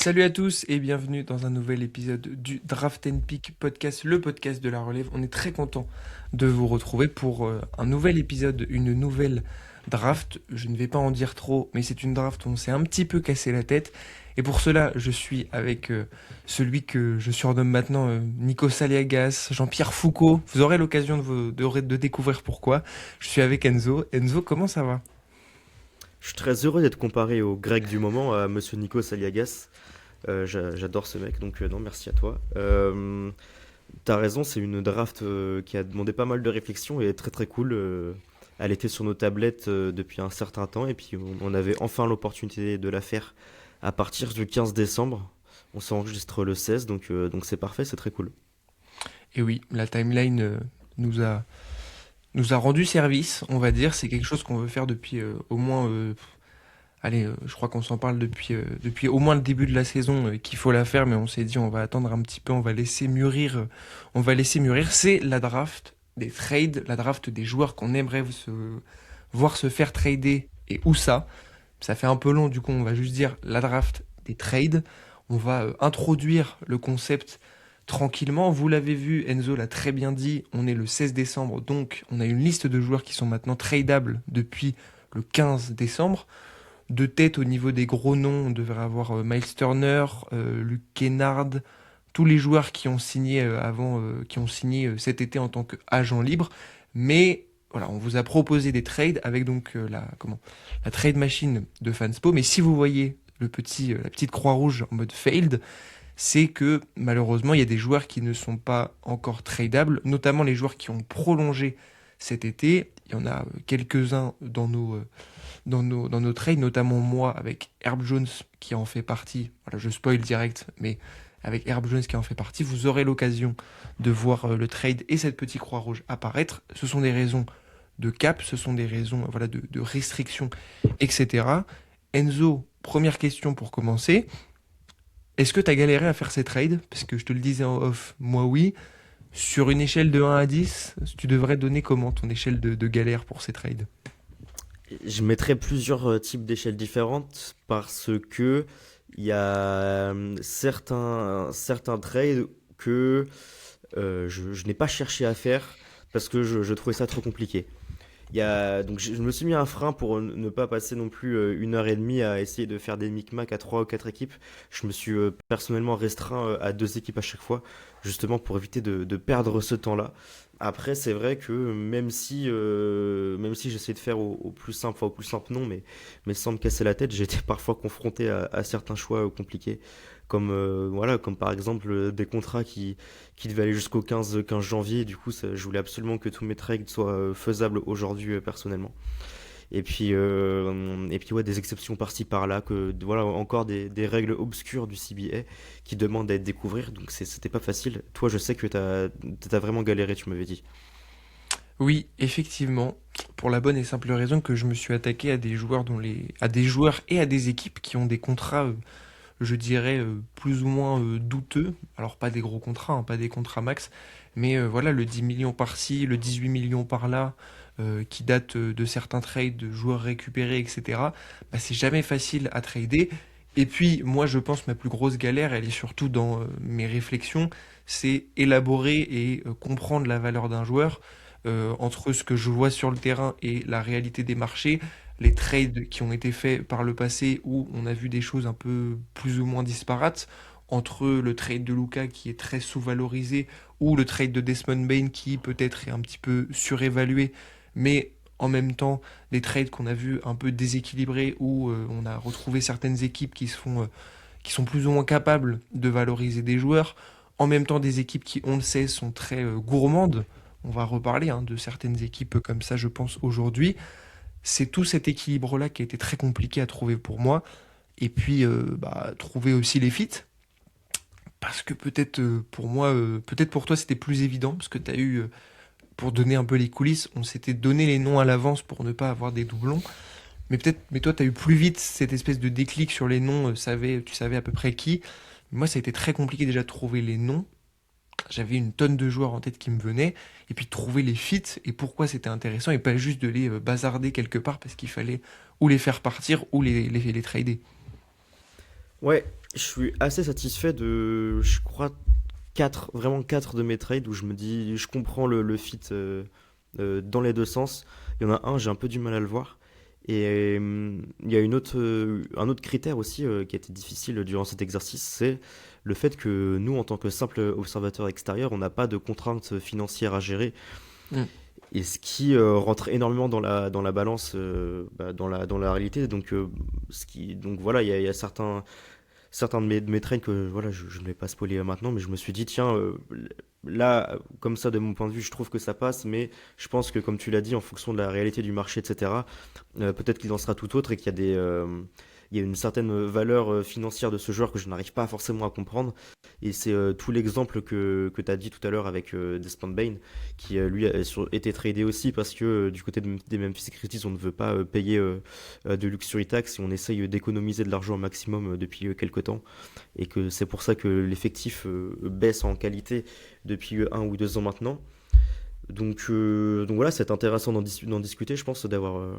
Salut à tous et bienvenue dans un nouvel épisode du Draft and Pick podcast, le podcast de la relève. On est très content de vous retrouver pour un nouvel épisode, une nouvelle draft. Je ne vais pas en dire trop, mais c'est une draft où on s'est un petit peu cassé la tête. Et pour cela, je suis avec celui que je surnomme maintenant Nico Saliagas, Jean-Pierre Foucault. Vous aurez l'occasion de découvrir pourquoi. Je suis avec Enzo. Enzo, comment ça va? Je suis très heureux d'être comparé au grec du moment, à Monsieur Nikos Aliagas. J'adore ce mec, donc non, merci à toi. T'as raison, c'est une draft qui a demandé pas mal de réflexion et très très cool. Elle était sur nos tablettes depuis un certain temps et puis on avait enfin l'opportunité de la faire à partir du 15 décembre. On s'enregistre le 16, donc c'est parfait, c'est très cool. Et oui, la timeline nous a nous a rendu service, on va dire. C'est quelque chose qu'on veut faire depuis au moins, allez, je crois qu'on s'en parle depuis au moins le début de la saison qu'il faut la faire, mais on s'est dit on va attendre un petit peu, on va laisser mûrir, on va laisser mûrir. C'est la draft des trades, la draft des joueurs qu'on aimerait voir se faire trader et où ça. Ça fait un peu long, du coup on va juste dire la draft des trades. On va introduire le concept tranquillement. Vous l'avez vu, Enzo l'a très bien dit, on est le 16 décembre, donc on a une liste de joueurs qui sont maintenant tradables depuis le 15 décembre. De tête au niveau des gros noms, on devrait avoir Miles Turner, Luke Kennard, tous les joueurs qui ont signé qui ont signé cet été en tant qu'agent libre. Mais voilà, on vous a proposé des trades avec donc la trade machine de Fanspo. Mais si vous voyez la petite croix rouge en mode failed, c'est que malheureusement, il y a des joueurs qui ne sont pas encore tradables, notamment les joueurs qui ont prolongé cet été. Il y en a quelques-uns dans nos trades, notamment moi avec Herb Jones qui en fait partie. Voilà, je spoil direct, mais avec Herb Jones qui en fait partie, vous aurez l'occasion de voir le trade et cette petite croix rouge apparaître. Ce sont des raisons de cap, ce sont des raisons voilà, de restrictions, etc. Enzo, première question pour commencer. Est-ce que tu as galéré à faire ces trades? Parce que je te le disais en off, moi oui. Sur une échelle de 1 à 10, tu devrais donner comment ton échelle de galère pour ces trades? Je mettrais plusieurs types d'échelles différentes parce que il y a certains trades que je n'ai pas cherché à faire parce que je trouvais ça trop compliqué. Donc je me suis mis un frein pour ne pas passer non plus 1 heure et demie à essayer de faire des micmacs à trois ou quatre équipes. Je me suis personnellement restreint à deux équipes à chaque fois, justement pour éviter de perdre ce temps-là. Après, c'est vrai que même si j'essaie de faire au plus simple, enfin au plus simple non, mais sans me casser la tête, j'ai été parfois confronté à certains choix compliqués, comme, voilà, comme par exemple des contrats qui devaient aller jusqu'au 15 janvier. Du coup, je voulais absolument que tous mes trades soient faisables aujourd'hui personnellement. Et puis ouais, des exceptions par-ci par-là, voilà, encore des règles obscures du CBA qui demandent à être découvrir, donc c'était pas facile. Toi, je sais que t'as vraiment galéré, tu m'avais dit. Oui, effectivement, pour la bonne et simple raison que je me suis attaqué à des joueurs à des joueurs et à des équipes qui ont des contrats, je dirais, plus ou moins douteux. Alors pas des gros contrats, hein, pas des contrats max, mais voilà, le 10 millions par-ci, le 18 millions par-là, qui date de certains trades de joueurs récupérés, etc. Bah, c'est jamais facile à trader. Et puis, moi, je pense ma plus grosse galère, elle est surtout dans mes réflexions, c'est élaborer et comprendre la valeur d'un joueur entre ce que je vois sur le terrain et la réalité des marchés, les trades qui ont été faits par le passé où on a vu des choses un peu plus ou moins disparates, entre le trade de Luka qui est très sous-valorisé ou le trade de Desmond Bain qui peut-être est un petit peu surévalué, mais en même temps des trades qu'on a vus un peu déséquilibrés où on a retrouvé certaines équipes qui sont plus ou moins capables de valoriser des joueurs, en même temps des équipes qui, on le sait, sont très gourmandes. On va reparler hein, de certaines équipes comme ça, je pense, aujourd'hui. C'est tout cet équilibre-là qui a été très compliqué à trouver pour moi. Et puis, trouver aussi les fits. Parce que peut-être pour moi, peut-être pour toi, c'était plus évident. Parce que tu as eu, pour donner un peu les coulisses, on s'était donné les noms à l'avance pour ne pas avoir des doublons. Mais toi, tu as eu plus vite cette espèce de déclic sur les noms. Tu savais à peu près qui. Moi, ça a été très compliqué déjà de trouver les noms. J'avais une tonne de joueurs en tête qui me venaient, et puis de trouver les fits et pourquoi c'était intéressant, et pas juste de les bazarder quelque part parce qu'il fallait ou les faire partir ou les trader. Ouais, Je suis assez satisfait de, je crois, vraiment 4 de mes trades où je me dis, je comprends le fit dans les deux sens. Il y en a un, j'ai un peu du mal à le voir. Et il y a un autre critère aussi qui a été difficile durant cet exercice, c'est le fait que nous, en tant que simple observateur extérieur, on n'a pas de contraintes financières à gérer. Mm. Et ce qui rentre énormément dans la balance, dans la réalité. Donc voilà, il y a certains de mes trains que voilà, je ne vais pas spoiler maintenant, mais je me suis dit, tiens, là, comme ça, de mon point de vue, je trouve que ça passe, mais je pense que, comme tu l'as dit, en fonction de la réalité du marché, etc., peut-être qu'il en sera tout autre et qu'il y a il y a une certaine valeur financière de ce joueur que je n'arrive pas forcément à comprendre. Et c'est tout l'exemple que tu as dit tout à l'heure avec Desmond Bain, qui lui a été tradé aussi parce que du côté des Memphis Grizzlies, on ne veut pas payer de luxury tax et on essaye d'économiser de l'argent au maximum depuis quelques temps. Et que c'est pour ça que l'effectif baisse en qualité depuis 1 ou 2 ans maintenant. Donc voilà, c'est intéressant d'en discuter, je pense, d'avoir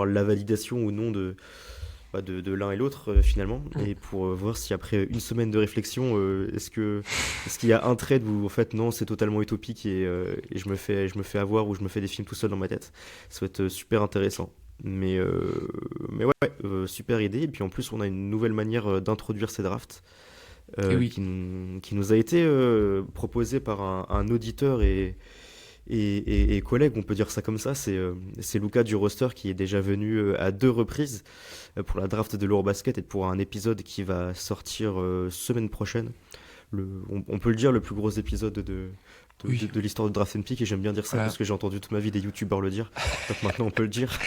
la validation ou non de l'un et l'autre finalement, Mm. et pour voir si après une semaine de réflexion, est-ce qu'il y a un trade où en fait non, c'est totalement utopique et je me fais avoir ou je me fais des films tout seul dans ma tête. Ça va être super intéressant. Mais ouais, super idée. Et puis en plus, on a une nouvelle manière d'introduire ces drafts Et oui, qui nous a été proposée par un auditeur et collègue, on peut dire ça comme ça. C'est Lucas du roster qui est déjà venu à 2 reprises pour la draft de l'Eurobasket et pour un épisode qui va sortir semaine prochaine. On peut le dire, le plus gros épisode oui. de l'histoire de Draft Pick, et j'aime bien dire ça Voilà. parce que j'ai entendu toute ma vie des youtubeurs le dire. Donc maintenant on peut le dire.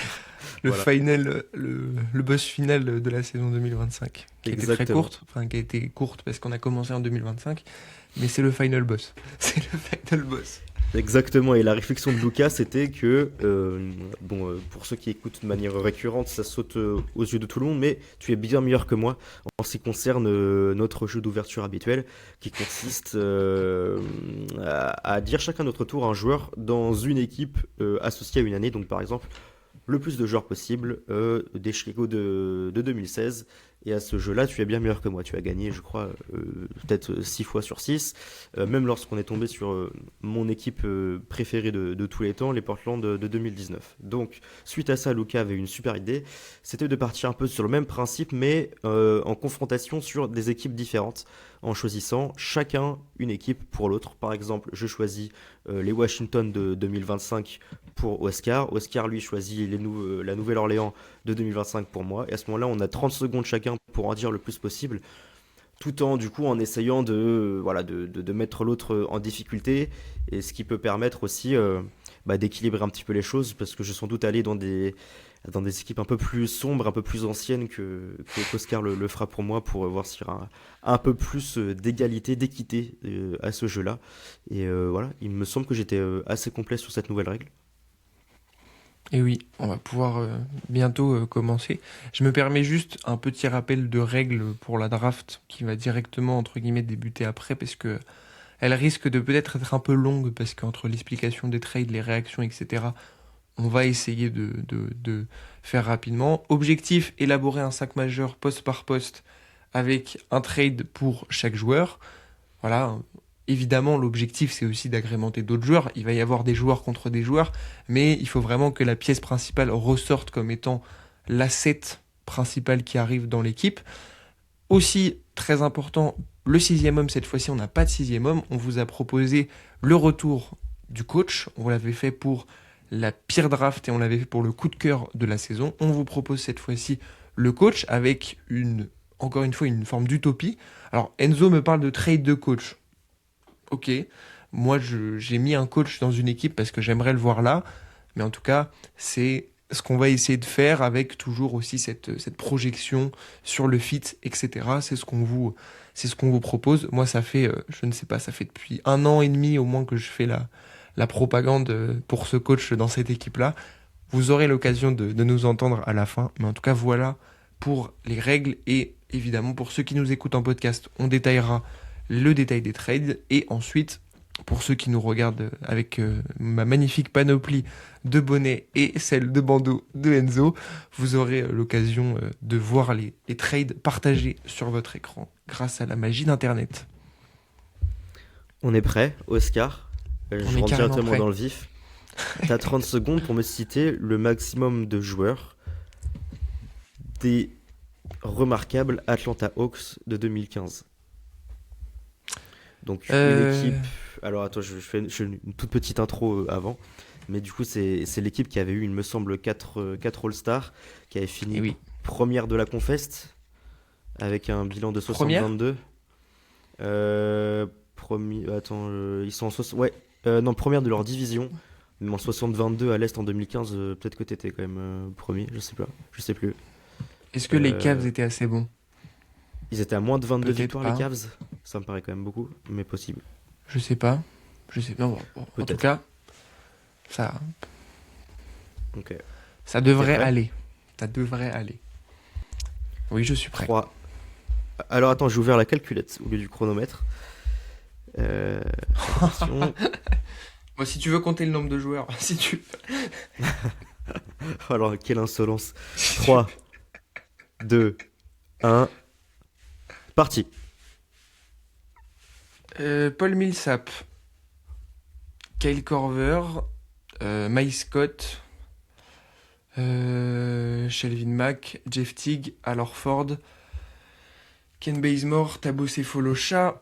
Le Voilà, final, le boss final de la saison 2025, qui a été très exactement. courte, enfin qui a été courte parce qu'on a commencé en 2025, mais c'est le final boss. C'est le final boss. Exactement, et la réflexion de Lucas, c'était que, pour ceux qui écoutent de manière récurrente, ça saute aux yeux de tout le monde, mais tu es bien meilleur que moi en ce qui concerne notre jeu d'ouverture habituel, qui consiste à dire chacun notre tour un joueur dans une équipe associée à une année. Donc par exemple, le plus de joueurs possible des Chicago de 2016. Et à ce jeu-là, tu es bien meilleur que moi. Tu as gagné, je crois, peut-être 6 fois sur 6. Même lorsqu'on est tombé sur mon équipe préférée de tous les temps, les Portland de 2019. Donc, suite à ça, Luca avait une super idée. C'était de partir un peu sur le même principe, mais en confrontation sur des équipes différentes, en choisissant chacun une équipe pour l'autre. Par exemple, je choisis les Washington de 2025 pour Oscar. Oscar, lui, choisit la Nouvelle-Orléans de 2025 pour moi. Et à ce moment-là, on a 30 secondes chacun pour en dire le plus possible, tout en, du coup, en essayant de mettre l'autre en difficulté. Et ce qui peut permettre aussi d'équilibrer un petit peu les choses, parce que je suis sans doute allé dans des équipes un peu plus sombres, un peu plus anciennes qu'Oscar le fera pour moi, pour voir s'il y aura un peu plus d'égalité, d'équité à ce jeu-là. Et voilà, il me semble que j'étais assez complet sur cette nouvelle règle. Et oui, on va pouvoir bientôt commencer. Je me permets juste un petit rappel de règles pour la draft qui va directement, entre guillemets, débuter après, parce que elle risque de peut-être être un peu longue, parce qu'entre l'explication des trades, les réactions, etc., on va essayer de faire rapidement. Objectif, élaborer un 5 majeur poste par poste avec un trade pour chaque joueur. Voilà. Évidemment, l'objectif, c'est aussi d'agrémenter d'autres joueurs. Il va y avoir des joueurs contre des joueurs, mais il faut vraiment que la pièce principale ressorte comme étant l'asset principal qui arrive dans l'équipe. Aussi, très important, le sixième homme, cette fois-ci, on n'a pas de sixième homme. On vous a proposé le retour du coach. On l'avait fait pour la pire draft et on l'avait fait pour le coup de cœur de la saison. On vous propose cette fois-ci le coach avec encore une fois, une forme d'utopie. Alors, Enzo me parle de trade de coach. Ok, moi j'ai mis un coach dans une équipe parce que j'aimerais le voir là, mais en tout cas, c'est ce qu'on va essayer de faire avec toujours aussi cette projection sur le fit, etc. C'est ce qu'on vous propose. Moi, ça fait, je ne sais pas, ça fait depuis 1 an et demi au moins que je fais la propagande pour ce coach dans cette équipe-là. Vous aurez l'occasion de nous entendre à la fin, mais en tout cas, voilà pour les règles et évidemment pour ceux qui nous écoutent en podcast, on détaillera le détail des trades et ensuite pour ceux qui nous regardent avec ma magnifique panoplie de bonnets et celle de bandeau de Enzo, vous aurez l'occasion de voir les trades partagés sur votre écran grâce à la magie d'Internet. On est prêt, Oscar? On Je est rentre carrément directement prêt. dans le vif. T'as 30 secondes pour me citer le maximum de joueurs des remarquables Atlanta Hawks de 2015. Donc une Euh, équipe. Alors attends, je fais une toute petite intro avant. Mais du coup, c'est l'équipe qui avait eu, il me semble, 4 All-Stars, qui avait et fini oui. première de la Confest, avec un bilan de Première? 60-22. Attends, ils sont en ouais, non, première de leur division. Mais en 60-22 à l'Est en 2015, peut-être que t'étais quand même premier, je sais pas, je sais plus. Est-ce que les Euh, Cavs étaient assez bons? Ils étaient à moins de 22 Peut-être victoires, les pas. Cavs. Ça me paraît quand même beaucoup, mais possible. Je sais pas. Je sais. Non, bon, en tout Peut-être. cas, ça, Ok. ça T'es devrait prêt? aller. Ça devrait aller. Oui, je suis prêt. 3. Alors attends, j'ai ouvert la calculette au lieu du chronomètre. Euh, Attention. Moi, si tu veux compter le nombre de joueurs, si tu, Alors, quelle insolence. si tu- 3, 2, 1. Parti. Paul Millsap, Kyle Korver, Mike Scott, Shelvin Mack, Jeff Teague, Al Horford, Ken Bazemore, Thabo Sefolosha.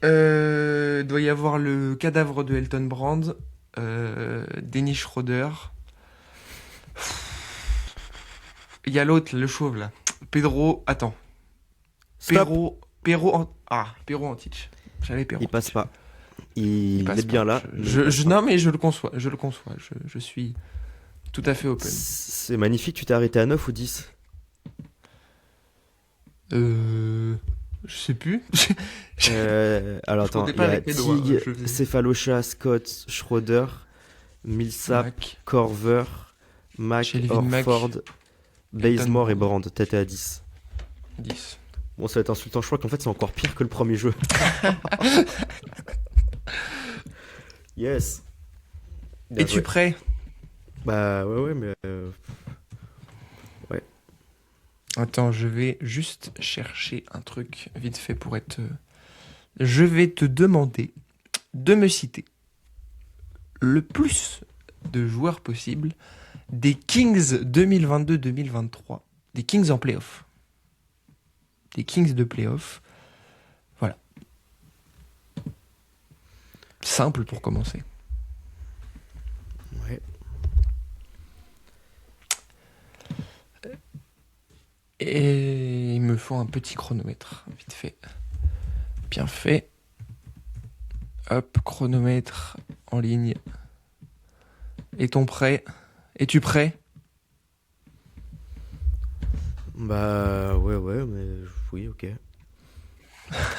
Doit y avoir le cadavre de Elton Brand, Dennis Schroeder. Il y a l'autre, le chauve là. Pedro. Attends. Stop. Pedro Antic. J'avais Pedro Il passe Antic. pas. Il Il est passe pas. bien là, mais il passe pas. Non, mais je le conçois. Je le conçois. Je suis tout à fait open. C'est magnifique, tu t'es arrêté à 9 ou 10? Euh. Je sais plus. Alors Je attends, comptais il y pas a avec mes doigts. Tig, Je faisais. Cephalosha, Scott, Schroeder, Millsap, Mac, Corver, Mac, Shelvin Mac, Orford, Elton Bazemore et Brand. Brand. T'étais à 10. 10. Bon, ça va être insultant, je crois qu'en fait c'est encore pire que le premier jeu. Yes. Bien Es-tu joué. prêt? Bah ouais, ouais, mais ouais. Attends, je vais juste chercher un truc vite fait pour être. Je vais te demander de me citer le plus de joueurs possible des Kings 2022-2023, des Kings en playoff, des Kings de playoff. Voilà, simple pour commencer. Ouais. Et il me faut un petit chronomètre, vite fait. Bien fait. Hop, chronomètre en ligne. Est-on prêt? Es-tu prêt? Bah ouais, ouais, mais oui, ok.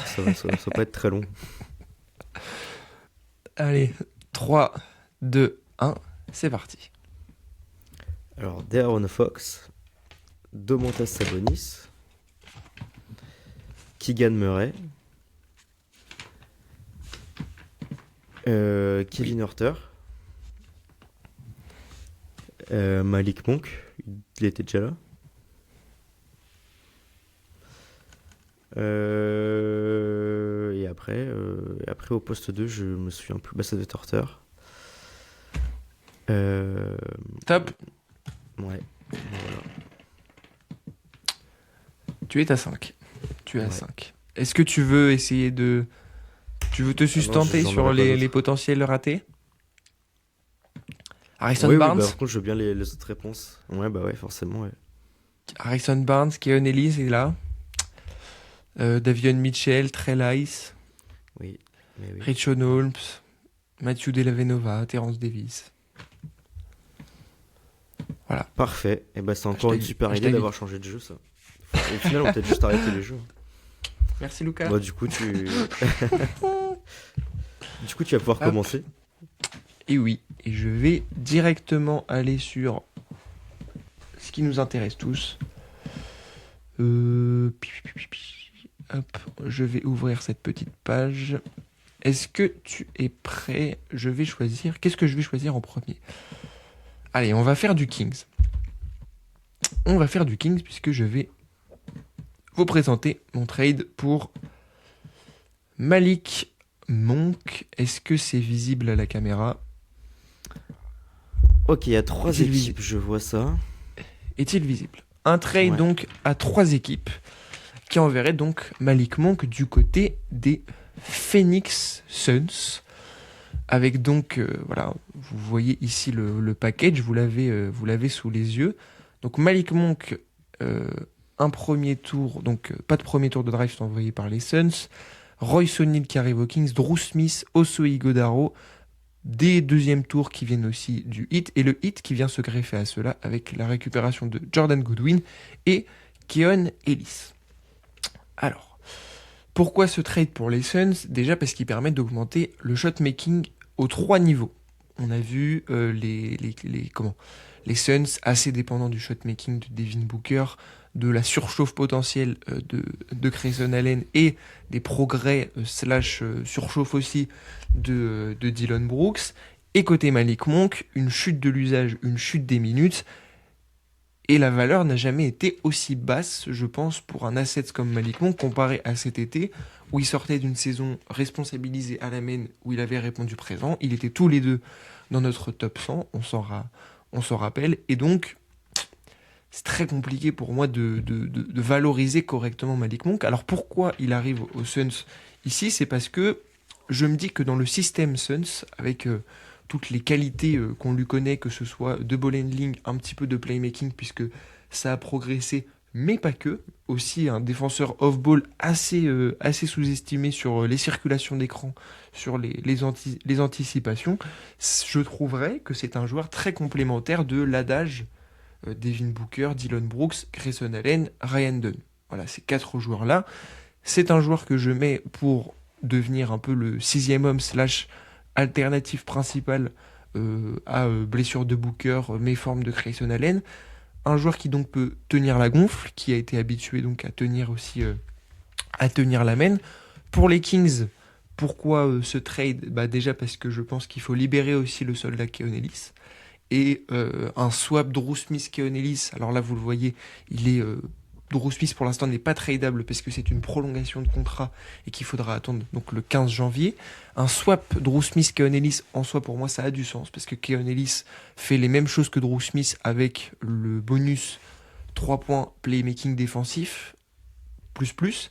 Ça va pas être très long. Allez, 3, 2, 1, c'est parti. Alors, De'Aaron Fox, Domantas Sabonis, Keegan Murray, Oui. Kevin Huerter, Malik Monk, il était déjà là. Et après au poste 2, je me souviens plus. Bah, ça devait être Huerter. Euh, Top, ouais, voilà. tu es à 5. Tu es à Ouais. 5. Est-ce que tu veux essayer de... Tu veux te Ah non, sustenter j'en sur aurais pas les d'autres. potentiels ratés? Harrison Oui, oui, Barnes? bah par contre, je veux bien les autres réponses. Ouais, bah ouais, forcément, ouais. Harrison Barnes, Keon Ellis est là. Davion Mitchell, Trey Lyles, Oui, mais oui. Richon Holmes, Matthew Dellavedova, Terence Davis. Voilà. Parfait. Et bah, c'est encore une super idée Hashtag. d'avoir changé de jeu, ça. Au final, on peut peut-être juste arrêter les jeux. Merci Lucas. Bon, du coup, du coup, tu vas pouvoir Hop. commencer. Et oui, et je vais directement aller sur ce qui nous intéresse tous. Hop, je vais ouvrir cette petite page. est-ce que tu es prêt? Je vais choisir. Qu'est-ce que je vais choisir en premier? Allez, on va faire du Kings. On va faire du Kings puisque je vais vous présenter mon trade pour Malik Monk. Est-ce que c'est visible à la caméra? Ok, il y a trois Est-il équipes, visible? je vois ça. Est-il visible? Un trade Ouais. donc à 3 équipes qui enverrait donc Malik Monk du côté des Phoenix Suns. Avec donc, voilà, vous voyez ici le package, vous l'avez sous les yeux. Donc Malik Monk, euh, un premier tour, donc pas de premier tour de draft envoyé par les Suns. Royce O'Neal qui arrive aux Kings, Drew Smith, Oso Ighodaro, des deuxièmes tours qui viennent aussi du Heat, et le Heat qui vient se greffer à cela avec la récupération de Jordan Goodwin et Keon Ellis. Alors, pourquoi ce trade pour les Suns? Déjà parce qu'il permet d'augmenter le shot making aux 3 niveaux. On a vu les Suns assez dépendants du shot making de Devin Booker, de la surchauffe potentielle de Grayson Allen et des progrès slash surchauffe aussi de Dylan Brooks. Et côté Malik Monk, une chute de l'usage, une chute des minutes. Et la valeur n'a jamais été aussi basse, je pense, pour un asset comme Malik Monk comparé à cet été où il sortait d'une saison responsabilisée à la main où il avait répondu présent. Il était tous les deux dans notre top 100, on s'en rappelle. Et donc, c'est très compliqué pour moi de valoriser correctement Malik Monk. Alors pourquoi il arrive aux Suns ici? C'est parce que je me dis que dans le système Suns, avec toutes les qualités qu'on lui connaît, que ce soit de ball handling, un petit peu de playmaking, puisque ça a progressé, mais pas que. Aussi un défenseur off-ball assez sous-estimé sur les circulations d'écran, sur les anticipations. Je trouverais que c'est un joueur très complémentaire de l'adage Devin Booker, Dylan Brooks, Grayson Allen, Ryan Dunn. Voilà, ces 4 joueurs-là. C'est un joueur que je mets pour devenir un peu le 6e homme slash alternative principale à blessure de Booker, méforme de Grayson Allen. Un joueur qui donc peut tenir la gonfle, qui a été habitué donc à tenir aussi à tenir la main. Pour les Kings, pourquoi ce trade? Déjà parce que je pense qu'il faut libérer aussi le soldat Keon Ellis. Et un swap Drew Smith Keon Ellis, alors là vous le voyez, Drew Smith pour l'instant n'est pas tradable parce que c'est une prolongation de contrat et qu'il faudra attendre donc le 15 janvier. Un swap Drew Smith Keon Ellis en soi pour moi ça a du sens parce que Keon Ellis fait les mêmes choses que Drew Smith avec le bonus 3 points playmaking défensif plus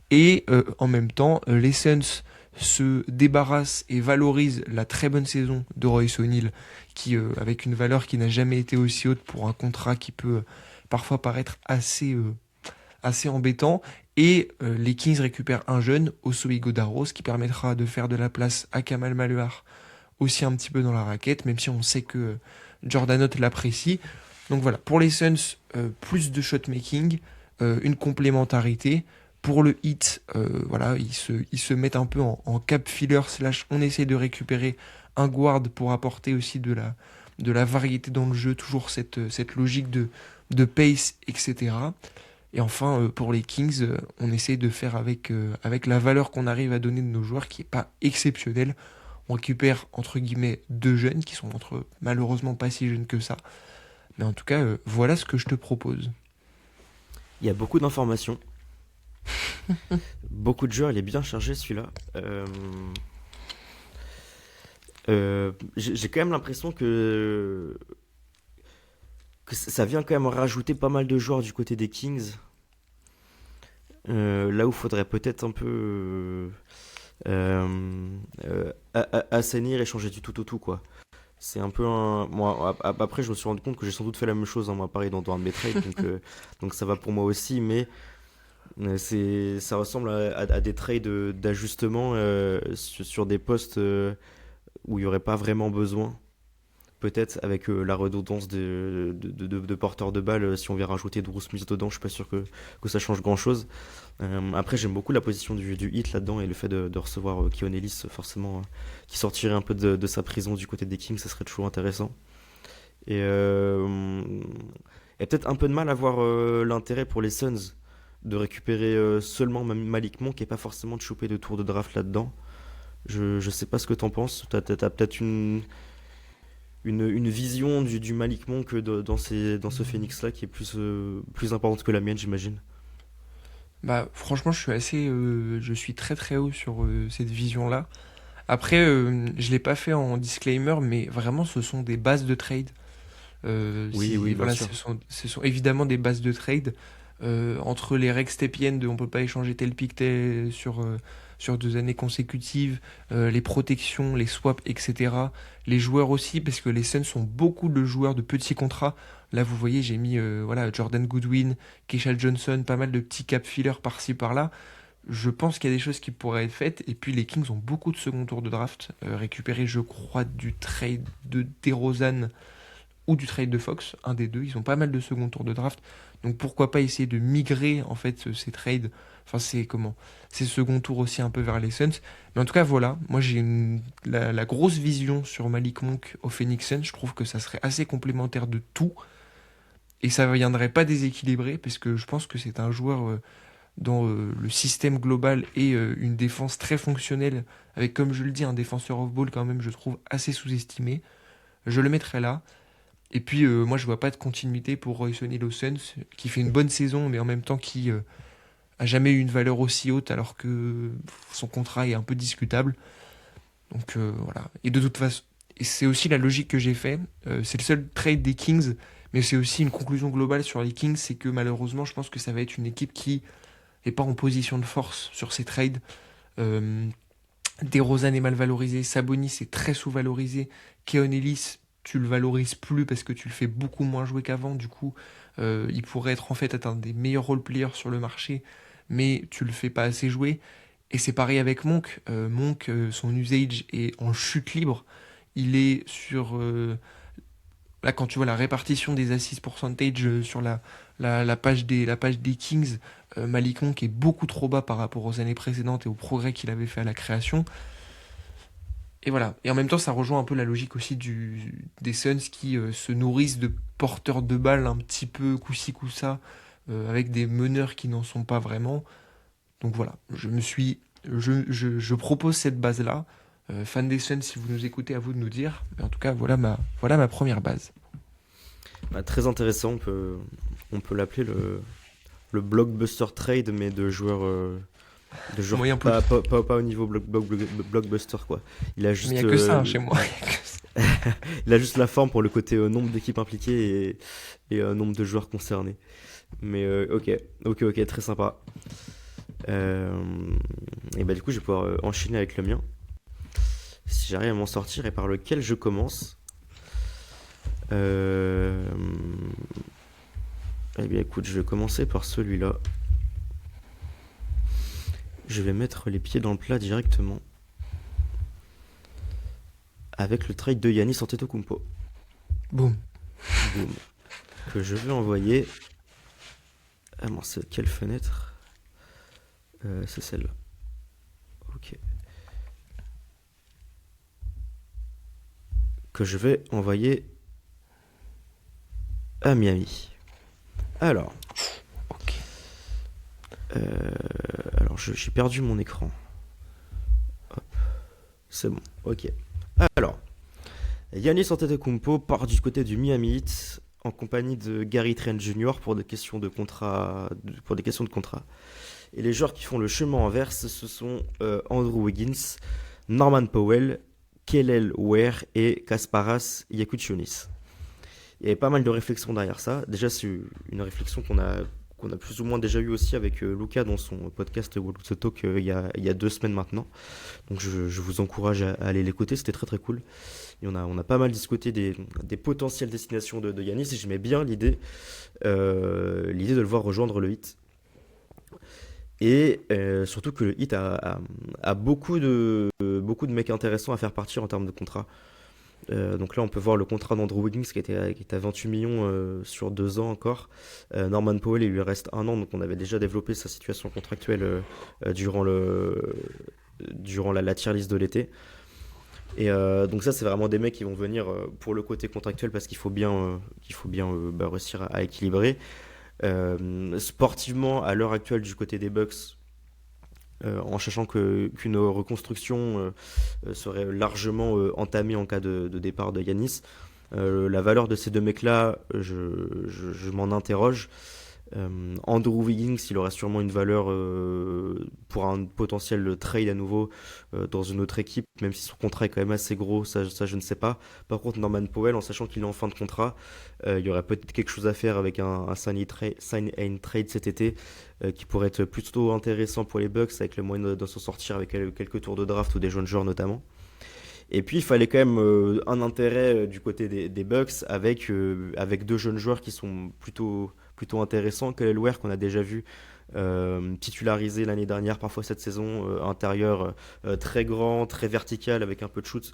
et en même temps les Suns se débarrassent et valorisent la très bonne saison de Royce O'Neal qui avec une valeur qui n'a jamais été aussi haute pour un contrat qui peut parfois paraître assez embêtant. Et les Kings récupèrent un jeune, Oso Ighodaro, ce qui permettra de faire de la place à Kamal Maluar aussi un petit peu dans la raquette, même si on sait que Jordan Hunt l'apprécie. Donc voilà, pour les Suns, plus de shot-making, une complémentarité. Pour le Heat, voilà, ils se mettent un peu en cap filler slash on essaie de récupérer un guard pour apporter aussi de la variété dans le jeu, toujours cette logique de pace, etc. Et enfin, pour les Kings, on essaie de faire avec la valeur qu'on arrive à donner de nos joueurs, qui n'est pas exceptionnelle. On récupère, entre guillemets, 2 jeunes, qui sont malheureusement pas si jeunes que ça. Mais en tout cas, voilà ce que je te propose. Il y a beaucoup d'informations. Beaucoup de joueurs, il est bien chargé celui-là. J'ai quand même l'impression que ça vient quand même rajouter pas mal de joueurs du côté des Kings. Là où il faudrait peut-être un peu assainir et changer du tout au tout, quoi. C'est un peu un. Moi, après, je me suis rendu compte que j'ai sans doute fait la même chose, hein, moi, pareil, dans un de mes trades, donc ça va pour moi aussi, mais ça ressemble à des trades d'ajustement sur des postes où il n'y aurait pas vraiment besoin. Peut-être avec la redondance de porteurs de balles, si on vient rajouter Drew Smith dedans, je suis pas sûr que ça change grand-chose. Après, j'aime beaucoup la position du Heat là-dedans et le fait de recevoir Keon Ellis, forcément, qui sortirait un peu de sa prison du côté des Kings, ça serait toujours intéressant. Et il y a peut-être un peu de mal à voir l'intérêt pour les Suns de récupérer seulement Malik Monk et pas forcément de choper de tour de draft là-dedans. Je sais pas ce que t'en penses. T'as peut-être une vision du Malik Monk dans ce Phoenix-là qui est plus importante que la mienne, j'imagine. Bah, franchement, je suis très très haut sur cette vision-là. Après, je l'ai pas fait en disclaimer, mais vraiment, ce sont des bases de trade. Oui, oui, bien Voilà, sûr. ce sont évidemment des bases de trade. Entre les règles steppiennes de on peut pas échanger tel pick sur 2 années consécutives, les protections, les swaps, etc. Les joueurs aussi, parce que les Suns sont beaucoup de joueurs de petits contrats. Là, vous voyez, j'ai mis voilà, Jordan Goodwin, Keisha Johnson, pas mal de petits cap fillers par-ci par-là. Je pense qu'il y a des choses qui pourraient être faites. Et puis les Kings ont beaucoup de second tour de draft, récupéré, je crois, du trade de DeRozan ou du trade de Fox, un des deux. Ils ont pas mal de second tour de draft. Donc pourquoi pas essayer de migrer en fait ces trades, enfin ces second tours aussi un peu vers les Suns. Mais en tout cas voilà, moi la grosse vision sur Malik Monk au Phoenix Suns. Je trouve que ça serait assez complémentaire de tout et ça ne viendrait pas déséquilibrer parce que je pense que c'est un joueur dans le système global et une défense très fonctionnelle avec, comme je le dis, un défenseur off-ball quand même, je trouve assez sous-estimé. Je le mettrais là. Et puis, moi, je vois pas de continuité pour Royce O'Neal aux Suns, qui fait une bonne saison, mais en même temps qui a jamais eu une valeur aussi haute, alors que son contrat est un peu discutable. Donc voilà. Et de toute façon, et c'est aussi la logique que j'ai fait. C'est le seul trade des Kings, mais c'est aussi une conclusion globale sur les Kings, c'est que malheureusement, je pense que ça va être une équipe qui est pas en position de force sur ces trades. Euh, DeRozan est mal valorisé, Sabonis est très sous-valorisé, Keon Ellis, tu le valorises plus parce que tu le fais beaucoup moins jouer qu'avant. Du coup, il pourrait être en fait un des meilleurs role-players sur le marché, mais tu le fais pas assez jouer. Et c'est pareil avec Monk. Monk, son usage est en chute libre. Il est sur là, quand tu vois la répartition des assists percentage sur la page des Kings, Malik Monk est beaucoup trop bas par rapport aux années précédentes et au progrès qu'il avait fait à la création. Et voilà. Et en même temps, ça rejoint un peu la logique aussi des Suns qui se nourrissent de porteurs de balles un petit peu coup-ci coup-ça, avec des meneurs qui n'en sont pas vraiment. Donc voilà, je propose cette base-là. Fan des Suns, si vous nous écoutez, à vous de nous dire. Mais en tout cas, voilà ma première base. Bah, très intéressant, on peut l'appeler le blockbuster trade, mais de joueurs Moyen plus. pas au niveau blockbuster, quoi. Il a Mais il n'y juste, a que ça hein, chez moi. il a juste la forme pour le côté nombre d'équipes impliquées et nombre de joueurs concernés. Mais ok, très sympa. Euh, et bah du coup, je vais pouvoir enchaîner avec le mien. Si j'arrive à m'en sortir et par lequel je commence. Euh, Eh bien écoute, je vais commencer par celui-là. Je vais mettre les pieds dans le plat directement avec le trade de Yanis Antetokounmpo. Boum. Boum. Que je vais envoyer. Ah bon, c'est quelle fenêtre? C'est celle-là. Ok. Que je vais envoyer à Miami. Alors, Ok. euh, alors j'ai perdu mon écran. Hop, c'est bon. Ok. Alors, Giannis Antetokounmpo part du côté du Miami Heat en compagnie de Gary Trent Jr. pour des questions de contrat, pour des questions de contrat. Et les joueurs qui font le chemin inverse, ce sont Andrew Wiggins, Norman Powell, Kelly Ware et Kasparas Yakutionis. Il y avait pas mal de réflexions derrière ça. Déjà, c'est une réflexion qu'on a plus ou moins déjà eu aussi avec Luca dans son podcast World Talk il y a 2 semaines maintenant. Donc je vous encourage à aller l'écouter, c'était très très cool. Et on a pas mal discuté des potentielles destinations de Yanis et j'aimais bien l'idée de le voir rejoindre le Heat. Et surtout que le Heat a beaucoup de mecs intéressants à faire partir en termes de contrat. Donc là, on peut voir le contrat d'Andrew Wiggins qui était à 28 millions sur 2 ans encore. Norman Powell, il lui reste 1 an, donc on avait déjà développé sa situation contractuelle durant la tier list de l'été. Et donc ça, c'est vraiment des mecs qui vont venir pour le côté contractuel parce qu'il faut bien réussir à équilibrer. Sportivement, à l'heure actuelle, du côté des Bucks, en sachant qu'une reconstruction serait largement entamée en cas de départ de Yanis. La valeur de ces deux mecs-là, je m'en interroge. Andrew Wiggins, il aura sûrement une valeur pour un potentiel trade à nouveau dans une autre équipe, même si son contrat est quand même assez gros, ça je ne sais pas. Par contre, Norman Powell, en sachant qu'il est en fin de contrat, il y aurait peut-être quelque chose à faire avec un sign and trade cet été qui pourrait être plutôt intéressant pour les Bucks avec le moyen de s'en sortir avec quelques tours de draft ou des jeunes joueurs notamment. Et puis il fallait quand même un intérêt du côté des Bucks avec deux jeunes joueurs qui sont plutôt intéressants. Kelly Ware qu'on a déjà vu titularisé l'année dernière, parfois cette saison, intérieur très grand, très vertical avec un peu de shoot,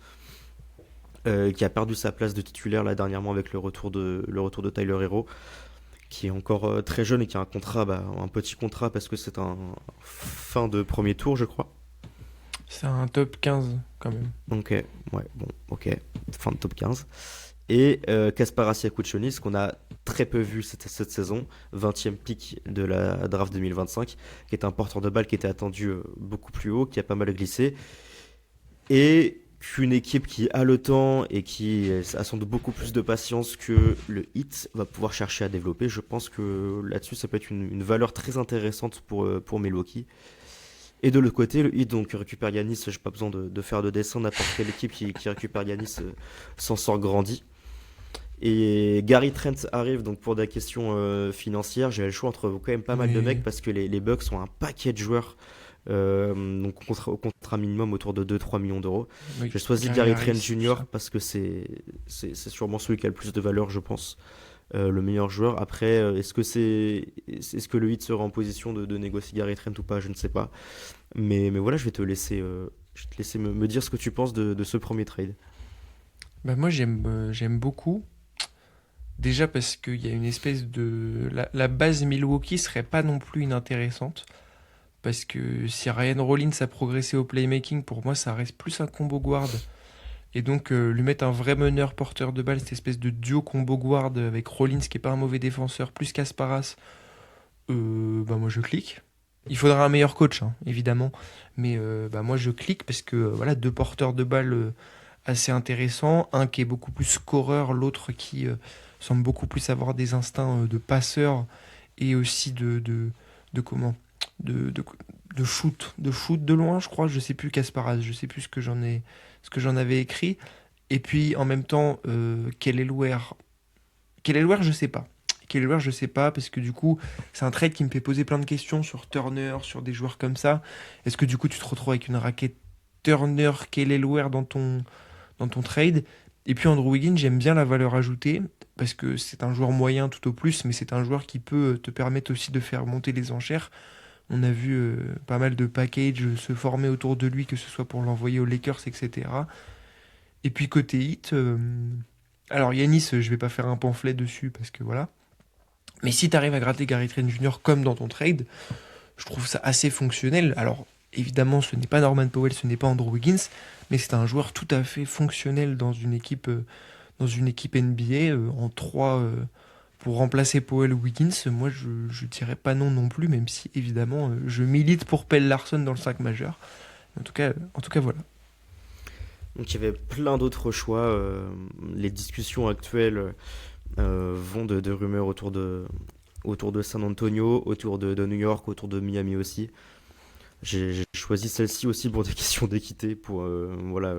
qui a perdu sa place de titulaire là dernièrement avec le retour de Tyler Hero, qui est encore très jeune et qui a un contrat, un petit contrat parce que c'est un fin de premier tour je crois. C'est un top 15 quand même. Ok, ouais, bon, ok, fin de top 15. Et Kasparas Siakouchonis, qu'on a très peu vu cette saison, 20e pick de la draft 2025, qui est un porteur de balle qui était attendu beaucoup plus haut, qui a pas mal glissé, et qu'une équipe qui a le temps et qui a sans doute beaucoup plus de patience que le Heat va pouvoir chercher à développer. Je pense que là-dessus, ça peut être une valeur très intéressante pour Milwaukee. Et de l'autre côté, le Heat donc récupère Yanis, j'ai pas besoin de faire de dessin, n'importe quelle équipe qui récupère Yanis s'en sort grandi. Et Gary Trent arrive donc pour des questions financières. J'avais le choix entre quand même pas mal de mecs Mais parce que les Bucks ont un paquet de joueurs, donc au contrat minimum autour de 2-3 millions d'euros. oui, J'ai choisi Gary Gary Trent Harris, tout Jr. ça. parce que c'est sûrement celui qui a le plus de valeur, je pense. Le meilleur joueur. Après, est-ce que le Heat sera en position de négocier Gary Trent ou pas? Je ne sais pas. Mais voilà, je vais te laisser me dire ce que tu penses de ce premier trade. Bah moi j'aime beaucoup. Déjà parce qu'il y a une espèce de... la base Milwaukee serait pas non plus inintéressante. Parce que si Ryan Rollins a progressé au playmaking, pour moi ça reste plus un combo guard. Et donc lui mettre un vrai meneur porteur de balle, cette espèce de duo combo guard avec Rollins qui est pas un mauvais défenseur, plus Kasparas, bah moi je clique. Il faudra un meilleur coach, hein, évidemment. Mais bah moi je clique parce que voilà, deux porteurs de balle assez intéressants. Un qui est beaucoup plus scoreur, l'autre qui semble beaucoup plus avoir des instincts de passeur et aussi de comment de, de shoot de loin, je crois. Je sais plus Kasparas, je sais plus ce que j'en avais écrit. Et puis en même temps, quel est je sais pas. Je sais pas, parce que du coup, c'est un trade qui me fait poser plein de questions sur Turner, sur des joueurs comme ça. Est-ce que du coup, tu te retrouves avec une raquette Turner, Kelly dans ton trade? Et puis Andrew Wiggins, j'aime bien la valeur ajoutée, parce que c'est un joueur moyen tout au plus, mais c'est un joueur qui peut te permettre aussi de faire monter les enchères. On a vu pas mal de packages se former autour de lui, que ce soit pour l'envoyer aux Lakers, etc. Et puis côté hit, alors Yanis, je vais pas faire un pamphlet dessus, parce que voilà. Mais si tu arrives à gratter Gary Trent Jr. comme dans ton trade, je trouve ça assez fonctionnel. Alors, évidemment, ce n'est pas Norman Powell, ce n'est pas Andrew Wiggins, mais c'est un joueur tout à fait fonctionnel dans une équipe NBA en 3 pour remplacer Powell ou Wiggins. Moi, je dirais pas non non plus, même si, évidemment, je milite pour Pelle Larson dans le 5 majeur. En tout cas, voilà. Donc il y avait plein d'autres choix. Les discussions actuelles vont de rumeurs autour de San Antonio, autour de New York, autour de Miami aussi. J'ai choisi celle-ci aussi pour des questions d'équité, pour voilà,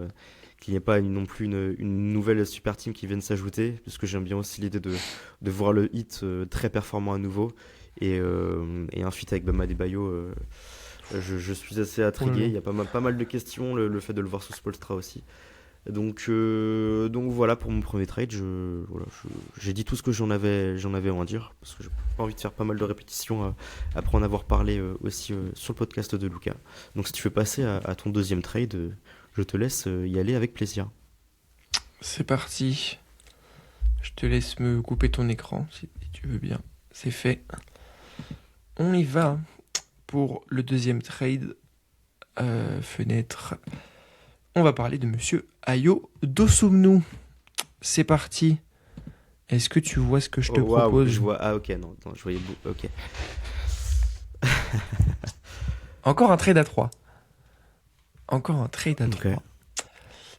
qu'il n'y ait pas non plus une nouvelle super team qui vienne s'ajouter, parce que j'aime bien aussi l'idée de voir le hit très performant à nouveau, et un feat avec Bam Adebayo. Je suis assez Oh là intrigué, là. il y a pas mal de questions, le fait de le voir sous Spoelstra aussi. Donc voilà pour mon premier trade. J'ai dit tout ce que j'en avais à en dire parce que j'ai pas envie de faire pas mal de répétitions après en avoir parlé aussi sur le podcast de Lucas. Donc si tu veux passer à ton deuxième trade, je te laisse y aller avec plaisir. C'est parti. Je te laisse me couper ton écran si tu veux bien. C'est fait. On y va pour le deuxième trade. Fenêtre. On va parler de monsieur Ayo Dosunmu. C'est parti. Est-ce que tu vois ce que je te Oh waouh, je propose? vois. Ah ok, non, je voyais. Ok. Encore un trade à 3. Encore un trade à Ok. 3.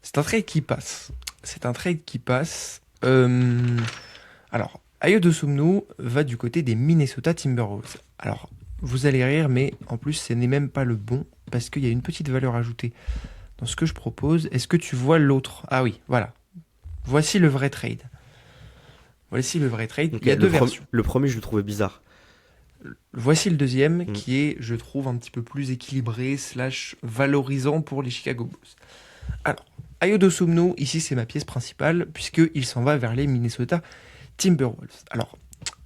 C'est un trade qui passe. C'est un trade qui passe. Alors, Ayo Dosunmu va du côté des Minnesota Timberwolves. Alors, vous allez rire, mais en plus, ce n'est même pas le bon, parce qu'il y a une petite valeur ajoutée dans ce que je propose. Est-ce que tu vois l'autre? Ah oui, voilà. Voici le vrai trade. Voici le vrai trade. Ok, Il y a deux versions. le premier, je le trouvais bizarre. Voici le deuxième Hmm. qui est, je trouve, un petit peu plus équilibré, slash valorisant pour les Chicago Bulls. Alors, Ayo Dosunmu, ici c'est ma pièce principale, puisqu'il s'en va vers les Minnesota Timberwolves. Alors,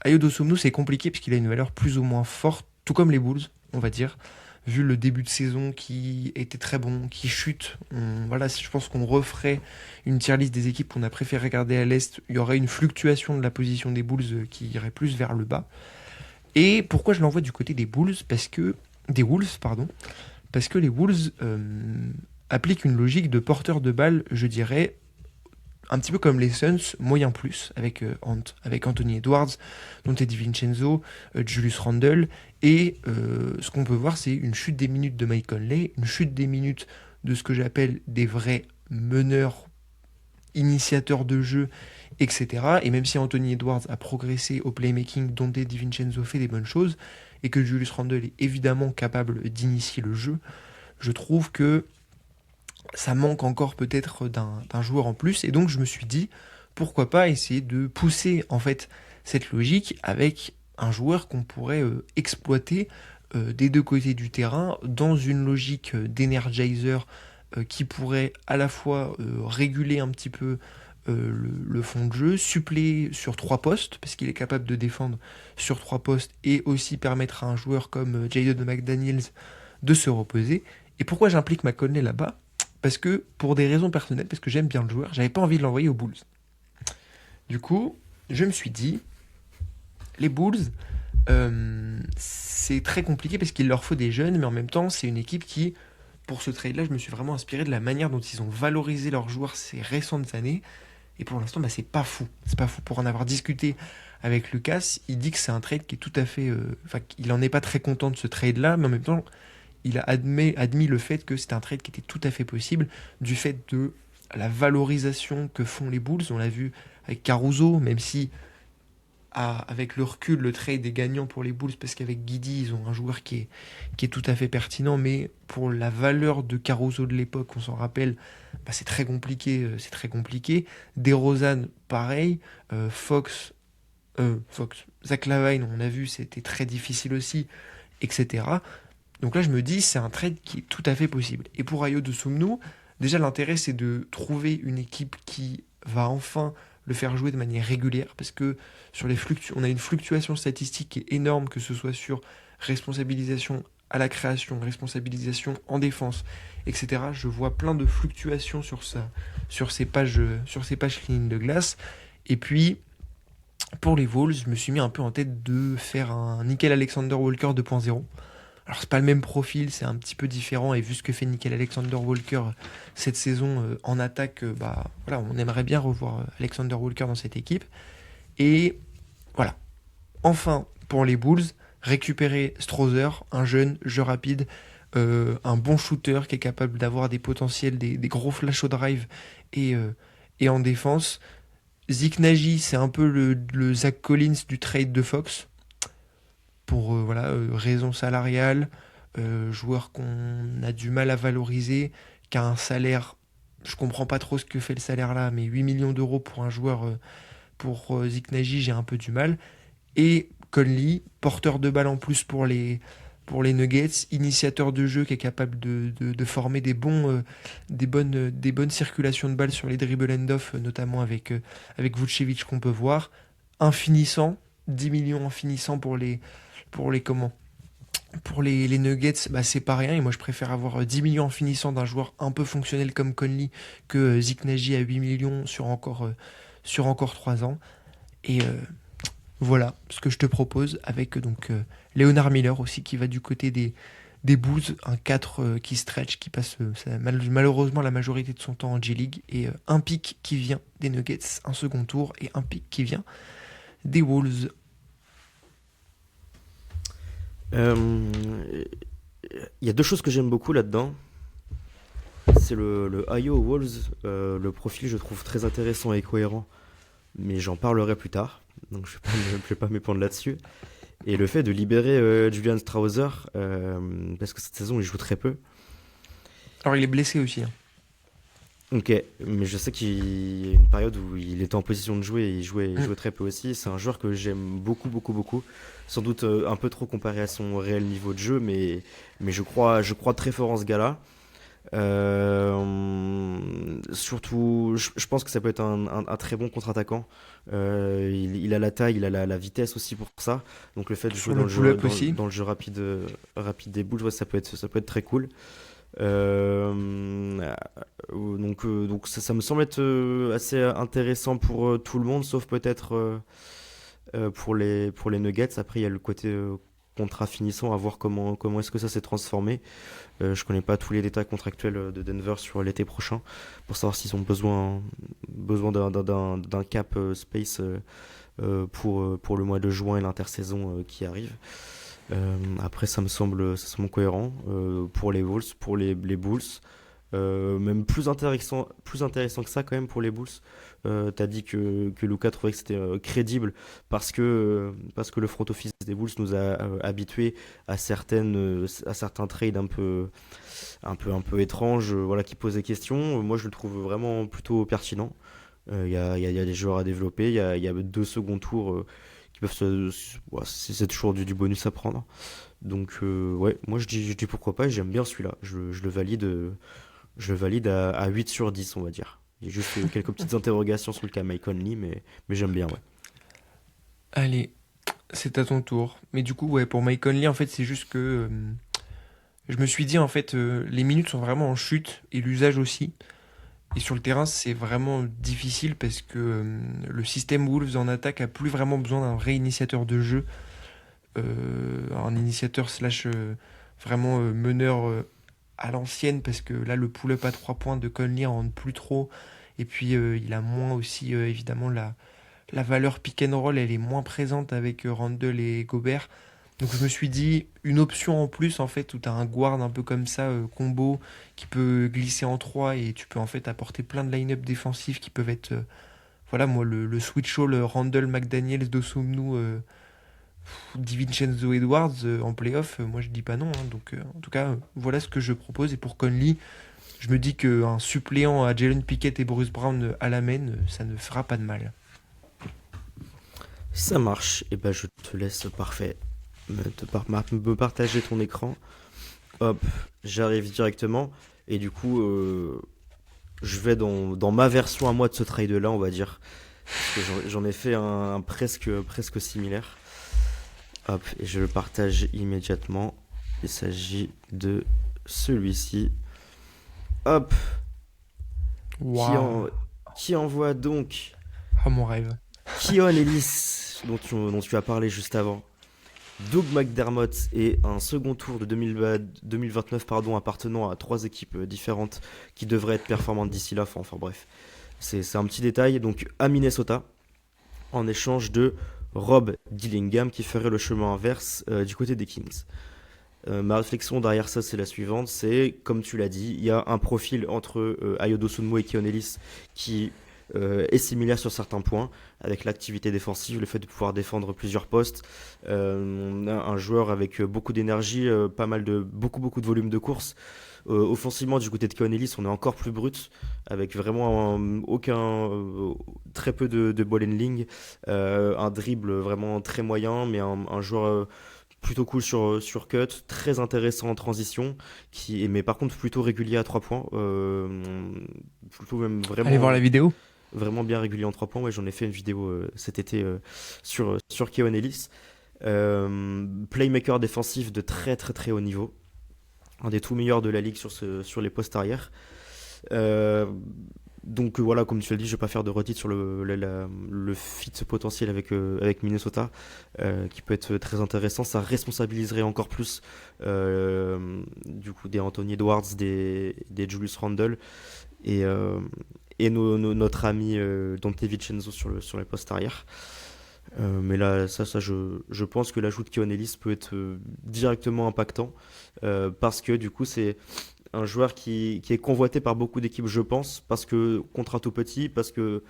Ayo Dosunmu c'est compliqué puisqu'il a une valeur plus ou moins forte, tout comme les Bulls, on va dire. Vu le début de saison qui était très bon, qui chute, voilà, je pense qu'on referait une tier list des équipes qu'on a préféré regarder à l'Est. Il y aurait une fluctuation de la position des Bulls qui irait plus vers le bas. Et pourquoi je l'envoie du côté des Bulls? Parce que des Wolves, pardon, parce que les Wolves appliquent une logique de porteur de balle, je dirais, un petit peu comme les Suns, moyen plus, avec Anthony Edwards, Dante DiVincenzo, Julius Randle. Et ce qu'on peut voir, c'est une chute des minutes de Mike Conley, une chute des minutes de ce que j'appelle des vrais meneurs, initiateurs de jeu, etc. Et même si Anthony Edwards a progressé au playmaking, Dante DiVincenzo fait des bonnes choses, et que Julius Randle est évidemment capable d'initier le jeu, je trouve que ça manque encore peut-être d'un joueur en plus. Et donc je me suis dit, pourquoi pas essayer de pousser en fait cette logique avec un joueur qu'on pourrait exploiter des deux côtés du terrain dans une logique d'energizer qui pourrait à la fois réguler un petit peu le fond de jeu, suppléer sur trois postes, parce qu'il est capable de défendre sur trois postes, et aussi permettre à un joueur comme Jaden McDaniels de se reposer. Et pourquoi j'implique McConnell là-bas? Parce que, pour des raisons personnelles, parce que j'aime bien le joueur, j'avais pas envie de l'envoyer aux Bulls. Du coup, je me suis dit, les Bulls, c'est très compliqué parce qu'il leur faut des jeunes, mais en même temps, c'est une équipe qui, pour ce trade-là, je me suis vraiment inspiré de la manière dont ils ont valorisé leurs joueurs ces récentes années. Et pour l'instant, bah, c'est pas fou. C'est pas fou. Pour en avoir discuté avec Lucas, il dit que c'est un trade qui est tout à fait. Enfin, il en est pas très content de ce trade-là, mais en même temps, il a admis le fait que c'était un trade qui était tout à fait possible, du fait de la valorisation que font les Bulls. On l'a vu avec Caruso, même si avec le recul, le trade est gagnant pour les Bulls parce qu'avec Guidi, ils ont un joueur qui est tout à fait pertinent, mais pour la valeur de Caruso de l'époque, on s'en rappelle, bah, c'est très compliqué. C'est très compliqué. DeRozan, pareil. Fox, Zach LaVine, on a vu, c'était très difficile aussi, etc. Donc là, je me dis, c'est un trade qui est tout à fait possible. Et pour Ayo Dosunmu, déjà, l'intérêt, c'est de trouver une équipe qui va enfin le faire jouer de manière régulière, parce que on a une fluctuation statistique qui est énorme, que ce soit sur responsabilisation à la création, responsabilisation en défense, etc. Je vois plein de fluctuations sur ces pages lignes de glace. Et puis, pour les Wolves, je me suis mis un peu en tête de faire un Nickel Alexander Walker 2.0. Alors c'est pas le même profil, c'est un petit peu différent, et vu ce que fait Nickel Alexander Walker cette saison en attaque, bah voilà, on aimerait bien revoir Alexander Walker dans cette équipe. Et voilà, enfin pour les Bulls, récupérer Strother, un jeune jeu rapide, un bon shooter qui est capable d'avoir des potentiels, des gros flash au drive et, euh, et en défense. Zeke Nagy, c'est un peu le Zach Collins du trade de Fox pour voilà, raison salariale, joueur qu'on a du mal à valoriser, qui a un salaire, je comprends pas trop ce que fait le salaire là, mais 8 millions d'euros pour un joueur, pour Zeke Nagy, j'ai un peu du mal. Et Conley, porteur de balle en plus pour les Nuggets, initiateur de jeu qui est capable de former des bonnes circulations de balles sur les dribble end-off, notamment avec Vucevic qu'on peut voir. Un finissant, 10 millions en finissant comment pour les Nuggets, bah, c'est pas rien. Et moi, je préfère avoir 10 millions en finissant d'un joueur un peu fonctionnel comme Conley que Zeke Nagy à 8 millions sur encore 3 ans. Et voilà ce que je te propose avec Leonard Miller aussi qui va du côté des Bulls, un 4 qui stretch, qui passe malheureusement la majorité de son temps en G-League, et un pick qui vient des Nuggets, un second tour, et un pick qui vient des Wolves. Euh, Il y a deux choses que j'aime beaucoup là-dedans. C'est le IO Wolves. Le profil, je trouve très intéressant et cohérent, mais j'en parlerai plus tard. Donc je vais pas m'épandre là-dessus. Et le fait de libérer Julian Strawther, parce que cette saison il joue très peu. Alors il est blessé aussi, hein. Ok, mais je sais qu'il y a une période où il était en position de jouer et il Mm. jouait très peu aussi. C'est un joueur que j'aime beaucoup, beaucoup, beaucoup. Sans doute un peu trop comparé à son réel niveau de jeu, mais je crois très fort en ce gars-là. Surtout, je pense que ça peut être un très bon contre-attaquant. Il a la taille, il a la vitesse aussi pour ça. Donc le fait de Sur jouer le pull-up aussi. dans le jeu rapide, rapide des Bulls, ouais, ça peut être très cool. Donc ça me semble être assez intéressant pour tout le monde, sauf peut-être pour les Nuggets. Après, il y a le côté contrat finissant, à voir comment est-ce que ça s'est transformé. Je connais pas tous les détails contractuels de Denver sur l'été prochain pour savoir s'ils ont besoin d'un cap space pour le mois de juin et l'intersaison qui arrive. Après, ça semble cohérent pour les Bulls, les Bulls. Même plus intéressant que ça quand même pour les Bulls. T'as dit que Luka trouvait que c'était crédible parce que le front office des Bulls nous a habitués à certains trades un peu étranges, voilà, qui posaient question. Moi, je le trouve vraiment plutôt pertinent. Il y a des joueurs à développer, il y a deux seconds tours qui peuvent ouais, c'est toujours du bonus à prendre. Donc ouais, moi je dis pourquoi pas, et j'aime bien celui-là. Je le valide à 8 sur 10, on va dire. Il y a juste quelques petites interrogations sur le cas Mike Conley, mais j'aime bien, ouais. Allez, c'est à ton tour. Mais du coup, ouais, pour Mike Conley, en fait, c'est juste que je me suis dit, en fait, les minutes sont vraiment en chute et l'usage aussi. Et sur le terrain, c'est vraiment difficile parce que le système Wolves en attaque a plus vraiment besoin d'un vrai initiateur de jeu, un initiateur slash vraiment meneur à l'ancienne parce que là, le pull-up à 3 points de Conley en rentre plus trop. Et puis, il a moins aussi, évidemment, la valeur pick and roll, elle est moins présente avec Randle et Gobert. Donc je me suis dit, une option en plus, en fait, où tu as un guard un peu comme ça, combo, qui peut glisser en 3 et tu peux en fait apporter plein de line-up défensifs qui peuvent être, voilà, moi, le switch all Randle, McDaniels, Dosumnu, DiVincenzo Edwards en playoff, moi je dis pas non, hein. Donc en tout cas, voilà ce que je propose. Et pour Conley, je me dis qu'un suppléant à Jalen Pickett et Bruce Brown à la main, ça ne fera pas de mal. Ça marche, et ben je te laisse parfait me partager ton écran. Hop, j'arrive directement, et du coup, je vais dans ma version à moi de ce trade-là, on va dire. Parce que j'en ai fait un presque similaire. Hop, et je le partage immédiatement. Il s'agit de celui-ci. Hop, qui, Waouh, en, qui envoie donc ah mon rêve. Keon Ellis, dont tu as parlé juste avant. Doug McDermott et un second tour de 2029 pardon, appartenant à trois équipes différentes qui devraient être performantes d'ici là. Enfin bref, c'est un petit détail. Donc à Minnesota, en échange de Rob Dillingham qui ferait le chemin inverse du côté des Kings. Ma réflexion derrière ça, c'est la suivante. C'est, comme tu l'as dit, il y a un profil entre Ayo Dosunmu et Keon Ellis qui est similaire sur certains points, avec l'activité défensive, le fait de pouvoir défendre plusieurs postes. On a un joueur avec beaucoup d'énergie, beaucoup de volume de course. Offensivement, du côté de Keon Ellis, on est encore plus brut, avec vraiment très peu de ball handling, un dribble vraiment très moyen, mais un joueur plutôt cool sur cut, très intéressant en transition, mais par contre plutôt régulier à 3 points. Plutôt même Allez voir la vidéo. vraiment bien régulier en 3 points. Ouais, j'en ai fait une vidéo cet été sur Keon Ellis. Playmaker défensif de très très très haut niveau. Un des tout meilleurs de la ligue sur les postes arrière. Euh, donc voilà, comme tu l'as dit, je vais pas faire de retitre sur le fit potentiel avec Minnesota, qui peut être très intéressant. Ça responsabiliserait encore plus du coup des Anthony Edwards, des Julius Randle et, notre ami Dante Vincenzo sur les postes arrière. Mais là, je pense que l'ajout de Keon Ellis peut être directement impactant parce que du coup, c'est un joueur qui est convoité par beaucoup d'équipes, je pense, parce que contre un tout petit, parce que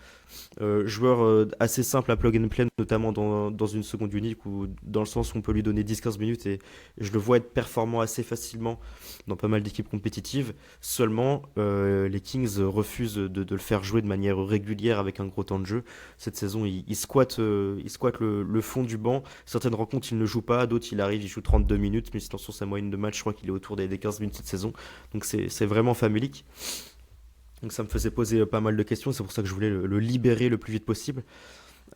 joueur assez simple à plug and play, notamment dans une seconde unique, ou dans le sens où on peut lui donner 10-15 minutes et je le vois être performant assez facilement dans pas mal d'équipes compétitives. Seulement, les Kings refusent de le faire jouer de manière régulière avec un gros temps de jeu. Cette saison, il squatte le fond du banc. Certaines rencontres, il ne joue pas, d'autres, il arrive, il joue 32 minutes, mais sinon, sur sa moyenne de match, je crois qu'il est autour des 15 minutes cette saison. Donc c'est vraiment famélique. Donc ça me faisait poser pas mal de questions, c'est pour ça que je voulais le libérer le plus vite possible.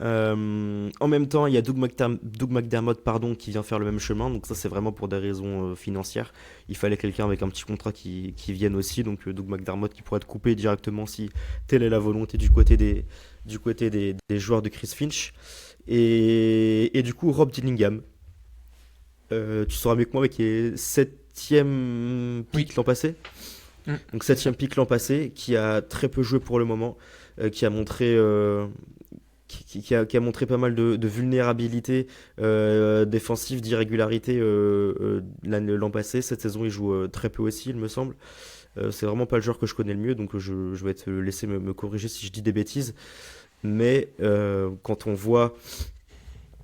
En même temps, il y a Doug McDermott pardon, qui vient faire le même chemin, donc ça c'est vraiment pour des raisons financières. Il fallait quelqu'un avec un petit contrat qui vienne aussi, donc Doug McDermott qui pourrait être coupé directement si telle est la volonté du côté des joueurs de Chris Finch. Et du coup, Rob Dillingham, tu seras avec moi, mais qui est septième Oui. pick l'an passé. Donc C'est ça. septième pick l'an passé, qui a très peu joué pour le moment, qui a montré qui a montré pas mal de vulnérabilité défensive, d'irrégularité l'an passé. Cette saison, il joue très peu aussi, il me semble. C'est vraiment pas le joueur que je connais le mieux, donc je vais te laisser me corriger si je dis des bêtises. Mais quand on voit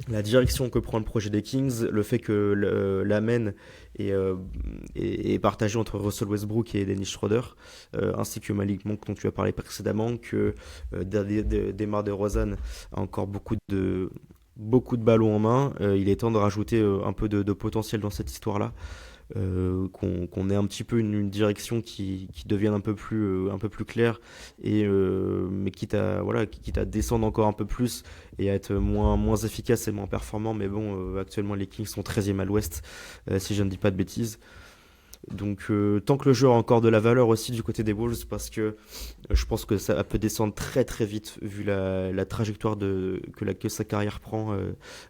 la direction que prend le projet des Kings, le fait que l'amène est partagé entre Russell Westbrook et Dennis Schroeder, ainsi que Malik Monk dont tu as parlé précédemment, que Demar DeRozan a encore beaucoup de ballons en main. Il est temps de rajouter un peu de potentiel dans cette histoire-là, qu'on ait un petit peu une direction qui devienne un peu plus claire, mais quitte à descendre encore un peu plus et à être moins efficace et moins performant. Mais bon, actuellement les Kings sont 13e à l'ouest, si je ne dis pas de bêtises. Donc tant que le jeu a encore de la valeur aussi du côté des Wolves, parce que je pense que ça peut descendre très très vite vu la trajectoire que sa carrière prend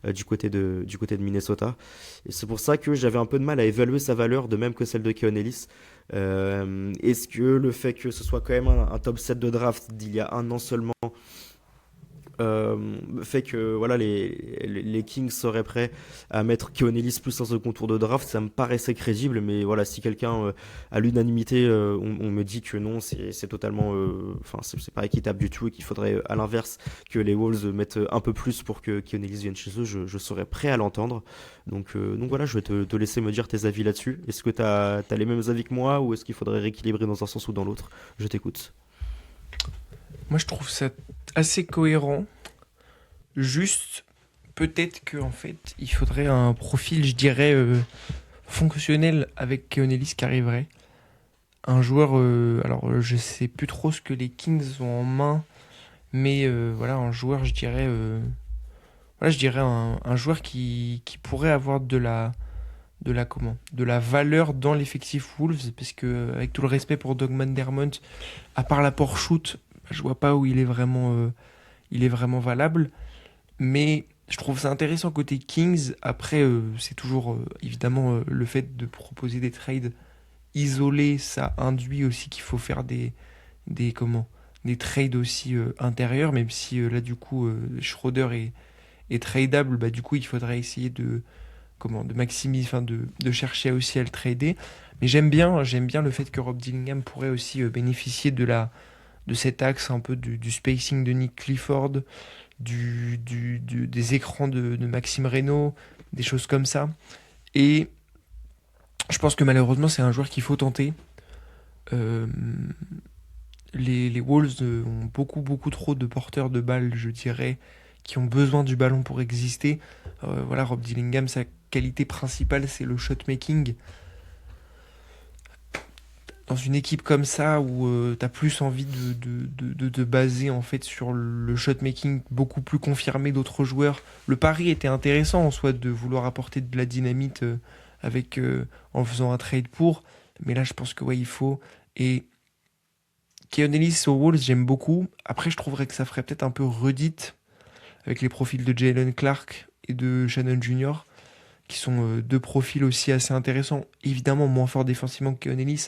du côté de Minnesota. Et c'est pour ça que j'avais un peu de mal à évaluer sa valeur, de même que celle de Keon Ellis. Est-ce que le fait que ce soit quand même un top 7 de draft d'il y a un an seulement fait que voilà, les Kings seraient prêts à mettre Keon Ellis plus dans ce contour de draft, ça me paraissait crédible. Mais voilà, si quelqu'un à l'unanimité on me dit que non, c'est totalement enfin c'est pas équitable du tout et qu'il faudrait à l'inverse que les Wolves mettent un peu plus pour que Keon Ellis vienne chez eux, je serais prêt à l'entendre. Donc voilà, je vais te laisser me dire tes avis là-dessus. Est-ce que t'as les mêmes avis que moi, ou est-ce qu'il faudrait rééquilibrer dans un sens ou dans l'autre? Je t'écoute. Moi, je trouve ça assez cohérent. Juste, peut-être que en fait, il faudrait un profil, je dirais, fonctionnel avec Keonelis qui arriverait. Un joueur, alors je sais plus trop ce que les Kings ont en main, mais voilà, un joueur, voilà, je dirais un joueur qui pourrait avoir de la valeur dans l'effectif Wolves, parce que avec tout le respect pour Doug McDermott, à part l'apport shoot, je vois pas où il est vraiment valable. Mais je trouve ça intéressant côté Kings. Après, c'est toujours évidemment le fait de proposer des trades isolés, ça induit aussi qu'il faut faire des trades aussi intérieurs, même si là du coup Schroeder est tradable, bah du coup il faudrait essayer de maximiser, enfin de chercher aussi à le trader. Mais j'aime bien le fait que Rob Dillingham pourrait aussi bénéficier de cet axe un peu du spacing de Nick Clifford, des écrans de Maxime Reynaud, des choses comme ça. Et je pense que malheureusement, c'est un joueur qu'il faut tenter. Euh, les Wolves ont beaucoup, beaucoup trop de porteurs de balles, je dirais, qui ont besoin du ballon pour exister. Voilà, Rob Dillingham, sa qualité principale, c'est le shot making. Dans une équipe comme ça où tu as plus envie de baser en fait sur le shotmaking beaucoup plus confirmé d'autres joueurs. Le pari était intéressant en soi de vouloir apporter de la dynamite en faisant un trade pour, mais là je pense que ouais il faut. Et Keon Ellis aux Wolves j'aime beaucoup. Après je trouverais que ça ferait peut-être un peu redite avec les profils de Jalen Clark et de Shannon Junior, qui sont deux profils aussi assez intéressants, évidemment moins forts défensivement que Keon Ellis,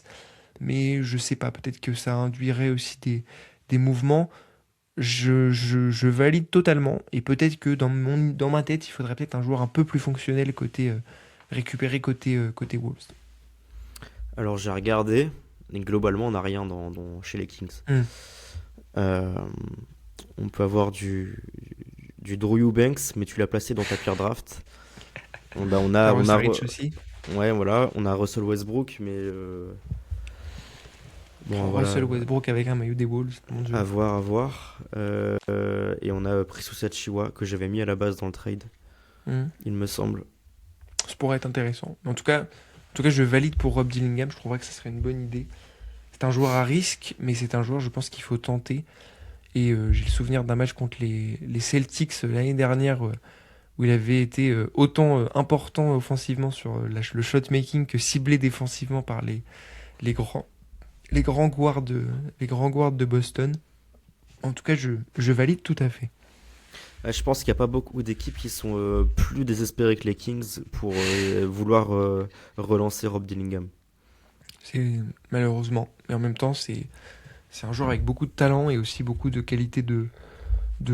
mais je sais pas, peut-être que ça induirait aussi des mouvements. je valide totalement. Et peut-être que dans ma tête, il faudrait peut-être un joueur un peu plus fonctionnel côté récupéré côté Wolves. Alors j'ai regardé, et globalement on n'a rien chez les Kings. Hmm. Euh, on peut avoir du Drew Eubanks, mais tu l'as placé dans ta pire draft. On a, Rich aussi. ouais, voilà, on a Russell Westbrook, mais bon, voilà, Russell Westbrook avec un maillot des Wolves, mon Dieu. à voir, à voir. Et on a Prisusa Chiwa que j'avais mis à la base dans le trade, Hmm. il me semble. Ça pourrait être intéressant. En tout cas, je valide pour Rob Dillingham. Je trouverais que ça serait une bonne idée. C'est un joueur à risque, mais c'est un joueur, je pense qu'il faut tenter. Et j'ai le souvenir d'un match contre les Celtics l'année dernière où il avait été autant important offensivement sur le shot-making que ciblé défensivement par les grands, les grands guards de Boston. En tout cas, je valide tout à fait. Je pense qu'il n'y a pas beaucoup d'équipes qui sont plus désespérées que les Kings pour vouloir relancer Rob Dillingham. C'est malheureusement. Mais en même temps, c'est un joueur avec beaucoup de talent et aussi beaucoup de qualité de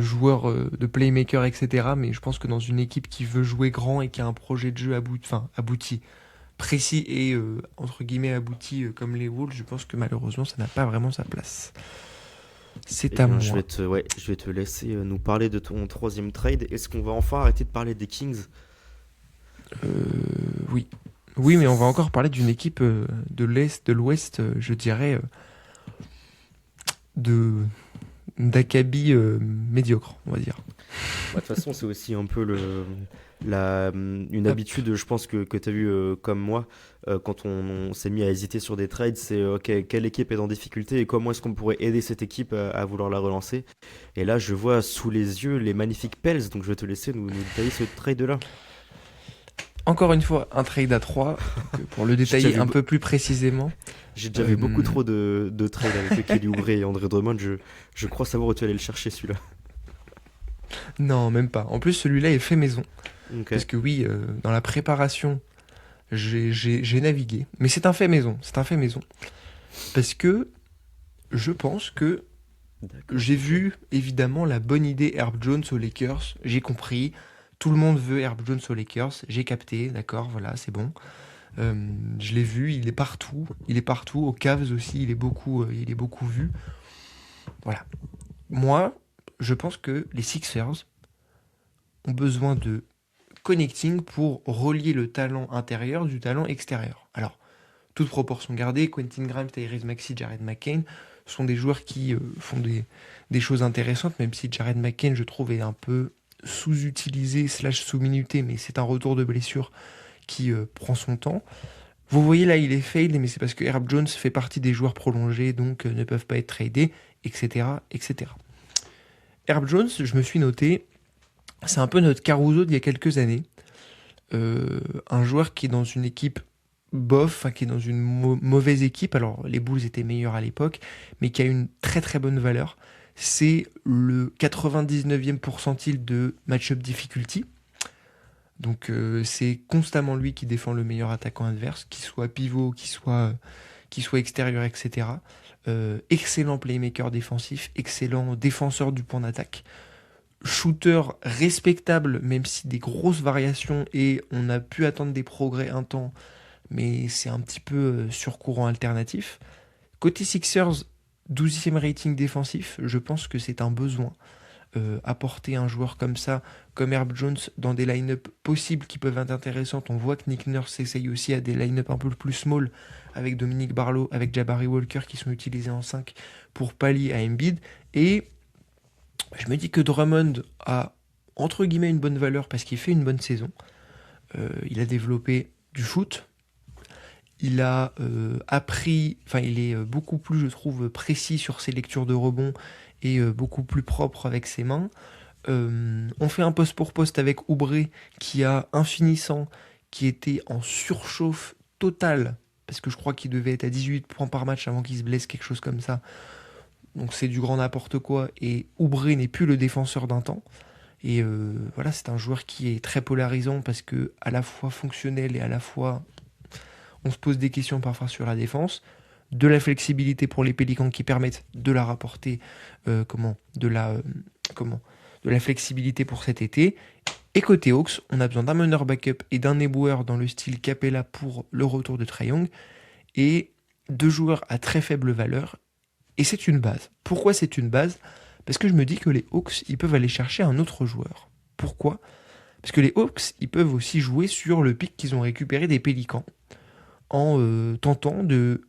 joueur, de playmaker, etc. Mais je pense que dans une équipe qui veut jouer grand et qui a un projet de jeu abouti, précis et entre guillemets abouti comme les Wolves, je pense que malheureusement ça n'a pas vraiment sa place. Eh C'est à bien, moi. je vais te laisser nous parler de ton troisième trade. Est-ce qu'on va enfin arrêter de parler des Kings? Euh, oui. Oui, mais on va encore parler d'une équipe de l'Est, de l'Ouest, je dirais, de d'Acabie médiocre, on va dire. Bah, de toute façon, c'est aussi un peu une Hop. habitude, je pense, que tu as eu comme moi, quand on s'est mis à hésiter sur des trades, c'est ok, quelle équipe est en difficulté et comment est-ce qu'on pourrait aider cette équipe à vouloir la relancer. Et là, je vois sous les yeux les magnifiques Pels, donc je vais te laisser nous détailler ce trade-là. Encore une fois, un trade à 3 pour le J'ai déjà détailler vu, un peu plus précisément. j'ai déjà vu beaucoup euh, trop de trades avec Kelly Oubre et André Drummond, je crois savoir où tu allais le chercher celui-là. non, même pas. En plus, celui-là est fait maison. Ok, Parce que oui, dans la préparation, j'ai navigué. Mais c'est un fait maison. C'est un fait maison. Parce que je pense que d'accord. j'ai vu évidemment la bonne idée Herb Jones aux Lakers. J'ai compris. Tout le monde veut Herb Jones aux Lakers. J'ai capté, d'accord, voilà, c'est bon. Je l'ai vu, il est partout. Il est partout. Aux Cavs aussi, il est beaucoup vu. Voilà. Moi, je pense que les Sixers ont besoin de connecting pour relier le talent intérieur du talent extérieur. Alors, toute proportion gardée, Quentin Grimes, Tyrese Maxey, Jared McCain sont des joueurs qui font des choses intéressantes, même si Jared McCain, je trouve, est un peu sous-utilisé, slash sous-minuté, mais c'est un retour de blessure qui prend son temps. Vous voyez là, il est fade, mais c'est parce que Herb Jones fait partie des joueurs prolongés, donc ne peuvent pas être tradés, etc., etc. Herb Jones, je me suis noté, c'est un peu notre Caruso d'il y a quelques années. Un joueur qui est dans une équipe bof, enfin, qui est dans une mauvaise équipe. Alors, les Bulls étaient meilleurs à l'époque, mais qui a une très très bonne valeur. C'est le 99e pourcentile de match-up difficulty. Donc, c'est constamment lui qui défend le meilleur attaquant adverse, qu'il soit pivot, qu'il soit extérieur, etc. Excellent playmaker défensif, excellent défenseur du point d'attaque, shooter respectable, même si des grosses variations et on a pu attendre des progrès un temps, mais c'est un petit peu sur courant alternatif. Côté Sixers, 12e rating défensif, je pense que c'est un besoin. Apporter un joueur comme ça, comme Herb Jones, dans des line-up possibles qui peuvent être intéressantes. On voit que Nick Nurse essaye aussi à des line-up un peu plus small avec Dominique Barlow, avec Jabari Walker qui sont utilisés en 5 pour pallier à Embiid. Et je me dis que Drummond a entre guillemets une bonne valeur parce qu'il fait une bonne saison. Il a développé du shoot. Il a appris, enfin il est beaucoup plus, je trouve, précis sur ses lectures de rebond et beaucoup plus propre avec ses mains. On fait un poste pour poste avec Oubre qui a un finissant qui était en surchauffe totale parce que je crois qu'il devait être à 18 points par match avant qu'il se blesse, quelque chose comme ça. Donc c'est du grand n'importe quoi et Oubre n'est plus le défenseur d'un temps. Et voilà, c'est un joueur qui est très polarisant parce que à la fois fonctionnel et à la fois on se pose des questions parfois sur la défense. de la flexibilité pour les Pélicans qui permettent de la rapporter, comment, comment, de la flexibilité pour cet été. Et côté Hawks, on a besoin d'un meneur backup et d'un éboueur dans le style Capella pour le retour de Trae Young et deux joueurs à très faible valeur. Et c'est une base. Pourquoi c'est une base? Parce que je me dis que les Hawks, ils peuvent aller chercher un autre joueur. Pourquoi? Parce que les Hawks, ils peuvent aussi jouer sur le pic qu'ils ont récupéré des Pélicans en tentant de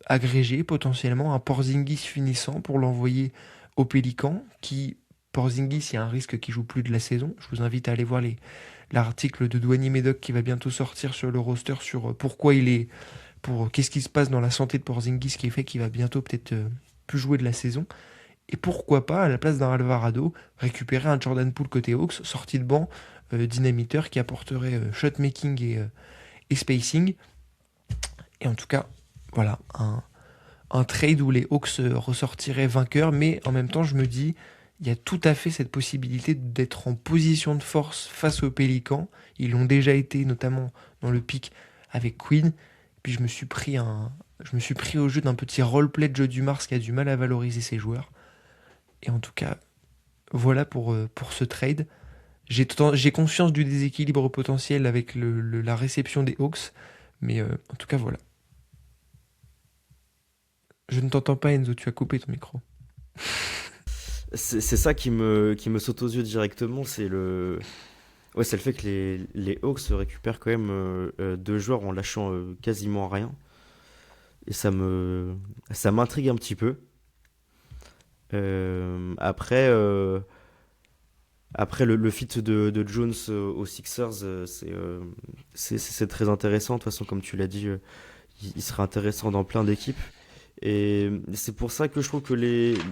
agréger potentiellement un Porzingis finissant pour l'envoyer aux Pélicans qui, Porzingis, il y a un risque qu'il joue plus de la saison. Je vous invite à aller voir l'article de Dwayne Medoc qui va bientôt sortir sur le roster sur pourquoi il est, pour qu'est-ce qui se passe dans la santé de Porzingis qui fait qu'il va bientôt peut-être plus jouer de la saison. Et pourquoi pas, à la place d'un Alvarado, récupérer un Jordan Poole côté Hawks, sorti de banc, dynamiteur, qui apporterait shotmaking et spacing. Et en tout cas, voilà, un trade où les Hawks ressortiraient vainqueurs, mais en même temps, je me dis, il y a tout à fait cette possibilité d'être en position de force face aux Pélicans. Ils l'ont déjà été, notamment dans le pic avec Queen. Puis je me suis pris au jeu d'un petit roleplay de Joe Dumars qui a du mal à valoriser ses joueurs. Et en tout cas, voilà pour ce trade. J'ai conscience du déséquilibre potentiel avec la réception des Hawks, mais en tout cas, voilà. Je ne t'entends pas, Enzo, tu as coupé ton micro. C'est ça qui me saute aux yeux directement, ouais, c'est le fait que les Hawks récupèrent quand même deux joueurs en lâchant quasiment rien. Et ça m'intrigue un petit peu. Après, le fit de Jones aux Sixers, c'est très intéressant. De toute façon, comme tu l'as dit, il serait intéressant dans plein d'équipes. Et c'est pour ça que je trouve que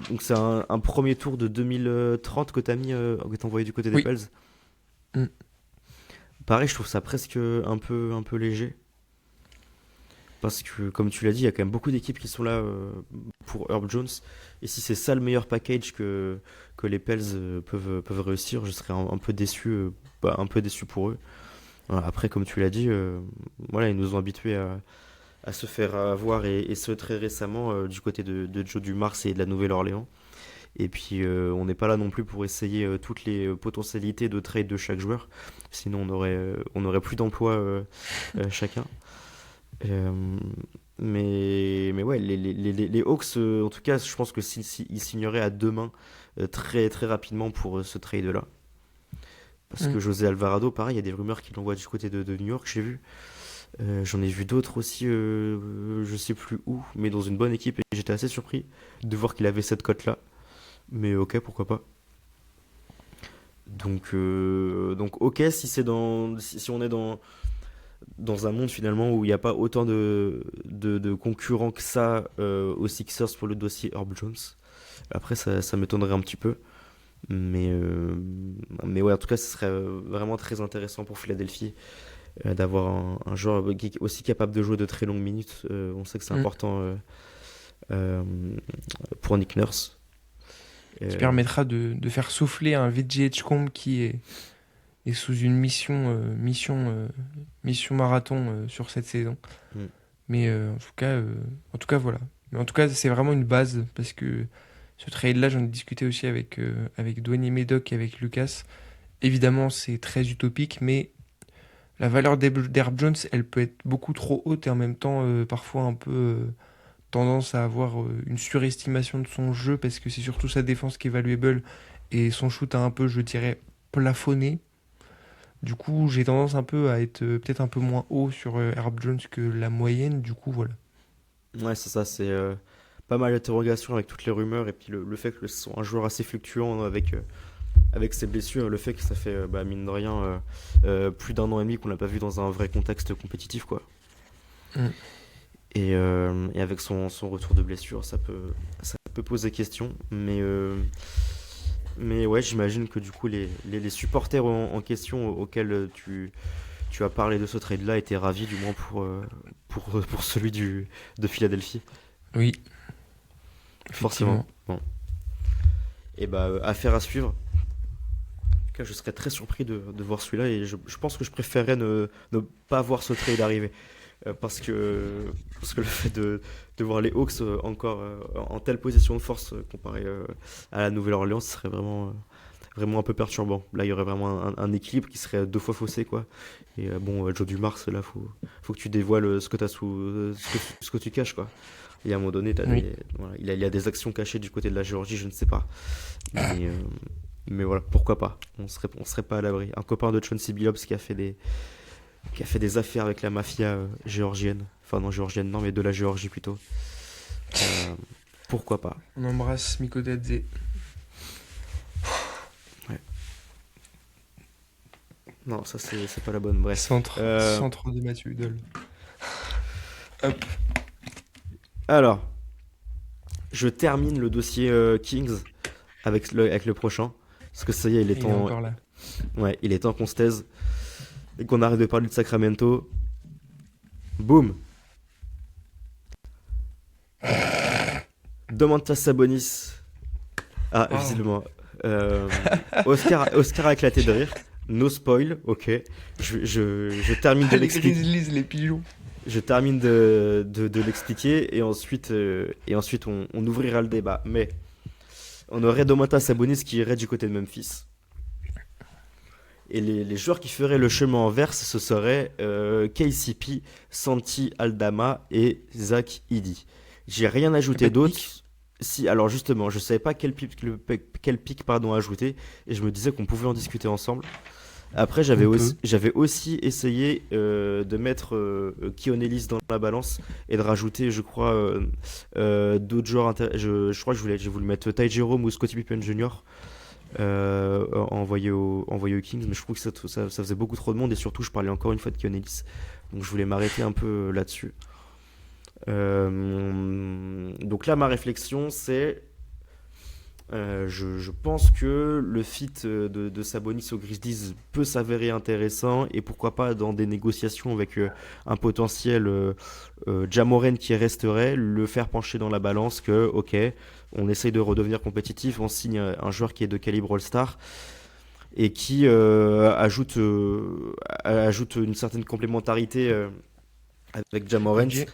donc c'est un premier tour de 2030 que que t'as envoyé du côté des Oui. Pels. Mm. Pareil, je trouve ça presque un peu léger. Parce que, comme tu l'as dit, il y a quand même beaucoup d'équipes qui sont là pour Herb Jones. Et si c'est ça le meilleur package que les Pels peuvent réussir, je serais un peu déçu, un peu déçu pour eux. Voilà, après, comme tu l'as dit, voilà, ils nous ont habitués à se faire avoir et ce très récemment du côté de Joe Dumars et de la Nouvelle-Orléans. Et puis, on n'est pas là non plus pour essayer toutes les potentialités de trade de chaque joueur. Sinon, on aurait plus d'emploi chacun. Euh, mais ouais, les Hawks, en tout cas, je pense que ils signeraient à deux mains très, très rapidement pour ce trade-là. Parce Mm. que José Alvarado, pareil, il y a des rumeurs qui l'envoient du côté de New York, j'ai vu. J'en ai vu d'autres aussi, je sais plus où, mais dans une bonne équipe. Et j'étais assez surpris de voir qu'il avait cette cote-là. Mais ok, pourquoi pas. Donc ok, si on est dans un monde finalement où il n'y a pas autant de concurrents que ça aux Sixers pour le dossier Herb Jones. Après, ça m'étonnerait un petit peu. Mais ouais, en tout cas, ce serait vraiment très intéressant pour Philadelphie d'avoir un joueur aussi capable de jouer de très longues minutes. On sait que c'est Mm. important euh, pour Nick Nurse. Qui Euh, permettra de faire souffler un VJ Edgecombe qui est sous une mission marathon sur cette saison. mm, Mais en tout cas, voilà. Mais en tout cas, c'est vraiment une base parce que ce trade-là, j'en ai discuté aussi avec Dwayne Medoc et avec Lucas. Évidemment, c'est très utopique, mais la valeur d'Herb Jones, elle peut être beaucoup trop haute et en même temps, parfois un peu tendance à avoir une surestimation de son jeu parce que c'est surtout sa défense qui est valuable et son shoot a un peu, je dirais, plafonné. Du coup, j'ai tendance un peu à être peut-être un peu moins haut sur Herb Jones que la moyenne. Du coup, voilà. ouais, c'est ça, c'est pas mal d'interrogations avec toutes les rumeurs et puis le fait que ce soit un joueur assez fluctuant avec ses blessures, le fait que ça fait, mine de rien, plus d'un an et demi qu'on l'a pas vu dans un vrai contexte compétitif, quoi. Mm. Et avec son retour de blessure, ça peut poser question. Mais ouais, j'imagine que du coup, les supporters en question auxquels tu as parlé de ce trade-là étaient ravis, du moins pour celui de Philadelphie. Oui, Forcément. effectivement. Bon. Et affaire à suivre. En tout cas, je serais très surpris de voir celui-là et je pense que je préférerais ne pas voir ce trade arriver. parce que le fait de voir les Hawks encore en telle position de force comparé à la Nouvelle-Orléans, ce serait vraiment un peu perturbant. Là, il y aurait vraiment un équilibre qui serait deux fois faussé, quoi. Et bon, Joe Dumars, là, faut que tu dévoiles ce que t'as ce que tu caches, quoi. Et à un moment donné, Oui. voilà, il y a des actions cachées du côté de la Géorgie, je ne sais pas. Mais, euh, mais voilà, pourquoi pas? On serait pas à l'abri. Un copain de Chauncey Billups qui a fait des affaires avec la mafia géorgienne. Enfin, non, géorgienne, non, mais de la Géorgie plutôt. Euh, Pourquoi pas? On embrasse Mikodadze. Ouais. Non, ça, c'est pas la bonne. Bref. Centre de Mathieu Hudol. Hop. Alors, je termine le dossier Kings avec le prochain. Parce que ça y est, il est Il est temps, encore là. ouais, il est temps qu'on se taise et qu'on arrête de parler de Sacramento. Boum! Domantas Sabonis. Ah, Oh. visiblement. Euh, Oscar a éclaté de rire. No spoil, ok. Je termine de Les l'expliquer. Grizzlies, les pigeons. Je termine de l'expliquer et ensuite on ouvrira le débat. Mais on aurait Domantas Sabonis qui irait du côté de Memphis. Et les joueurs qui feraient le chemin inverse, ce seraient KCP, Santi Aldama et Zach Edey. J'ai rien Y a pas ajouté de d'autre. pique. Si, alors justement, je savais pas quel pic pardon, ajouter, et je me disais qu'on pouvait en discuter ensemble. Après, j'avais On aussi, peut. j'avais aussi essayé de mettre Keon Ellis dans la balance et de rajouter, je crois, d'autres joueurs. Je crois que je voulais mettre Ty Jerome ou Scottie Pippen Jr. Envoyé aux Kings, mais je trouve que ça faisait beaucoup trop de monde et surtout, je parlais encore une fois de Keon Ellis. Donc, je voulais m'arrêter un peu là-dessus. Donc là, ma réflexion, c'est je pense que le fit de Sabonis aux Grizzlies peut s'avérer intéressant et pourquoi pas dans des négociations avec un potentiel Ja Morant qui resterait, le faire pencher dans la balance que, ok, on essaye de redevenir compétitif, on signe un joueur qui est de calibre All-Star et qui ajoute une certaine complémentarité avec Ja Morant Budget.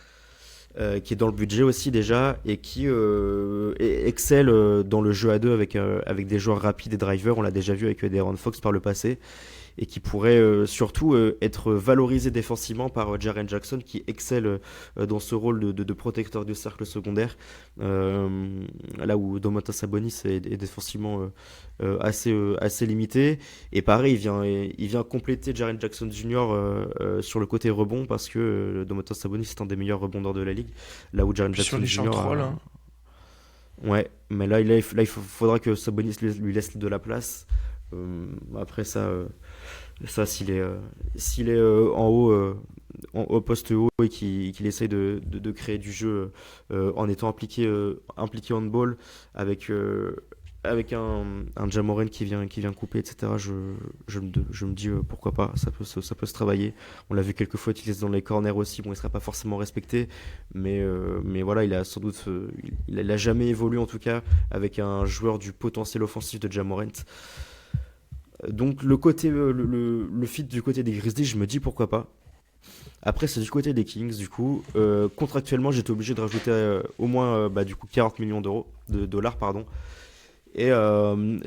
qui est dans le budget aussi déjà et qui excelle dans le jeu à deux avec des joueurs rapides et drivers. On l'a déjà vu avec De'Aaron Fox par le passé et qui pourrait surtout être valorisé défensivement par Jaren Jackson qui excelle dans ce rôle de protecteur du cercle secondaire. Là où Domantas Sabonis est défensivement assez limité. Et pareil, il vient compléter Jaren Jackson Jr. Sur le côté rebond parce que Domantas Sabonis est un des meilleurs rebondeurs de la ligue. Là où Jaren Puis sur Jackson les short Jr. rolls, hein. Ouais, mais là, il faudra que Sabonis lui laisse de la place. Après ça, s'il est en haut, au poste haut et qu'il essaye de créer du jeu en étant impliqué handball avec, avec un Ja Morant qui vient couper, etc., je me dis pourquoi pas, ça peut se travailler. On l'a vu quelques fois utiliser dans les corners aussi, bon, il ne sera pas forcément respecté, mais voilà, il a sans doute, il a jamais évolué en tout cas avec un joueur du potentiel offensif de Ja Morant. Donc le fit du côté des Grizzlies, je me dis pourquoi pas. Après, c'est du côté des Kings, du coup. Contractuellement, j'étais obligé de rajouter au moins du coup 40 millions de dollars, pardon. Et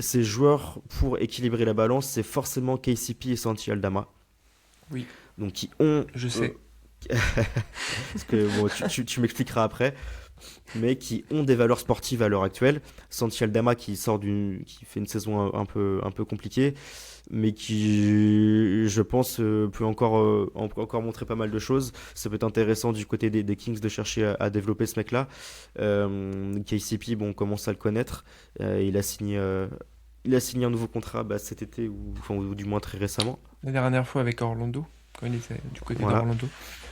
ces joueurs, pour équilibrer la balance, c'est forcément KCP et Santi Aldama. Oui, Donc qui ont... je euh, sais. parce que bon, tu m'expliqueras après. Mais qui ont des valeurs sportives à l'heure actuelle. Santi Aldama qui fait une saison un peu compliquée, mais qui, je pense, peut encore montrer pas mal de choses. Ça peut être intéressant du côté des Kings de chercher à développer ce mec-là. KCP, bon, on commence à le connaître. Il a signé un nouveau contrat cet été, ou du moins très récemment. La dernière fois avec Orlando, quand il était du côté Voilà, d'Orlando.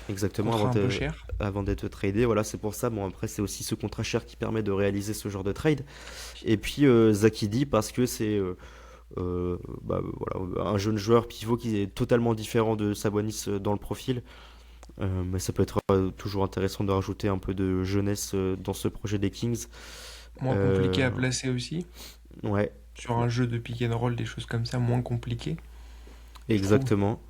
exactement, Contrat un peu cher. avant d'être tradé. Voilà, c'est pour ça. Bon, après, c'est aussi ce contrat cher qui permet de réaliser ce genre de trade. Et puis, Zach Edey, parce que c'est voilà, un jeune joueur pivot qui est totalement différent de Sabonis dans le profil. Mais ça peut être toujours intéressant de rajouter un peu de jeunesse dans ce projet des Kings. Moins compliqué à Euh, placer aussi. ouais, Sur un jeu de pick and roll, des choses comme ça, moins compliqué, je trouve. exactement.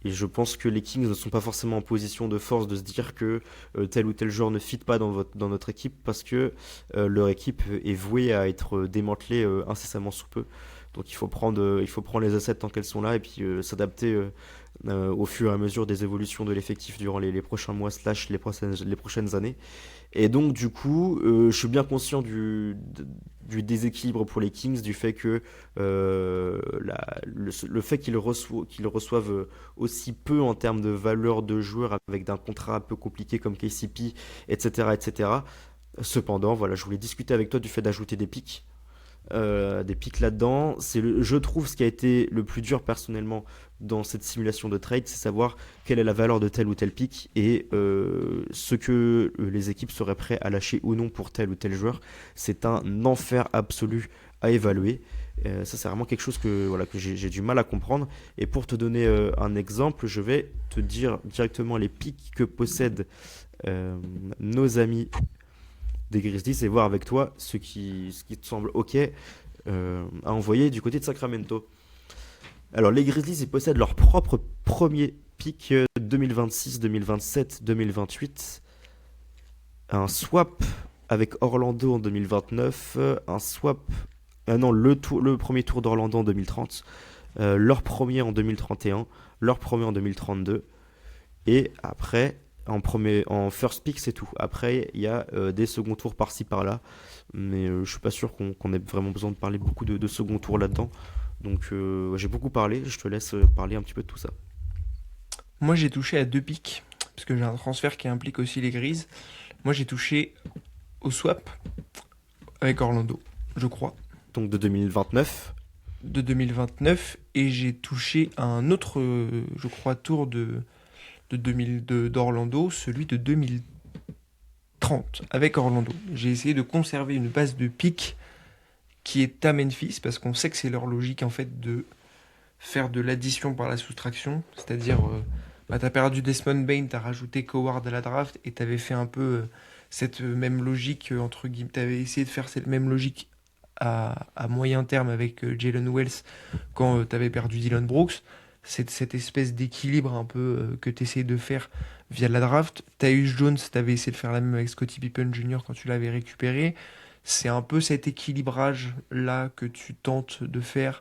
Et je pense que les Kings ne sont pas forcément en position de force de se dire que tel ou tel joueur ne fit pas dans notre équipe parce que leur équipe est vouée à être démantelée incessamment sous peu. Donc il faut prendre les assets tant qu'elles sont là et puis s'adapter au fur et à mesure des évolutions de l'effectif durant les prochains mois slash les prochaines années. Et donc, du coup, je suis bien conscient du déséquilibre pour les Kings, du fait que le fait qu'ils reçoivent aussi peu en termes de valeur de joueur avec un contrat un peu compliqué comme KCP, etc., etc. Cependant, voilà, je voulais discuter avec toi du fait d'ajouter des pics là-dedans. Je trouve ce qui a été le plus dur personnellement dans cette simulation de trade, c'est savoir quelle est la valeur de tel ou tel pic et ce que les équipes seraient prêtes à lâcher ou non pour tel ou tel joueur. C'est un enfer absolu à évaluer. Ça, c'est vraiment quelque chose voilà, que j'ai du mal à comprendre. Et pour te donner un exemple, je vais te dire directement les pics que possèdent nos amis des Grizzlies et voir avec toi ce qui te semble OK à envoyer du côté de Sacramento. Alors, les Grizzlies, ils possèdent leur propre premier pick 2026, 2027, 2028. Un swap avec Orlando en 2029. Un swap. Non, le premier tour d'Orlando en 2030. Leur premier en 2031. Leur premier en 2032. Et après, en first pick, c'est tout. Après, il y a des second tours par-ci par-là. Mais je suis pas sûr qu'on ait vraiment besoin de parler beaucoup de second tour là-dedans. Donc j'ai beaucoup parlé, je te laisse parler un petit peu de tout ça. Moi, j'ai touché à deux pics, parce que j'ai un transfert qui implique aussi les grises. Moi, j'ai touché au swap avec Orlando, je crois, Donc de 2029. de 2029, et j'ai touché à un autre, je crois, tour de 2002 d'Orlando, celui de 2030 avec Orlando. J'ai essayé de conserver une base de pics qui est à Memphis, parce qu'on sait que c'est leur logique en fait de faire de l'addition par la soustraction, c'est-à-dire bah, t'as perdu Desmond Bain, t'as rajouté Coward à la draft et t'avais fait un peu cette même logique entre guillemets, t'avais essayé de faire cette même logique à moyen terme avec Jalen Wells quand t'avais perdu Dylan Brooks. C'est cette espèce d'équilibre un peu que t'essayes de faire via la draft. Tyus Jones, t'avais essayé de faire la même avec Scottie Pippen Jr. quand tu l'avais récupéré. C'est un peu cet équilibrage là que tu tentes de faire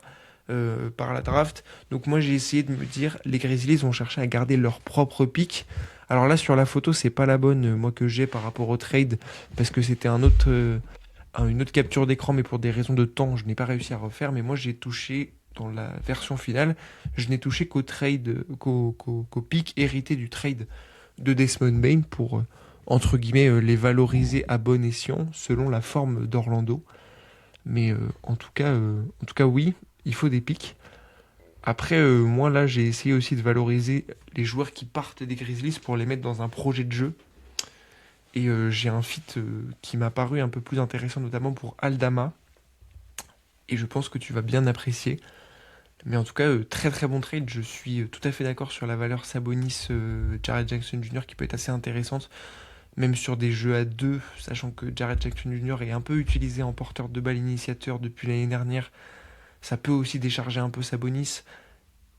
par la draft. Donc moi j'ai essayé de me dire, les Grizzlies vont chercher à garder leur propre pick. Alors là sur la photo c'est pas la bonne moi que j'ai par rapport au trade parce que c'était une autre capture d'écran mais pour des raisons de temps je n'ai pas réussi à refaire. Mais moi j'ai touché dans la version finale, je n'ai touché qu'au trade, qu'au pick hérité du trade de Desmond Bain pour entre guillemets les valoriser à bon escient selon la forme d'Orlando. Mais en tout cas oui, il faut des pics. Après, moi là, j'ai essayé aussi de valoriser les joueurs qui partent des Grizzlies pour les mettre dans un projet de jeu. Et j'ai un fit qui m'a paru un peu plus intéressant, notamment pour Aldama. Et je pense que tu vas bien apprécier. Mais en tout cas, très très bon trade. Je suis tout à fait d'accord sur la valeur Sabonis Jared Jackson Jr. qui peut être assez intéressante, même sur des jeux à deux, sachant que Jared Jackson Jr. est un peu utilisé en porteur de balle initiateur depuis l'année dernière. Ça peut aussi décharger un peu Sabonis.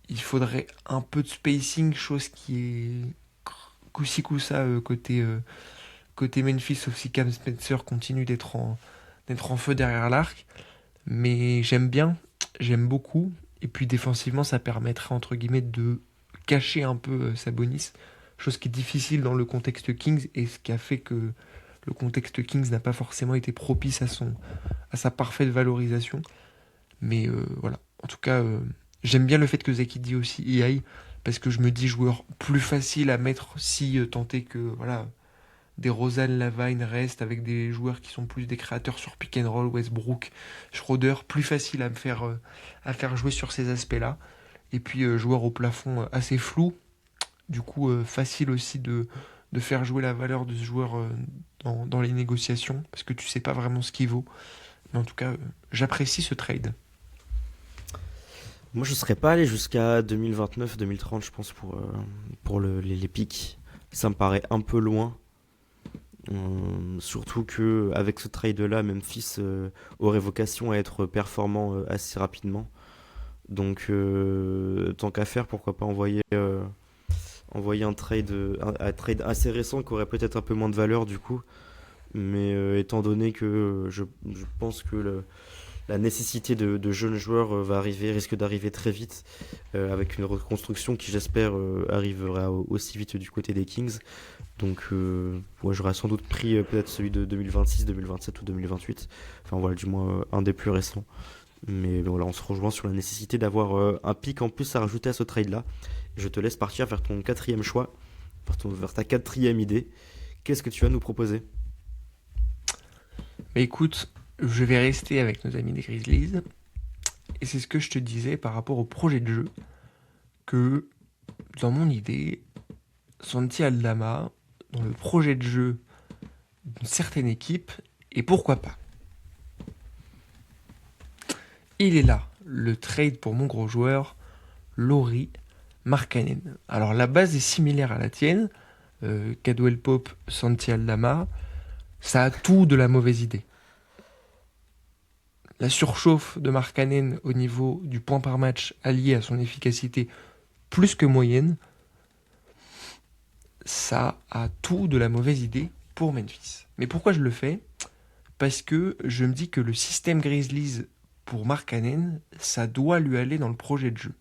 Il faudrait un peu de spacing, chose qui est coup-ci coup-ça côté Memphis, sauf si Cam Spencer continue d'être en feu derrière l'arc. Mais j'aime bien, j'aime beaucoup. Et puis défensivement, ça permettrait entre guillemets de cacher un peu Sabonis, chose qui est difficile dans le contexte Kings et ce qui a fait que le contexte Kings n'a pas forcément été propice à sa parfaite valorisation. Mais voilà, en tout cas, j'aime bien le fait que Zaki dit aussi y aille, parce que je me dis joueur plus facile à mettre si tant est que voilà, des Rosanne Lavine restent avec des joueurs qui sont plus des créateurs sur pick and roll, Westbrook, Schroeder, plus facile à faire jouer sur ces aspects-là. Et puis joueur au plafond assez flou, du coup facile aussi de faire jouer la valeur de ce joueur dans les négociations, parce que tu sais pas vraiment ce qu'il vaut. Mais en tout cas, j'apprécie ce trade. Moi, je serais pas allé jusqu'à 2029-2030, je pense, pour les pics. Ça me paraît un peu loin. Surtout que avec ce trade-là, Memphis aurait vocation à être performant assez rapidement. Donc, tant qu'à faire, pourquoi pas envoyer un trade assez récent qui aurait peut-être un peu moins de valeur du coup. Mais étant donné que je pense que la nécessité de jeunes joueurs risque d'arriver très vite, avec une reconstruction qui j'espère arrivera aussi vite du côté des Kings. Donc ouais, j'aurais sans doute pris peut-être celui de 2026, 2027 ou 2028. Enfin voilà, du moins un des plus récents. Mais voilà, on se rejoint sur la nécessité d'avoir un pic en plus à rajouter à ce trade-là. Je te laisse partir vers ton quatrième choix, vers ta quatrième idée. Qu'est-ce que tu vas nous proposer? Mais écoute, je vais rester avec nos amis des Grizzlies. Et c'est ce que je te disais par rapport au projet de jeu. Que dans mon idée, Santi Aldama, dans le projet de jeu d'une certaine équipe, et pourquoi pas. Il est là, le trade pour mon gros joueur, Lauri Markkanen. Alors la base est similaire à la tienne, Caldwell Pope, Santi Aldama, ça a tout de la mauvaise idée. La surchauffe de Markkanen au niveau du point par match allié à son efficacité plus que moyenne, ça a tout de la mauvaise idée pour Memphis. Mais pourquoi je le fais? Parce que je me dis que le système Grizzlies pour Markkanen, ça doit lui aller dans le projet de jeu.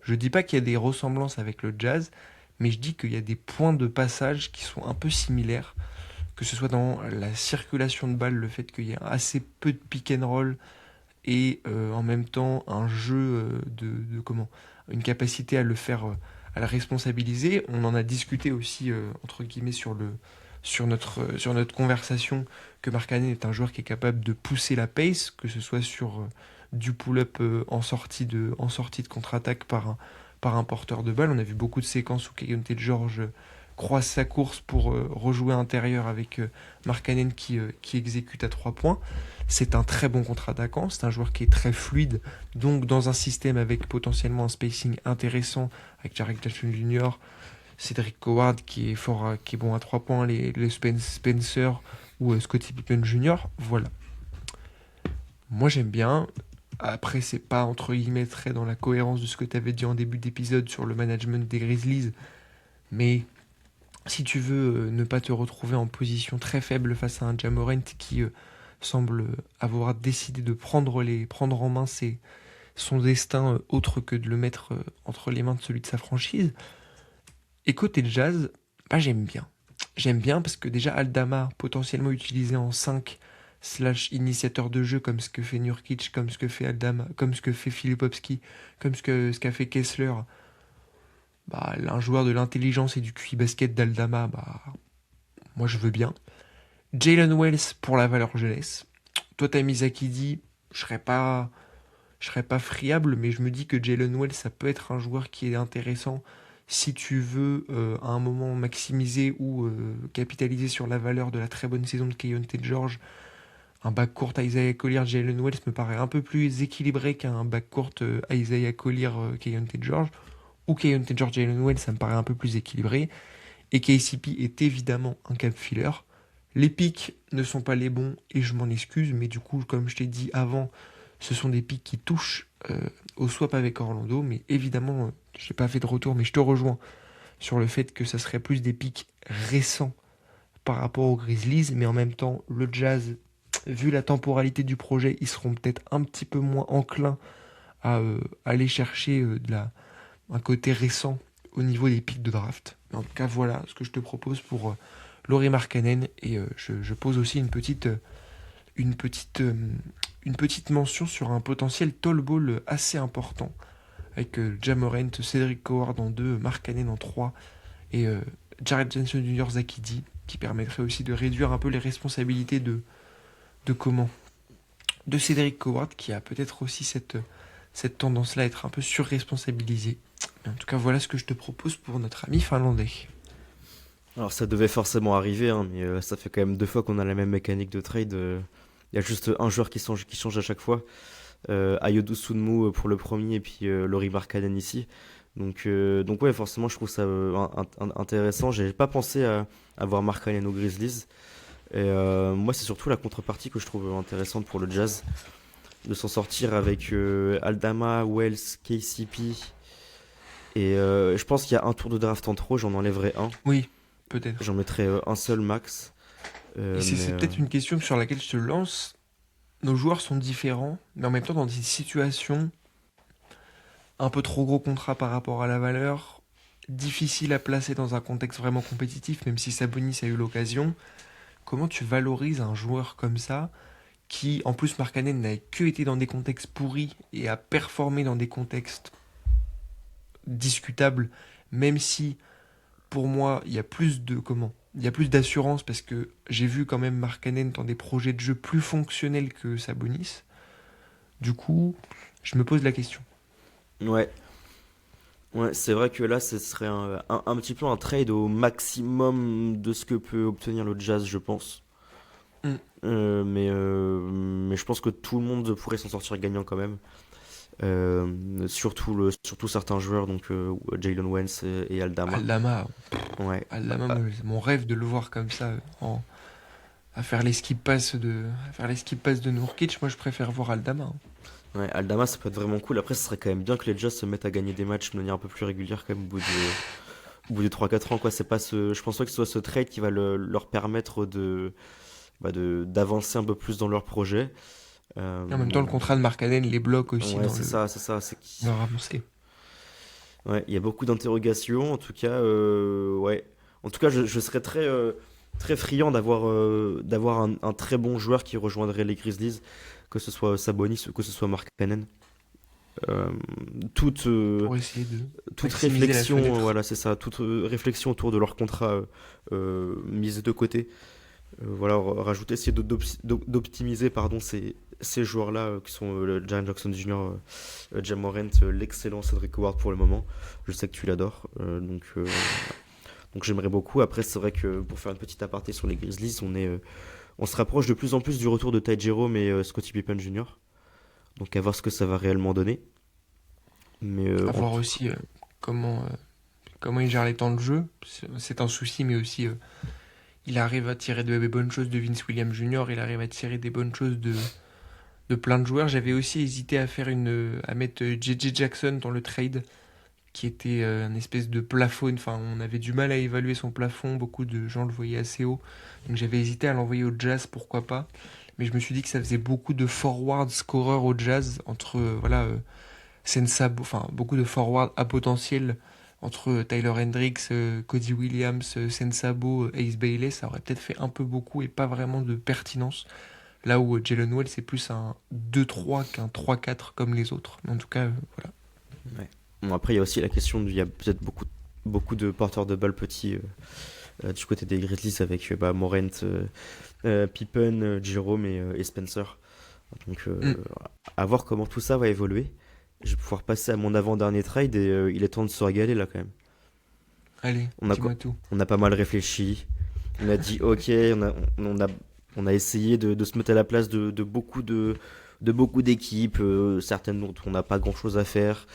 Je dis pas qu'il y a des ressemblances avec le Jazz, mais je dis qu'il y a des points de passage qui sont un peu similaires, que ce soit dans la circulation de balles, le fait qu'il y ait assez peu de pick and roll et en même temps un jeu comment, une capacité à le faire, à le responsabiliser. On en a discuté aussi entre guillemets sur notre conversation que Markkanen est un joueur qui est capable de pousser la pace, que ce soit sur du pull-up en sortie de contre-attaque par un porteur de balle. On a vu beaucoup de séquences où Keyonte George croise sa course pour rejouer intérieur avec Markkanen qui exécute à 3 points. C'est un très bon contre-attaquant, c'est un joueur qui est très fluide, donc dans un système avec potentiellement un spacing intéressant avec Jarek Jackson Jr., Cedric Howard qui est fort, qui est bon à 3 points, les Spencer ou Scottie Pippen Jr. Voilà. Moi j'aime bien. Après, c'est pas entre guillemets très dans la cohérence de ce que tu avais dit en début d'épisode sur le management des Grizzlies, mais si tu veux ne pas te retrouver en position très faible face à un Ja Morant qui semble avoir décidé de prendre en main son destin autre que de le mettre entre les mains de celui de sa franchise, et côté Jazz, bah j'aime bien. J'aime bien parce que déjà Aldama, potentiellement utilisé en 5 slash initiateur de jeu, comme ce que fait Nurkic, comme ce que fait Aldama, comme ce que fait Filipowski, comme ce qu'a fait Kessler, bah, un joueur de l'intelligence et du QI basket d'Aldama, bah, moi je veux bien. Jalen Wells pour la valeur jeunesse. Toi t'as mis Zakidi, je serais pas friable, mais je me dis que Jalen Wells, ça peut être un joueur qui est intéressant si tu veux à un moment maximiser ou capitaliser sur la valeur de la très bonne saison de Keyonte George. Un backcourt Isaiah Collier Jalen Wells me paraît un peu plus équilibré qu'un backcourt Isaiah Collier Keyonte George. Ou Keyonte George Jalen Wells, ça me paraît un peu plus équilibré. Et KCP est évidemment un cap filler. Les pics ne sont pas les bons et je m'en excuse, mais du coup, comme je t'ai dit avant, ce sont des pics qui touchent au swap avec Orlando. Mais évidemment, je n'ai pas fait de retour, mais je te rejoins sur le fait que ça serait plus des pics récents par rapport aux Grizzlies. Mais en même temps, le Jazz, vu la temporalité du projet, ils seront peut-être un petit peu moins enclins à aller chercher un côté récent au niveau des pics de draft. Mais en tout cas, voilà ce que je te propose pour Lauri Markkanen. Et je pose aussi une petite, euh, une petite mention sur un potentiel tall ball assez important. Avec Ja Morant, Cedric Howard en 2, Markkanen en 3 et Jared Johnson Jr. Zakidi, qui permettrait aussi de réduire un peu les responsabilités de comment de Cedric Howard, qui a peut-être aussi cette tendance-là à être un peu surresponsabilisé. Mais en tout cas, voilà ce que je te propose pour notre ami finlandais. Alors ça devait forcément arriver, hein, mais ça fait quand même 2 fois qu'on a la même mécanique de trade. Il y a juste un joueur qui change à chaque fois. Ayodu Sunmu pour le premier et puis Lauri Markkanen ici. Donc ouais, forcément je trouve ça intéressant. J'avais pas pensé à voir Markkanen aux Grizzlies. Et moi c'est surtout la contrepartie que je trouve intéressante pour le Jazz. de s'en sortir avec Aldama, Wells, KCP. Et je pense qu'il y a un tour de draft en trop, j'en enlèverai un. Oui, peut-être. J'en mettrai un seul max. Et c'est Mais c'est peut-être une question sur laquelle je te lance. Nos joueurs sont différents, mais en même temps dans des situations un peu trop gros contrat par rapport à la valeur, difficile à placer dans un contexte vraiment compétitif, même si Sabonis a eu l'occasion. Comment tu valorises un joueur comme ça, qui en plus Markkanen n'a que été dans des contextes pourris et a performé dans des contextes discutables, même si pour moi il y a plus de comment il y a plus d'assurance parce que j'ai vu quand même Markkanen dans des projets de jeu plus fonctionnels que Sabonis. Du coup, je me pose la question. ouais, ouais, c'est vrai que là, ce serait un petit peu un trade au maximum de ce que peut obtenir le Jazz, je pense. Mm. Mais je pense que tout le monde pourrait s'en sortir gagnant quand même. Surtout certains joueurs, donc Jalen Wentz et Aldama. Aldama, Ouais. Aldama, Ah, moi, c'est mon rêve de le voir comme ça, à faire les skip passes de Nurkic. Moi, je préfère voir Aldama, hein. ouais, Aldama, ça peut être vraiment cool. Après, ce serait quand même bien que les Jazz se mettent à gagner des matchs de manière un peu plus régulière, quand même, au bout de 3-4 ans, quoi. C'est pas je pense pas que ce soit ce trade qui va leur permettre d'avancer un peu plus dans leur projet. En même temps, le contrat de Markkanen les bloque aussi Ouais, dans c'est le ça, c'est ça. dans leur avancée. Ouais, il y a beaucoup d'interrogations. En tout cas, ouais. En tout cas, je serais très friand d'avoir un très bon joueur qui rejoindrait les Grizzlies, que ce soit Sabonis ou que ce soit Mark Cannon. Euh, toute, euh, Pour essayer de toute maximiser la réflexion, fenêtre. voilà, c'est ça, toute réflexion autour de leur contrat mise de côté. Voilà, rajouter, essayer d'optimiser pardon, ces joueurs-là qui sont le Jaren Jackson Jr., Ja Morant, l'excellent Cedric Howard pour le moment. Je sais que tu l'adores, donc j'aimerais beaucoup. Après, c'est vrai que pour faire une petite aparté sur les Grizzlies, on se rapproche de plus en plus du retour de Ty Jerome et Scottie Pippen Jr. Donc à voir ce que ça va réellement donner. Mais À voir aussi comment, comment il gère les temps de jeu. C'est un souci, mais aussi il arrive à tirer des bonnes choses de Vince Williams Jr. Il arrive à tirer des bonnes choses de plein de joueurs. J'avais aussi hésité à mettre JJ Jackson dans le trade, qui était un espèce de plafond. Enfin, on avait du mal à évaluer son plafond. Beaucoup de gens le voyaient assez haut. Donc j'avais hésité à l'envoyer au Jazz, pourquoi pas. Mais je me suis dit que ça faisait beaucoup de forward scorers au Jazz entre voilà enfin beaucoup de forward à potentiel entre Tyler Hendricks, Cody Williams, Sensabo, Ace Bailey. Ça aurait peut-être fait un peu beaucoup et pas vraiment de pertinence. Là où Jalen Wells c'est plus un 2-3 qu'un 3-4 comme les autres. Mais en tout cas, voilà. ouais. Bon, après, il y a aussi la question il y a peut-être beaucoup de porteurs de balles petits du côté des Grizzlies avec Morant, Pippen, Jerome et Spencer. Donc, Mm. à voir comment tout ça va évoluer. Je vais pouvoir passer à mon avant-dernier trade et il est temps de se régaler là quand même. Allez, On a, dis-moi tout. on a pas mal réfléchi. On a dit ok, on a essayé de se mettre à la place de beaucoup d'équipes, certaines dont on n'a pas grand-chose à faire.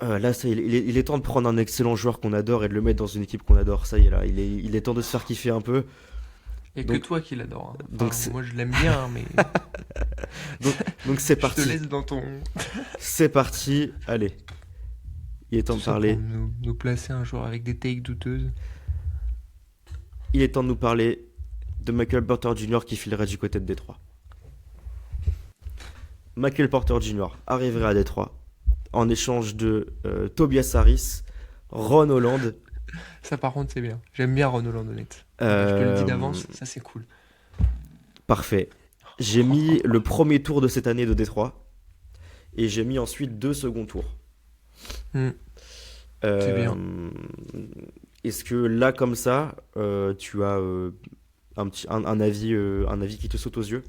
Là, ça, il est temps de prendre un excellent joueur qu'on adore et de le mettre dans une équipe qu'on adore. Ça y est, là, il est temps de se faire kiffer un peu. Il n'y a que Donc, toi qui l'adore, hein. donc, Enfin, c'est, moi je l'aime bien, hein, mais donc, donc c'est je te parti. laisse dans ton. C'est parti. Allez, il est temps Tout de ça pour parler. nous placer un joueur avec des takes douteuses. Il est temps de nous parler de Michael Porter Jr. qui filerait du côté de Détroit. Michael Porter Jr. arriverait à Détroit en échange de Tobias Harris, Ron Holland. Ça, par contre, c'est bien. J'aime bien Ron Holland, honnête. Voilà, je te le dis Euh, d'avance, ça c'est cool. Parfait. J'ai mis le premier tour de cette année de Détroit et j'ai mis ensuite deux seconds tours. Hmm, c'est bien. Euh, Est-ce que là, comme ça, tu as un avis qui te saute aux yeux?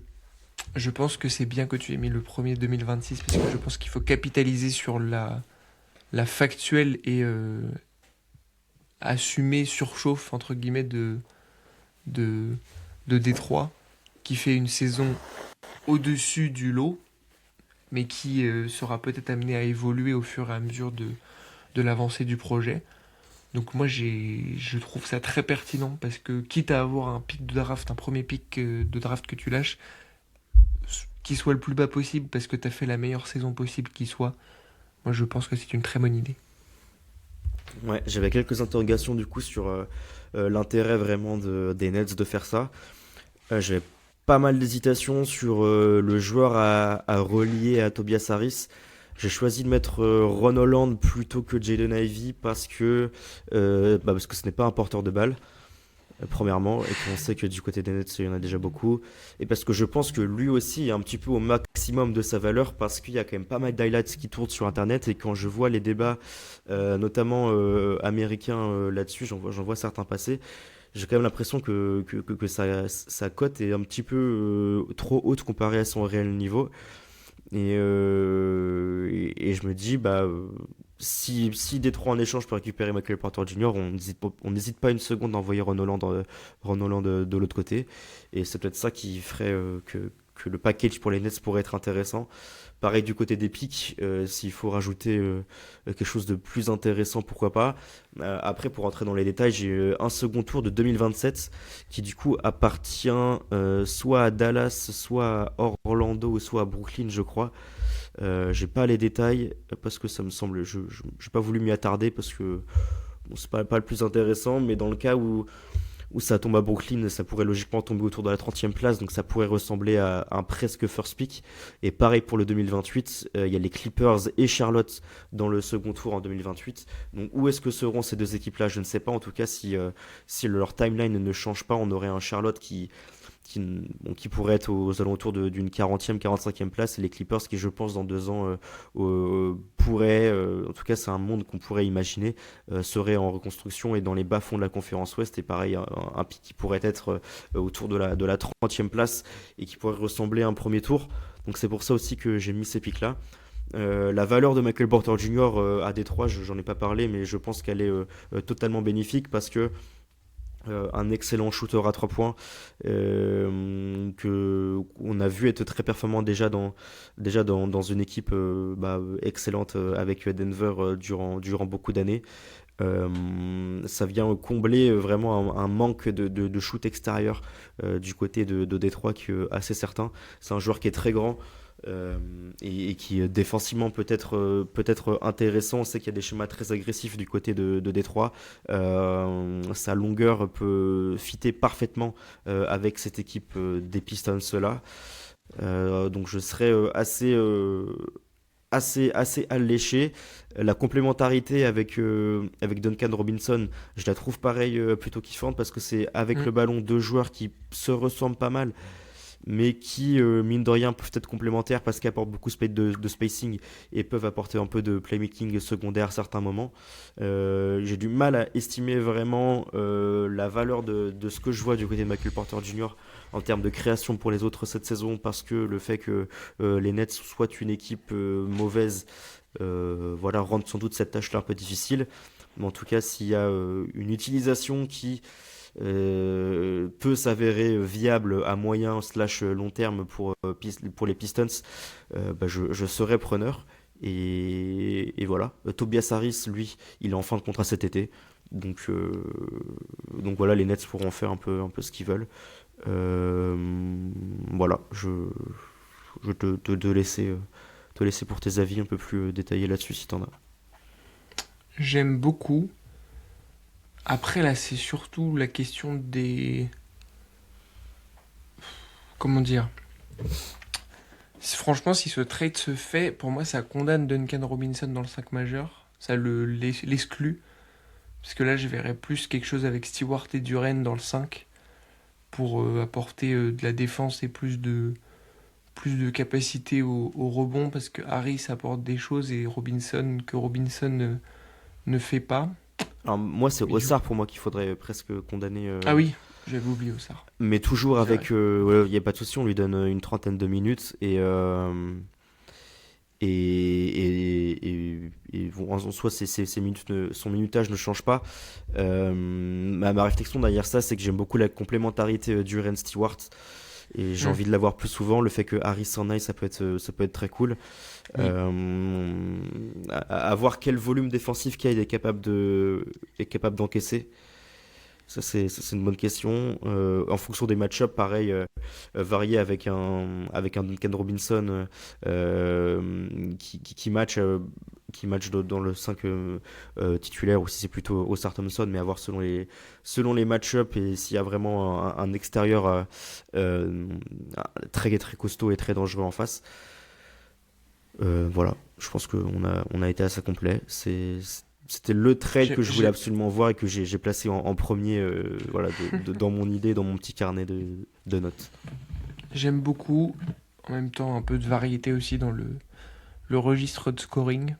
Je pense que c'est bien que tu aies mis le premier 2026 parce que je pense qu'il faut capitaliser sur la factuelle et assumée surchauffe, entre guillemets, de, de Détroit, qui fait une saison au-dessus du lot, mais qui sera peut-être amené à évoluer au fur et à mesure de l'avancée du projet. Donc moi je trouve ça très pertinent parce que quitte à avoir un pic de draft, un premier pic de draft que tu lâches, qu'il soit le plus bas possible parce que tu as fait la meilleure saison possible qui soit, moi je pense que c'est une très bonne idée. Ouais, j'avais quelques interrogations du coup sur l'intérêt vraiment des Nets de faire ça. J'avais pas mal d'hésitations sur le joueur à relier à Tobias Harris. J'ai choisi de mettre Ron Holland plutôt que Jaden Ivey parce que ce n'est pas un porteur de balle, premièrement, et qu'on sait que du côté des Nets, il y en a déjà beaucoup. Et parce que je pense que lui aussi est un petit peu au maximum de sa valeur, parce qu'il y a quand même pas mal d'highlights qui tournent sur Internet, et quand je vois les débats, notamment américains là-dessus, j'en vois certains passer. J'ai quand même l'impression que sa cote est un petit peu trop haute comparée à son réel niveau. Et je me dis, si Détroit en échange peut récupérer Michael Porter Jr., on n'hésite pas une seconde d'envoyer Ron Holland de l'autre côté. Et c'est peut-être ça qui ferait que le package pour les Nets pourrait être intéressant. Pareil du côté des pics, s'il faut rajouter quelque chose de plus intéressant, pourquoi pas. Après, pour entrer dans les détails, j'ai un second tour de 2027 qui du coup appartient soit à Dallas, soit à Orlando ou soit à Brooklyn, je crois. J'ai pas les détails parce que ça me semble, j'ai pas voulu m'y attarder parce que bon, c'est pas le plus intéressant, mais dans le cas où ça tombe à Brooklyn, ça pourrait logiquement tomber autour de la 30e place, donc ça pourrait ressembler à un presque first pick. Et pareil pour le 2028, il y a les Clippers et Charlotte dans le second tour en 2028. Donc où est-ce que seront ces deux équipes-là? Je ne sais pas. En tout cas, si leur timeline ne change pas, on aurait un Charlotte qui pourrait être aux alentours d'une 40e, 45e place, et les Clippers qui, je pense, dans 2 ans, pourraient, en tout cas c'est un monde qu'on pourrait imaginer, serait en reconstruction et dans les bas-fonds de la conférence Ouest, et pareil, un pic qui pourrait être autour de la 30e place et qui pourrait ressembler à un premier tour. Donc c'est pour ça aussi que j'ai mis ces pics-là. La valeur de Michael Porter Jr. À Détroit, j'en ai pas parlé, mais je pense qu'elle est totalement bénéfique parce que un excellent shooter à 3 points que on a vu être très performant déjà dans une équipe excellente avec Denver durant beaucoup d'années. Ça vient combler vraiment un manque de shoot extérieur du côté de Détroit qui est assez certain. C'est un joueur qui est très grand, euh, et qui défensivement peut être intéressant. On sait qu'il y a des schémas très agressifs du côté de Détroit. Sa longueur peut fitter parfaitement avec cette équipe des Pistons là. Donc je serais assez alléché. La complémentarité avec Duncan Robinson, je la trouve pareil plutôt kiffante parce que c'est avec Mm. le ballon deux joueurs qui se ressemblent pas mal, mais qui, mine de rien, peuvent être complémentaires parce qu'ils apportent beaucoup de spacing et peuvent apporter un peu de playmaking secondaire à certains moments. J'ai du mal à estimer vraiment la valeur de ce que je vois du côté de Michael Porter Jr. en termes de création pour les autres cette saison, parce que le fait que les Nets soient une équipe mauvaise, voilà, rend sans doute cette tâche-là un peu difficile. Mais en tout cas, s'il y a une utilisation qui peut s'avérer viable à moyen slash long terme pour les Pistons, je serai preneur. Et voilà. Tobias Harris, lui, il est en fin de contrat cet été. Donc voilà, les Nets pourront faire un peu ce qu'ils veulent. Voilà, je te laisser pour tes avis un peu plus détaillés là-dessus si t'en as. J'aime beaucoup. Après, là, c'est surtout la question des... Comment dire? Franchement, si ce trade se fait, pour moi, ça condamne Duncan Robinson dans le 5 majeur. Ça l'exclut. Parce que là, je verrais plus quelque chose avec Stewart et Duren dans le 5 pour apporter de la défense et plus de capacité au rebond, parce que Harris apporte des choses et Robinson ne fait pas. Alors moi, c'est Mais du Ossard pour moi qu'il faudrait presque condamner. Ah oui, j'avais oublié ça. Mais toujours C'est vrai. avec, ouais, il n'y a pas de souci, on lui donne une trentaine de minutes et bon, en soi, son minutage ne change pas. Ma réflexion derrière ça, c'est que j'aime beaucoup la complémentarité d'Uren Stewart et j'ai Hmm. envie de l'avoir plus souvent. Le fait que Harris s'en aille, ça peut être très cool. Oui. À voir quel volume défensif Kyle est capable d'encaisser. Ça, c'est une bonne question. En fonction des match-ups, pareil, varier avec un Duncan Robinson qui match dans le 5 titulaire ou si c'est plutôt Oscar Thompson, mais à voir selon les match-ups et s'il y a vraiment un extérieur euh, très, très costaud et très dangereux en face. Voilà, je pense qu'on a été assez complet. C'était le trade J'ai- que je voulais j'ai- absolument voir et que j'ai placé en premier voilà, dans mon idée, dans mon petit carnet de notes. J'aime beaucoup, en même temps, un peu de variété aussi dans le registre de scoring.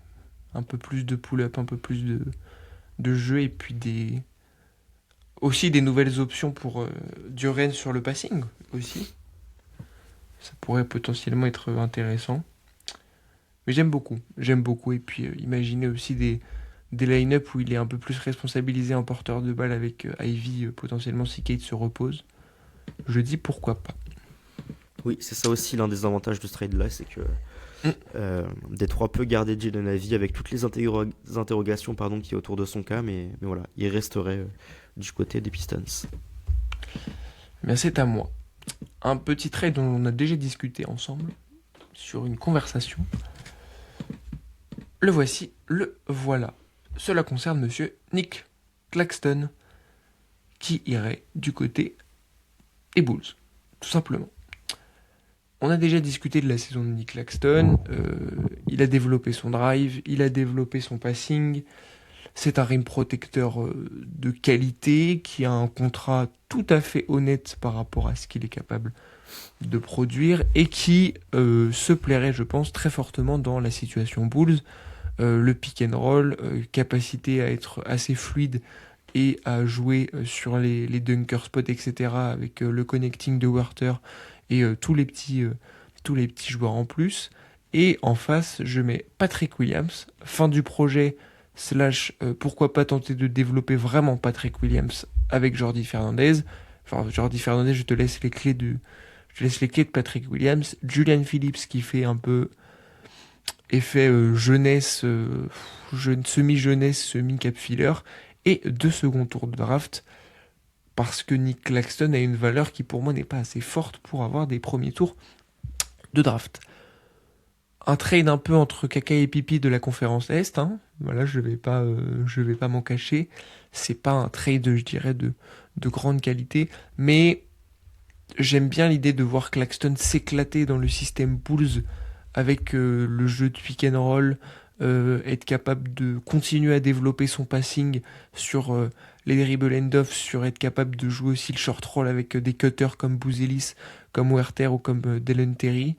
Un peu plus de pull-up, un peu plus de jeu, et puis aussi des nouvelles options pour Duren sur le passing aussi. Ça pourrait potentiellement être intéressant. Mais j'aime beaucoup. Et puis imaginer aussi des line-up où il est un peu plus responsabilisé en porteur de balle avec Ivy, potentiellement si Kate se repose. Je dis pourquoi pas. Oui, c'est ça aussi l'un des avantages de ce trade-là, c'est que Mm. Détroit peut garder Jaden Ivey avec toutes les interrogations pardon, qui est autour de son cas, mais voilà, il resterait du côté des Pistons. Mais c'est à moi. Un petit trade dont on a déjà discuté ensemble sur une conversation. Le voici, le voilà. Cela concerne monsieur Nick Claxton, qui irait du côté des Bulls, tout simplement. On a déjà discuté de la saison de Nick Claxton, il a développé son drive, il a développé son passing, c'est un rim protecteur de qualité, qui a un contrat tout à fait honnête par rapport à ce qu'il est capable de produire, et qui se plairait, je pense, très fortement dans la situation Bulls. Le pick and roll, capacité à être assez fluide et à jouer sur les dunker spots, etc. avec le connecting de Werther et tous les petits joueurs en plus. Et en face, je mets Patrick Williams, fin du projet, slash pourquoi pas tenter de développer vraiment Patrick Williams avec Jordi Fernandez. Enfin, Jordi Fernandez, je te laisse les clés de Patrick Williams. Julian Phillips qui fait un peu effet jeunesse, semi-jeunesse, semi-cap filler, et deux second tours de draft, parce que Nick Claxton a une valeur qui pour moi n'est pas assez forte pour avoir des premiers tours de draft. Un trade un peu entre caca et pipi de la conférence Est, hein. Voilà, je vais pas m'en cacher. C'est pas un trade, je dirais, de grande qualité, mais j'aime bien l'idée de voir Claxton s'éclater dans le système Bulls avec le jeu de pick and roll, être capable de continuer à développer son passing sur les dribble end-off, sur être capable de jouer aussi le short roll avec des cutters comme Bouzelis, comme Werther ou comme Dellen Terry.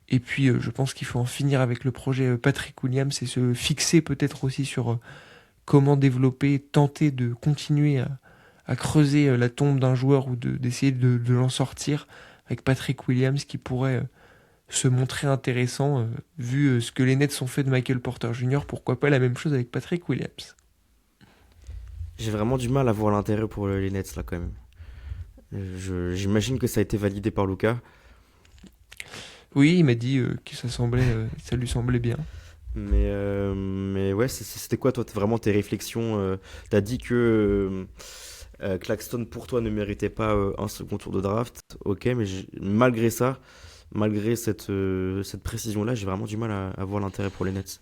Et puis je pense qu'il faut en finir avec le projet Patrick Williams et se fixer peut-être aussi sur comment développer, tenter de continuer à creuser la tombe d'un joueur ou d'essayer de l'en sortir avec Patrick Williams qui pourrait se montrer intéressant vu ce que les Nets ont fait de Michael Porter Jr. Pourquoi pas la même chose avec Patrick Williams? J'ai vraiment du mal à voir l'intérêt pour les Nets là quand même. J'imagine que ça a été validé par Luka. Oui, il m'a dit que ça lui semblait bien. Mais ouais, c'était quoi toi vraiment tes réflexions t'as dit que Claxton pour toi ne méritait pas un second tour de draft. Ok, mais malgré ça, malgré cette précision-là, j'ai vraiment du mal à voir l'intérêt pour les Nets.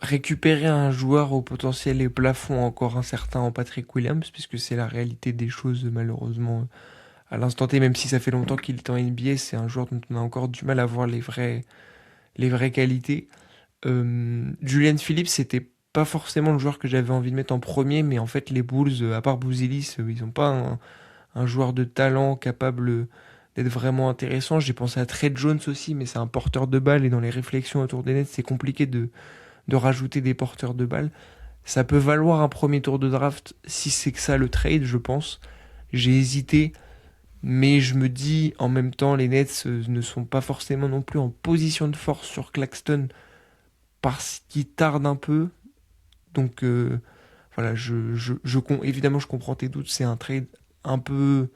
Récupérer un joueur au potentiel et plafond encore incertain en Patrick Williams, puisque c'est la réalité des choses malheureusement à l'instant T, même si ça fait longtemps qu'il est en NBA, c'est un joueur dont on a encore du mal à voir les vraies qualités. Julian Phillips, c'était pas forcément le joueur que j'avais envie de mettre en premier, mais en fait les Bulls, à part Bouzelis, ils n'ont pas un joueur de talent capable d'être vraiment intéressant. J'ai pensé à Trey Jones aussi, mais c'est un porteur de balle et dans les réflexions autour des Nets, c'est compliqué de rajouter des porteurs de balle. Ça peut valoir un premier tour de draft si c'est que ça le trade, je pense. J'ai hésité, mais je me dis en même temps, les Nets ne sont pas forcément non plus en position de force sur Claxton parce qu'il tarde un peu. Donc voilà, évidemment, je comprends tes doutes. C'est un trade un peu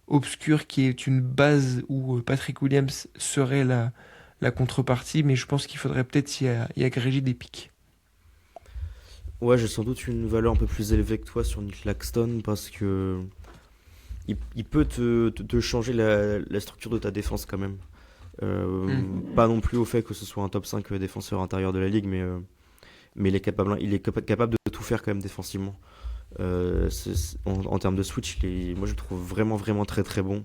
obscur qui est une base où Patrick Williams serait la contrepartie, mais je pense qu'il faudrait peut-être y agréger des pics. Ouais, j'ai sans doute une valeur un peu plus élevée que toi sur Nick Claxton parce que il peut te changer la structure de ta défense quand même. Hmm. Pas non plus au fait que ce soit un top 5 défenseur intérieur de la ligue, mais il est capable de tout faire quand même défensivement. En termes de switch, moi je le trouve vraiment vraiment très très bon.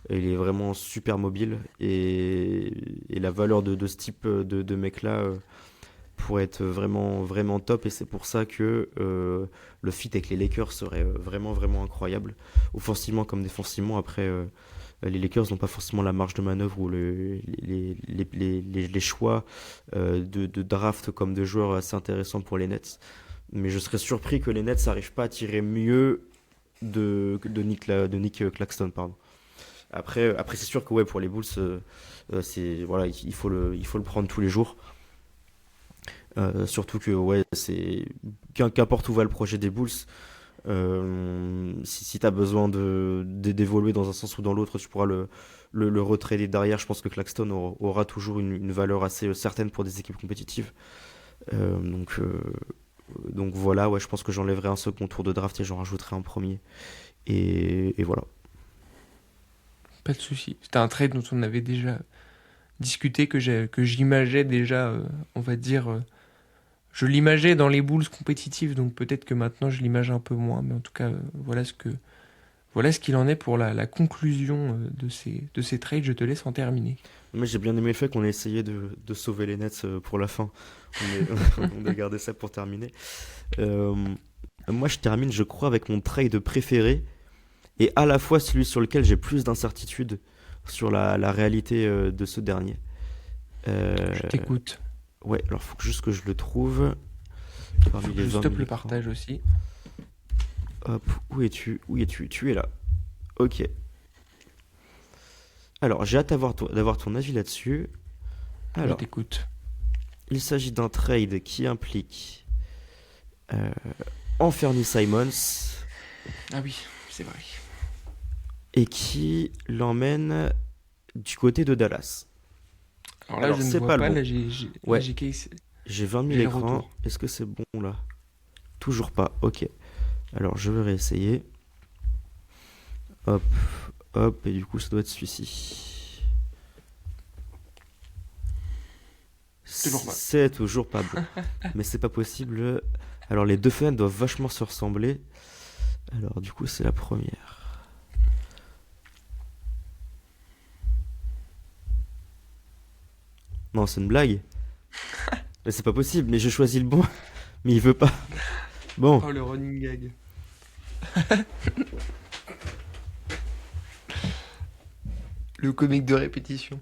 Il est vraiment super mobile et la valeur de ce type de mec-là pourrait être vraiment vraiment top et c'est pour ça que le fit avec les Lakers serait vraiment vraiment incroyable, offensivement comme défensivement. Après, les Lakers n'ont pas forcément la marge de manœuvre ou les choix de draft comme de joueurs assez intéressants pour les Nets. Mais je serais surpris que les Nets n'arrivent pas à tirer mieux de Nick Claxton, pardon. Après c'est sûr que ouais, pour les Bulls, voilà, il faut le prendre tous les jours. Surtout que ouais, qu'importe où va le projet des Bulls, si tu as besoin d'évoluer dans un sens ou dans l'autre, tu pourras le retrader derrière. Je pense que Claxton aura toujours une valeur assez certaine pour des équipes compétitives. Euh, donc, euh, donc voilà, ouais, je pense que j'enlèverai un second tour de draft et j'en rajouterai un premier. Et voilà. Pas de souci. C'était un trade dont on avait déjà discuté, que j'imageais déjà, on va dire, je l'imageais dans les Bulls compétitifs, donc peut-être que maintenant je l'image un peu moins, mais en tout cas, voilà ce qu'il en est pour la conclusion de ces trades. Je te laisse en terminer. Mais j'ai bien aimé le fait qu'on ait essayé de sauver les Nets pour la fin. On a gardé ça pour terminer. Euh, Moi, je termine, je crois, avec mon trade préféré et à la fois celui sur lequel j'ai plus d'incertitude sur la réalité de ce dernier. Euh, Je t'écoute. ouais, alors faut juste que je le trouve parmi les Je 20 stoppe 000 le écrans. partage aussi. Hop, où es-tu? Où es-tu? Tu es là. Ok. Alors, j'ai hâte d'avoir ton avis là-dessus. Je Alors, t'écoute. il s'agit d'un trade qui implique euh, Anthony Simons Ah oui, c'est vrai. et qui l'emmène du côté de Dallas. Alors là, Alors, je ne c'est vois pas le pas. bon. Là, Ouais, j'ai 20 000 j'ai le écrans. retour. Est-ce que c'est bon là? Toujours pas. Ok. Alors, je vais réessayer. Hop, hop, et du coup, ça doit être celui-ci. Toujours pas. C'est toujours pas bon. Mais c'est pas possible. Alors, les deux fenêtres doivent vachement se ressembler. Alors, du coup, c'est la première. Non, c'est une blague. Mais c'est pas possible. Mais je choisis le bon. Mais il veut pas. Bon. Oh, le running gag. Le comique de répétition.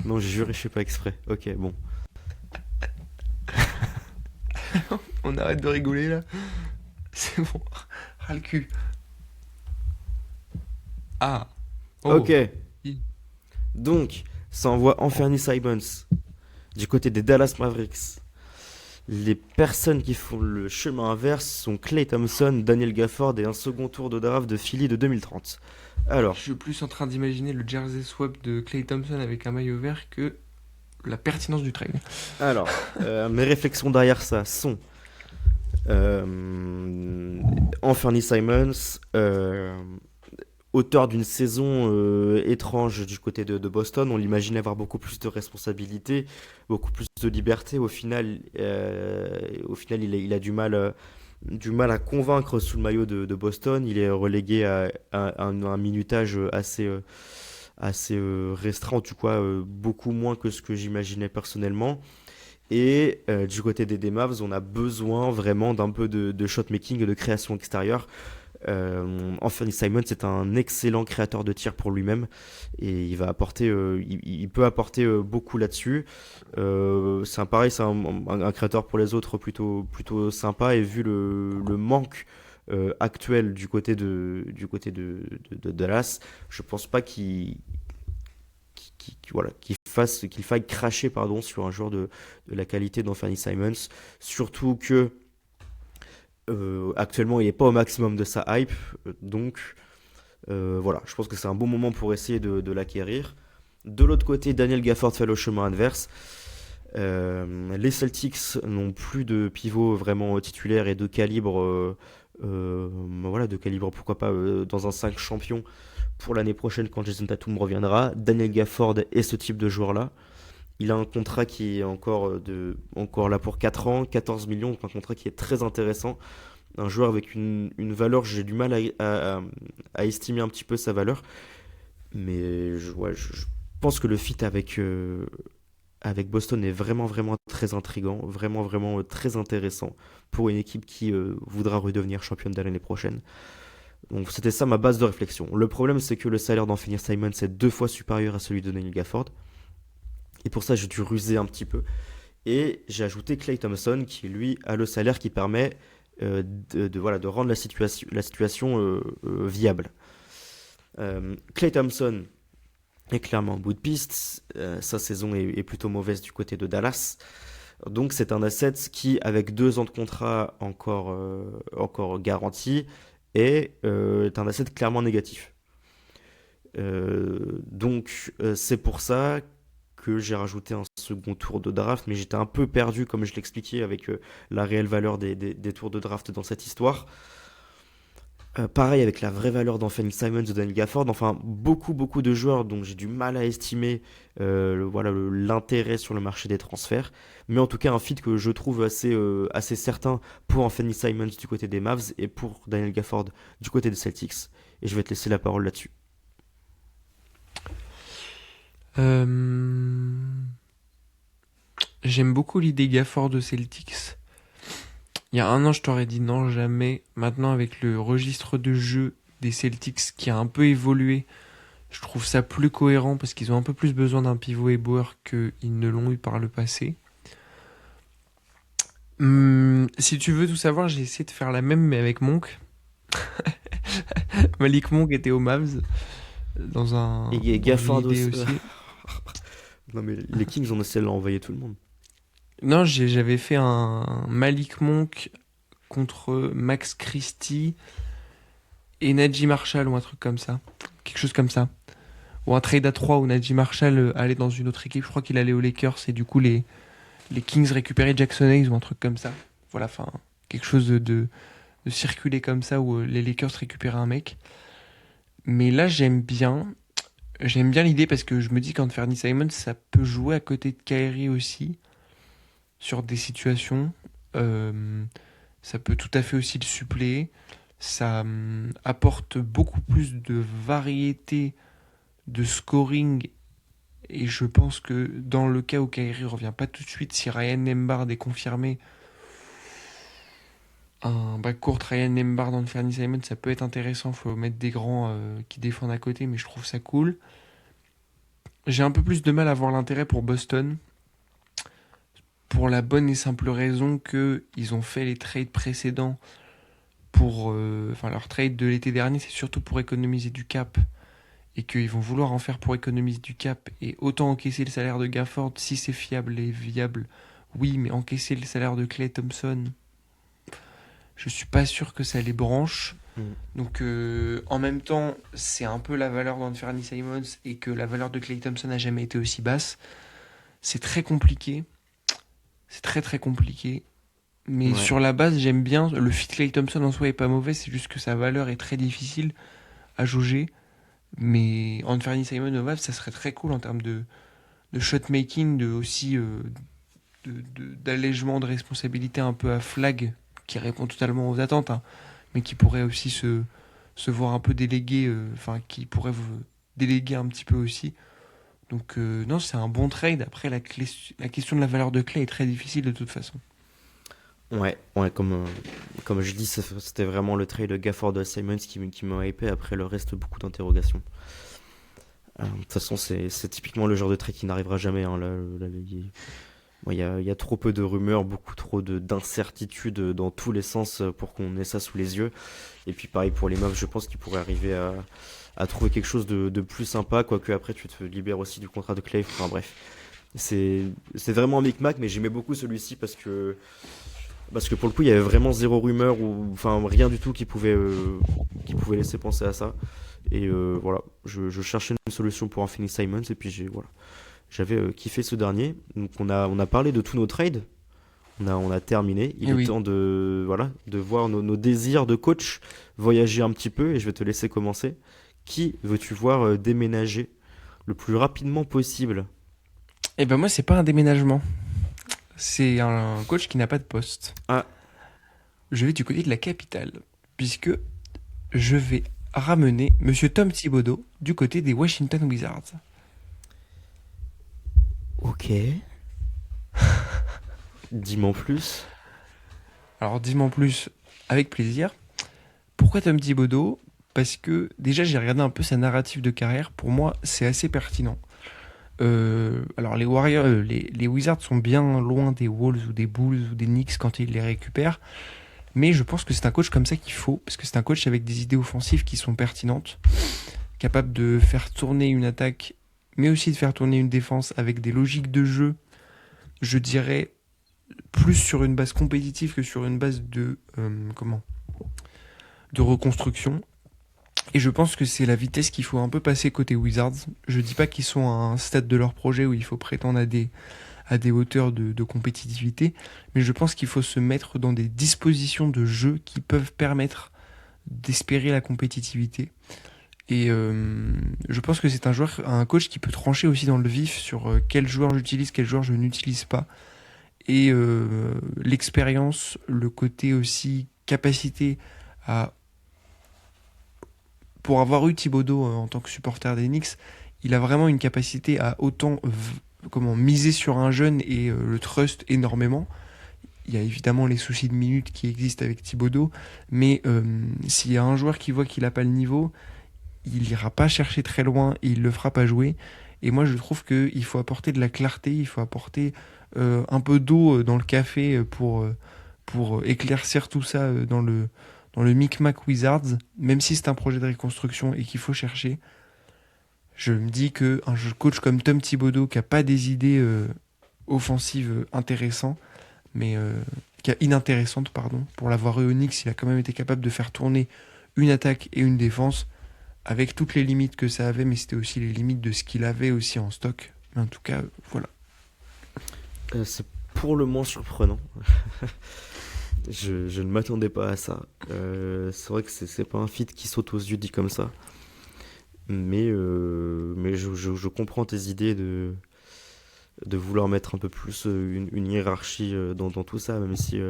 Non, j'ai juré, je fais pas exprès. Ok, bon. On arrête de rigoler là. C'est bon. Ras le cul. Ah. Ok. Oh. I- Donc, ça envoie Anthony Simons du côté des Dallas Mavericks. Les personnes qui font le chemin inverse sont Klay Thompson, Daniel Gafford et un second tour de draft de Philly de 2030. Je Alors, suis plus en train d'imaginer le jersey swap de Klay Thompson avec un maillot vert que la pertinence du trade. mes réflexions derrière ça sont euh, Anthony Simons, auteur d'une saison étrange du côté de Boston. On l'imaginait avoir beaucoup plus de responsabilités, beaucoup plus de liberté. Au final il a du mal à convaincre sous le maillot de Boston. Il est relégué à un minutage assez restreint, en tout cas beaucoup moins que ce que j'imaginais personnellement. Et du côté des Mavs, on a besoin vraiment d'un peu de shot-making et de création extérieure. Anthony Simons est un excellent créateur de tir pour lui-même et il peut apporter beaucoup là-dessus. Pareil, c'est un créateur pour les autres plutôt sympa et vu le manque actuel du côté de Dallas, je pense pas voilà, qu'il faille cracher pardon, sur un joueur de la qualité d'Anthony Simons. Surtout que actuellement, il n'est pas au maximum de sa hype. Donc, voilà, je pense que c'est un bon moment pour essayer de l'acquérir. De l'autre côté, Daniel Gafford fait le chemin inverse. Les Celtics n'ont plus de pivot vraiment titulaire et de calibre, voilà, de calibre pourquoi pas dans un 5 champion pour l'année prochaine quand Jason Tatum reviendra. Daniel Gafford est ce type de joueur-là. Il a un contrat qui est encore là pour 4 ans, 14 millions, donc un contrat qui est très intéressant. Un joueur avec une valeur, j'ai du mal à estimer un petit peu sa valeur, mais ouais, je pense que le fit avec Boston est vraiment, vraiment très intriguant, vraiment, vraiment très intéressant pour une équipe qui voudra redevenir championne de l'année prochaine. Donc c'était ça ma base de réflexion. Le problème, c'est que le salaire d'Anthony Simons est 2 fois supérieur à celui de Daniel Gafford. Et pour ça, j'ai dû ruser un petit peu. Et j'ai ajouté Klay Thompson, qui lui a le salaire qui permet voilà, de rendre la situation viable. Klay Thompson est clairement en bout de piste. Sa saison est plutôt mauvaise du côté de Dallas. Donc c'est un asset qui, avec 2 ans de contrat encore garanti, est un asset clairement négatif. Donc c'est pour ça que j'ai rajouté un second tour de draft, mais j'étais un peu perdu, comme je l'expliquais, avec la réelle valeur des tours de draft dans cette histoire. Pareil avec la vraie valeur d'Anthony Simons ou Daniel Gafford, enfin beaucoup beaucoup de joueurs dont j'ai du mal à estimer voilà, l'intérêt sur le marché des transferts, mais en tout cas un fit que je trouve assez certain pour Anthony Simons du côté des Mavs et pour Daniel Gafford du côté des Celtics, et je vais te laisser la parole là-dessus. Euh, J'aime beaucoup l'idée Gafford de Celtics. Il y a un an, je t'aurais dit non, jamais. Maintenant, avec le registre de jeu des Celtics qui a un peu évolué, je trouve ça plus cohérent parce qu'ils ont un peu plus besoin d'un pivot éboueur qu'ils ne l'ont eu par le passé. Si tu veux tout savoir, j'ai essayé de faire la même, mais avec Monk. Malik Monk était au Mavs Et dans une Gafford idée aussi. aussi. Non mais les Kings ont essayé de l'envoyer tout le monde. Non, j'avais fait un Malik Monk contre Max Christie et Najee Marshall ou un truc comme ça. Quelque chose comme ça. Ou un trade à 3 où Najee Marshall allait dans une autre équipe. Je crois qu'il allait aux Lakers et du coup les Kings récupéraient Jackson Hayes ou un truc comme ça. Voilà, enfin, quelque chose de circuler comme ça où les Lakers récupéraient un mec. Mais là, j'aime bien. J'aime bien l'idée parce que je me dis qu'Anthony Simons, ça peut jouer à côté de Kyrie aussi sur des situations. Euh, Ça peut tout à fait aussi le suppléer. Ça apporte beaucoup plus de variété de scoring. Et je pense que dans le cas où Kyrie revient pas tout de suite, si Ryan Nembhard est confirmé, un backcourt Ryan Nembhard dans le Fernie Simon, ça peut être intéressant. Faut mettre des grands qui défendent à côté, mais je trouve ça cool. J'ai un peu plus de mal à voir l'intérêt pour Boston, pour la bonne et simple raison que ils ont fait les trades précédents enfin leur trade de l'été dernier, c'est surtout pour économiser du cap et qu'ils vont vouloir en faire pour économiser du cap et autant encaisser le salaire de Gafford si c'est fiable et viable. Oui, mais encaisser le salaire de Klay Thompson, je suis pas sûr que ça les branche. Mm. Donc en même temps, c'est un peu la valeur d'Anthony Simons et que la valeur de Klay Thompson n'a jamais été aussi basse. C'est très compliqué. C'est très très compliqué. Mais Ouais. sur la base, j'aime bien. Le fit Klay Thompson en soi est pas mauvais, c'est juste que sa valeur est très difficile à jauger. Mais Anthony Simon au Mavs, ça serait très cool en termes de shot making, de aussi d'allègement de responsabilité un peu à flag, qui répond totalement aux attentes, hein, mais qui pourrait aussi se voir un peu délégué, enfin qui pourrait vous déléguer un petit peu aussi. Donc non, c'est un bon trade. Après, la question de la valeur de clé est très difficile de toute façon. Ouais, ouais, comme je dis, c'était vraiment le trade de Gafford de Simons qui m'a hypé. Après le reste, beaucoup d'interrogations. De toute façon, c'est typiquement le genre de trade qui n'arrivera jamais, hein. Là, bon, il y a trop peu de rumeurs, beaucoup trop d'incertitudes dans tous les sens pour qu'on ait ça sous les yeux. Et puis pareil pour les Mavs, je pense qu'ils pourraient arriver à trouver quelque chose de plus sympa, quoique après tu te libères aussi du contrat de Clay. Enfin bref, c'est vraiment un micmac, mais j'aimais beaucoup celui-ci parce que pour le coup il y avait vraiment zéro rumeur ou enfin rien du tout qui pouvait laisser penser à ça. Et voilà, je cherchais une solution pour Anthony Simons et puis voilà, J'avais kiffé ce dernier. Donc on a parlé de tous nos trades. On a terminé. Il Et est oui. temps voilà, de voir nos désirs de coach voyager un petit peu et je vais te laisser commencer. Qui veux-tu voir déménager le plus rapidement possible? Et ben moi, c'est pas un déménagement. C'est un coach qui n'a pas de poste. Ah, Je vais du côté de la capitale, puisque je vais ramener Monsieur Tom Thibodeau du côté des Washington Wizards. ok. Dis-moi en plus. Alors dis-moi en plus, avec plaisir. Pourquoi Tom Thibodeau? Parce que déjà j'ai regardé un peu sa narrative de carrière. Pour moi, c'est assez pertinent. Alors les Warriors, les Wizards sont bien loin des Wolves ou des Bulls ou des Knicks quand ils les récupèrent. Mais je pense que c'est un coach comme ça qu'il faut, parce que c'est un coach avec des idées offensives qui sont pertinentes, capable de faire tourner une attaque, mais aussi de faire tourner une défense avec des logiques de jeu, je dirais, plus sur une base compétitive que sur une base de reconstruction. Et je pense que c'est la vitesse qu'il faut un peu passer côté Wizards. Je dis pas qu'ils sont à un stade de leur projet où il faut prétendre à des hauteurs de compétitivité, mais je pense qu'il faut se mettre dans des dispositions de jeu qui peuvent permettre d'espérer la compétitivité. Et je pense que c'est un coach qui peut trancher aussi dans le vif sur quel joueur j'utilise, quel joueur je n'utilise pas. Et l'expérience, le côté aussi capacité à... Pour avoir eu Thibodeau en tant que supporter des Knicks, il a vraiment une capacité à comment miser sur un jeune et le trust énormément. Il y a évidemment les soucis de minutes qui existent avec Thibodeau, mais s'il y a un joueur qui voit qu'il n'a pas le niveau, il ira pas chercher très loin et il le fera pas jouer. Et moi, je trouve qu'il faut apporter de la clarté, il faut apporter un peu d'eau dans le café pour éclaircir tout ça dans le Micmac Wizards, même si c'est un projet de reconstruction et qu'il faut chercher. Je me dis qu'un coach comme Tom Thibodeau, qui a pas des idées offensives intéressantes, mais qui a inintéressantes, pardon, pour l'avoir eu au Knicks, il a quand même été capable de faire tourner une attaque et une défense avec toutes les limites que ça avait, mais c'était aussi les limites de ce qu'il avait aussi en stock. Mais en tout cas, voilà. C'est pour le moins surprenant. Je ne m'attendais pas à ça. C'est vrai que c'est pas un feat qui saute aux yeux dit comme ça. Mais je comprends tes idées de vouloir mettre un peu plus une hiérarchie dans tout ça, même si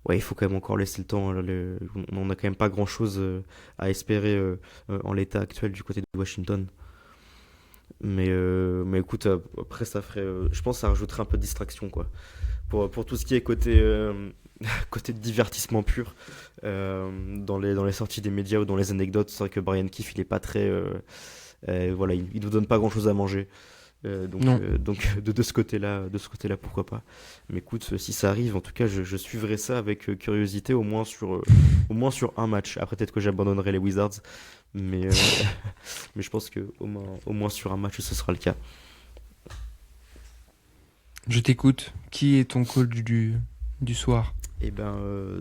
ouais, il faut quand même encore laisser le temps. Là, on n'a quand même pas grand-chose à espérer en l'état actuel du côté de Washington. Mais écoute, après ça ferait, je pense que ça rajouterait un peu de distraction quoi. Pour tout ce qui est côté, côté de divertissement pur, dans les sorties des médias ou dans les anecdotes, c'est vrai que Brian Keefe il est pas très, voilà, il nous donne pas grand-chose à manger. Non, Donc de ce côté-là, pourquoi pas. Mais écoute, si ça arrive, en tout cas, je suivrai ça avec curiosité, au moins sur un match. Après, peut-être que j'abandonnerai les Wizards, mais, mais je pense que au moins sur un match, ce sera le cas. je t'écoute. Qui est ton coach du soir? Et ben,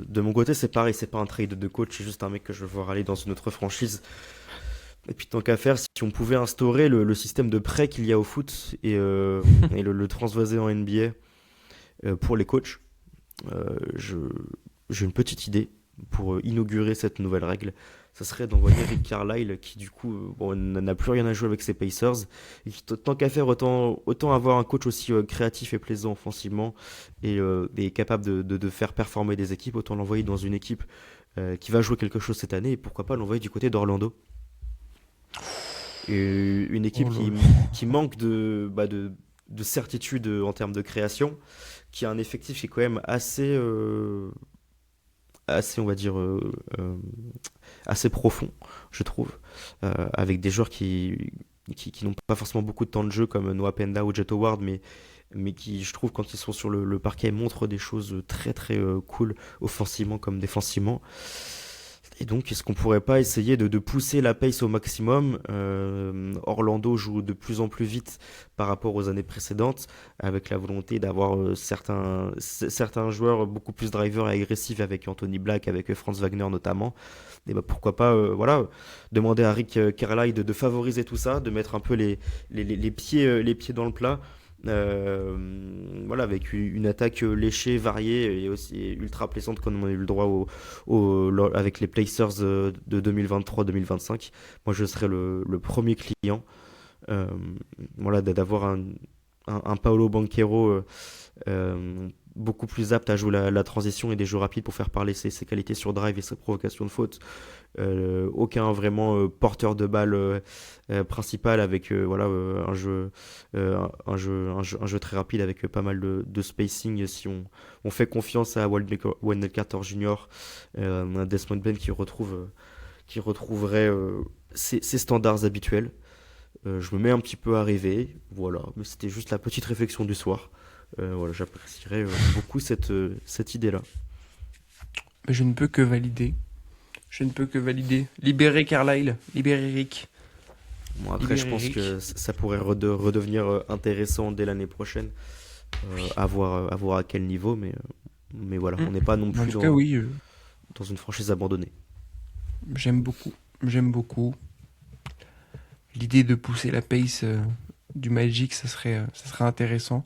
de mon côté, c'est pareil, c'est pas un trade de coach, c'est juste un mec que je veux voir aller dans une autre franchise. Et puis tant qu'à faire, si on pouvait instaurer le système de prêt qu'il y a au foot et le transvaser en NBA pour les coachs, euh, je- j'ai une petite idée pour inaugurer cette nouvelle règle. Ça serait d'envoyer Rick Carlisle qui du coup bon, n'a plus rien à jouer avec ses Pacers. Et qui, tant qu'à faire, autant avoir un coach aussi créatif et plaisant offensivement et capable de faire performer des équipes, autant l'envoyer dans une équipe qui va jouer quelque chose cette année et pourquoi pas l'envoyer du côté d'Orlando. Et une Oh équipe là là. qui manque de certitude en termes de création, qui a un effectif qui est quand même assez on va dire, assez profond, je trouve, avec des joueurs qui n'ont pas forcément beaucoup de temps de jeu comme Noah Penda ou Jet Howard, mais qui, je trouve, quand ils sont sur le parquet, montrent des choses très très cool, offensivement comme défensivement. Et donc, est-ce qu'on pourrait pas essayer de pousser la pace au maximum? Orlando joue de plus en plus vite par rapport aux années précédentes, avec la volonté d'avoir certains joueurs beaucoup plus drivers et agressifs, avec Anthony Black, avec Franz Wagner notamment. Et bah, pourquoi pas voilà, demander à Rick Carlisle de favoriser tout ça, de mettre un peu les pieds dans le plat. Voilà, avec une attaque léchée, variée et aussi ultra plaisante comme on a eu le droit avec les Placers de 2023-2025. Moi, je serais le premier client. Euh, voilà, d'avoir un Paolo Banchero beaucoup plus apte à jouer la transition et des jeux rapides pour faire parler ses qualités sur drive et ses provocations de faute. Aucun vraiment porteur de balle principal avec voilà, un jeu très rapide avec pas mal de spacing si on fait confiance à Wendell Carter Jr., un Desmond Bain qui retrouverait ses standards habituels. Je me mets un petit peu à rêver, voilà, mais c'était juste la petite réflexion du soir. Voilà, j'apprécierais beaucoup cette idée-là. Mais je ne peux que valider. Je ne peux que valider. Libérer Carlisle, libérer Rick, Bon, après, je libérer pense Rick. que ça pourrait redevenir intéressant dès l'année prochaine, à voir à quel niveau, mais voilà, Mm. on n'est pas non En plus tout cas, oui, dans une franchise abandonnée. j'aime beaucoup. J'aime beaucoup. L'idée de pousser la pace du Magic, ça serait intéressant.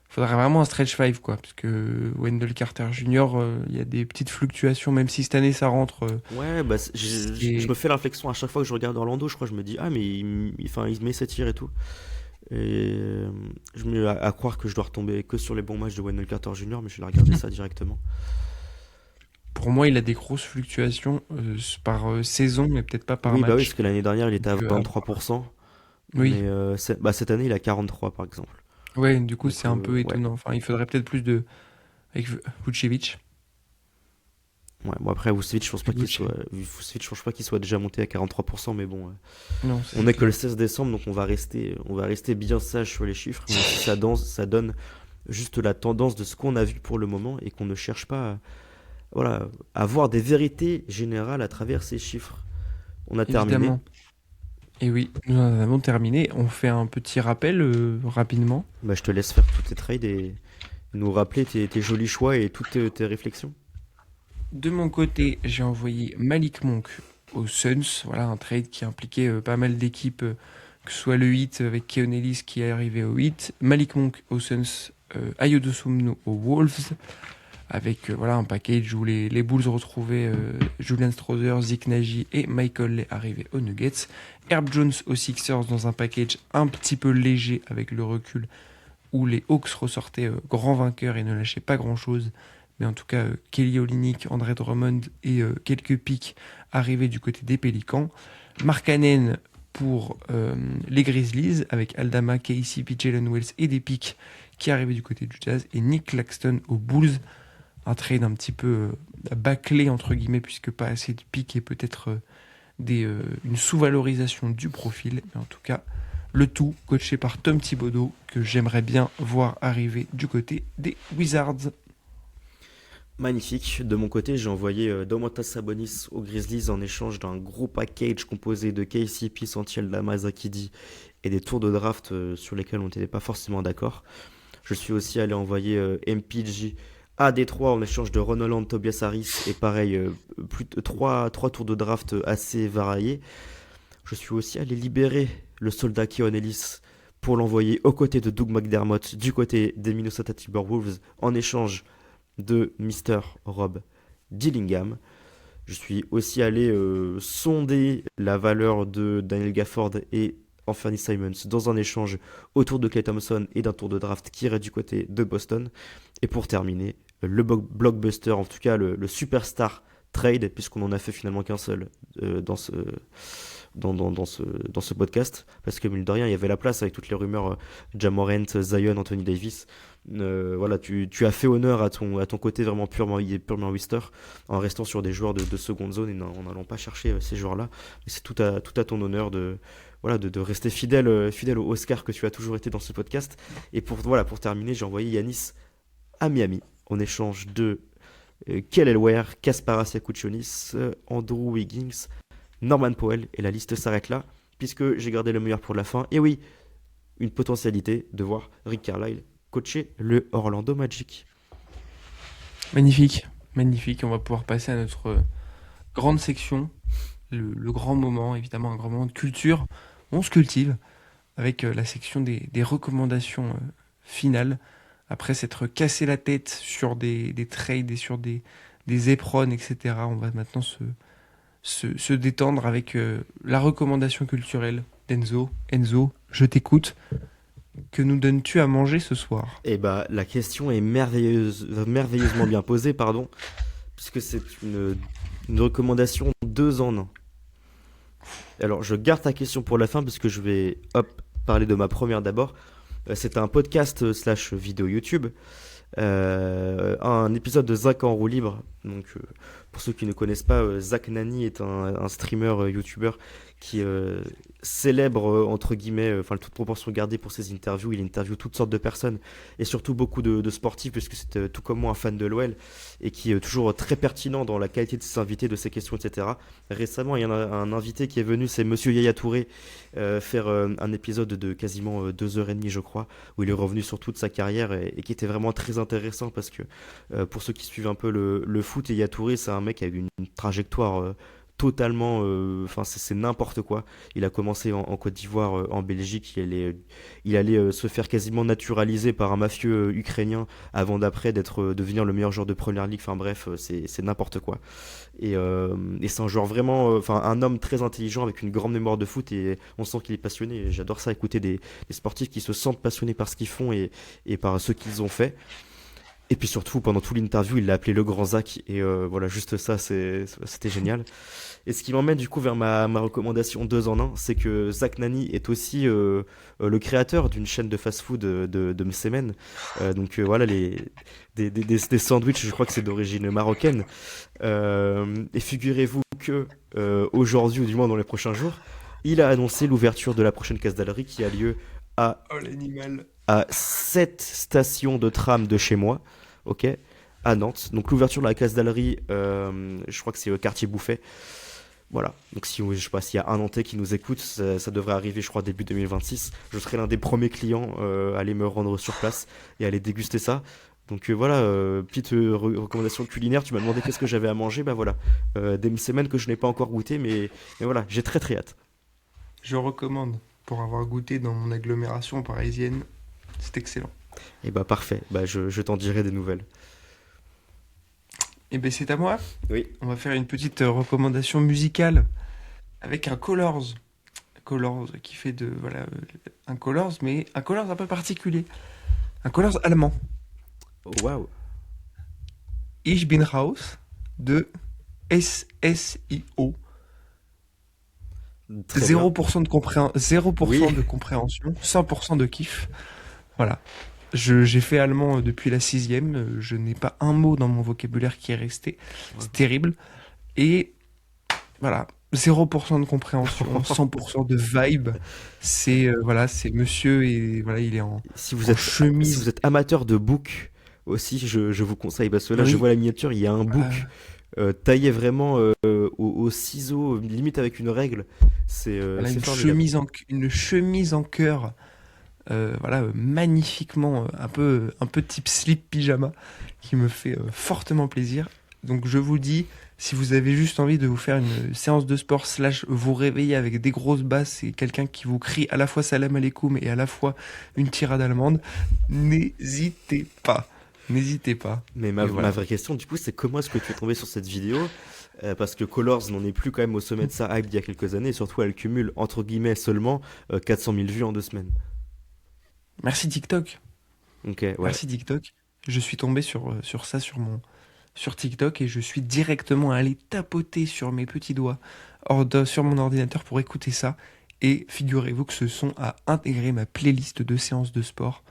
Faudrait vraiment un stretch 5, quoi. Parce que Wendell Carter Jr., il y a des petites fluctuations, même si cette année ça rentre. Ouais, bah, je C'est me fais la réflexion à chaque fois que je regarde Orlando, je crois, je me dis, ah, mais enfin, il met ses tirs et tout. Et je me mets à croire que je dois retomber que sur les bons matchs de Wendell Carter Jr., mais je vais regarder ça directement. Pour moi, il a des grosses fluctuations par saison, mais peut-être pas par Oui, bah oui, match. parce que l'année dernière, il était à Donc, à voir. 23%, Oui, mais bah, cette année, il a 43 par exemple. ouais, du coup, Donc, c'est un peu ouais. étonnant. Enfin, il faudrait peut-être plus de. Avec Vucevic. Ouais, bon après, Vucevic, Vucevic. Je pense pas qu'il soit déjà monté à 43%, mais bon, Non, on c'est n'est que le clair. 16 décembre, donc on va rester bien sage sur les chiffres, même si ça donne juste la tendance de ce qu'on a vu pour le moment et qu'on ne cherche pas voilà, à voir des vérités générales à travers ces chiffres. On a terminé. Évidemment. Et oui, nous en avons terminé. On fait un petit rappel rapidement. Bah, je te laisse faire tous tes trades et nous rappeler tes jolis choix et toutes tes réflexions. De mon côté, j'ai envoyé Malik Monk aux Suns. Voilà, un trade qui impliquait pas mal d'équipes, que ce soit le 8 avec Keon Ellis qui est arrivé au 8, Malik Monk aux Suns, Ayo Dosunmu aux Wolves, avec voilà, un package où les Bulls retrouvaient Julian Strother, Zeke Nagy et Michael Lay arrivés aux Nuggets. Herb Jones aux Sixers dans un package un petit peu léger avec le recul, où les Hawks ressortaient grands vainqueurs et ne lâchaient pas grand-chose. Mais en tout cas, Kelly Olynyk, André Drummond et quelques pics arrivés du côté des Pélicans. Markkanen pour les Grizzlies, avec Aldama, KCP, Jalen Wells et des pics qui arrivaient du côté du Jazz. Et Nick Claxton aux Bulls, un trade un petit peu bâclé, entre guillemets, puisque pas assez de pics et peut-être une sous-valorisation du profil. Mais en tout cas, le tout coaché par Tom Thibodeau, que j'aimerais bien voir arriver du côté des Wizards. Magnifique. De mon côté, j'ai envoyé Domantas Sabonis aux Grizzlies en échange d'un gros package composé de KCP, Santi Aldama, Zakidi et des tours de draft sur lesquels on n'était pas forcément d'accord. Je suis aussi allé envoyer MPG à Détroit en échange de Ron Holland, Tobias Harris et pareil, trois tours de draft assez variés. Je suis aussi allé libérer le soldat Keon Ellis pour l'envoyer aux côtés de Doug McDermott du côté des Minnesota Timberwolves en échange de Mister Rob Dillingham. Je suis aussi allé sonder la valeur de Daniel Gafford et Anthony Simons dans un échange autour de Klay Thompson et d'un tour de draft qui irait du côté de Boston. Et pour terminer, le blockbuster, en tout cas le superstar trade, puisqu'on en a fait finalement qu'un seul dans ce podcast, parce que mine de rien, il y avait la place avec toutes les rumeurs Ja Morant, Zion, Anthony Davis. Voilà, tu as fait honneur à ton côté vraiment purement Wister, en restant sur des joueurs de seconde zone et en n'allant pas chercher ces joueurs-là. Et c'est tout à ton honneur voilà, de rester fidèle au Oscar que tu as toujours été dans ce podcast. Et pour terminer, j'ai envoyé Yanis à Miami en échange de Kelly Ware, Kasparas Yakuchonis, Andrew Wiggins, Norman Powell, et la liste s'arrête là, puisque j'ai gardé le meilleur pour la fin. Et oui, une potentialité de voir Rick Carlisle coacher le Orlando Magic. Magnifique, magnifique. On va pouvoir passer à notre grande section, le grand moment, évidemment, un grand moment de culture. On se cultive avec la section des recommandations finales. Après s'être cassé la tête sur des trades et sur des éprônes, etc., on va maintenant se détendre avec la recommandation culturelle d'Enzo. Enzo, je t'écoute. Que nous donnes-tu à manger ce soir? Et bah, la question est merveilleusement bien posée, pardon, puisque c'est une recommandation 2 en 1. Alors, je garde ta question pour la fin, parce que je vais, hop, parler de ma première d'abord. C'est un podcast slash vidéo YouTube, un épisode de Zach en roue libre. Donc, pour ceux qui ne connaissent pas, Zach Nani est un streamer YouTuber qui célèbre, entre guillemets, enfin, toute proportion gardée pour ses interviews. Il interviewe toutes sortes de personnes et surtout beaucoup de sportifs, puisque c'est tout comme moi un fan de l'OL et qui est toujours très pertinent dans la qualité de ses invités, de ses questions, etc. Récemment, il y en a un invité qui est venu, c'est Monsieur Yaya Touré, faire un épisode de quasiment 2 heures et demie, je crois, où il est revenu sur toute sa carrière et qui était vraiment très intéressant parce que pour ceux qui suivent un peu le foot, Yaya Touré, c'est un mec qui a eu une trajectoire totalement, enfin c'est n'importe quoi. Il a commencé en Côte d'Ivoire, en Belgique, il allait se faire quasiment naturaliser par un mafieux ukrainien avant d'après devenir le meilleur joueur de Première Ligue. Enfin bref, c'est n'importe quoi. Et c'est un joueur vraiment, enfin un homme très intelligent avec une grande mémoire de foot, et on sent qu'il est passionné. Et j'adore ça, écouter des sportifs qui se sentent passionnés par ce qu'ils font et par ce qu'ils ont fait. Et puis surtout, pendant tout l'interview, il l'a appelé le grand Zach. Et voilà, juste ça, c'était génial. Et ce qui m'emmène du coup vers ma recommandation 2 en 1, c'est que Zach Nani est aussi le créateur d'une chaîne de fast-food de Msemen. Donc voilà, des sandwichs, je crois que c'est d'origine marocaine. Et figurez-vous que aujourd'hui, ou du moins dans les prochains jours, il a annoncé l'ouverture de la prochaine Casdalerie qui a lieu à Oh l'animal. à 7 stations de tram de chez moi, ok, à Nantes. Donc l'ouverture de la Casse d'Allery, je crois que c'est le quartier Bouffet. Voilà. Donc si je sais pas s'il y a un Nantais qui nous écoute, ça devrait arriver, je crois, début 2026. Je serai l'un des premiers clients à aller me rendre sur place et aller déguster ça. Donc voilà, petite recommandation culinaire. Tu m'as demandé qu'est-ce que j'avais à manger, bah voilà, des semaines que je n'ai pas encore goûté, mais voilà, j'ai très très hâte. Je recommande pour avoir goûté dans mon agglomération parisienne. C'est excellent. Et bah parfait, bah je t'en dirai des nouvelles. Et ben c'est à moi. Oui. On va faire une petite recommandation musicale avec un Colors. Colors qui fait de voilà un Colors, mais un Colors un peu particulier. Un Colors allemand. Waouh. Ich bin raus de SSIO. Très bien. 0% de compréhension, Oui. 0% de compréhension, 100% de kiff. Voilà. J'ai fait allemand depuis la sixième. Je n'ai pas un mot dans mon vocabulaire qui est resté. Ouais. C'est terrible. Et voilà. 0% de compréhension, 100% de vibe. C'est voilà, c'est monsieur et voilà, il est Si vous en êtes, si vous chemise. êtes amateur de book aussi, je vous conseille, parce que là, je Oui, vois la miniature, il y a un euh, book taillé vraiment au ciseau, limite avec une règle. voilà C'est formidable. une chemise en cœur. Voilà, magnifiquement, un peu type slip pyjama, qui me fait fortement plaisir. Donc je vous dis, si vous avez juste envie de vous faire une séance de sport slash vous réveiller avec des grosses basses et quelqu'un qui vous crie à la fois salam alaikum et à la fois une tirade allemande, n'hésitez pas. N'hésitez pas. Mais ma, Et ma voilà. vraie question, du coup, c'est comment est-ce que tu es tombé sur cette vidéo? Parce que Colors n'en est plus quand même au sommet de sa hype d'il y a quelques années, et surtout, elle cumule, entre guillemets, seulement 400 000 vues en 2 semaines. Merci TikTok. Ok, ouais. Merci TikTok. Je suis tombé sur ça sur TikTok et je suis directement allé tapoter sur mes petits doigts sur mon ordinateur pour écouter ça. Et figurez-vous que ce son a intégré ma playlist de séances de sport.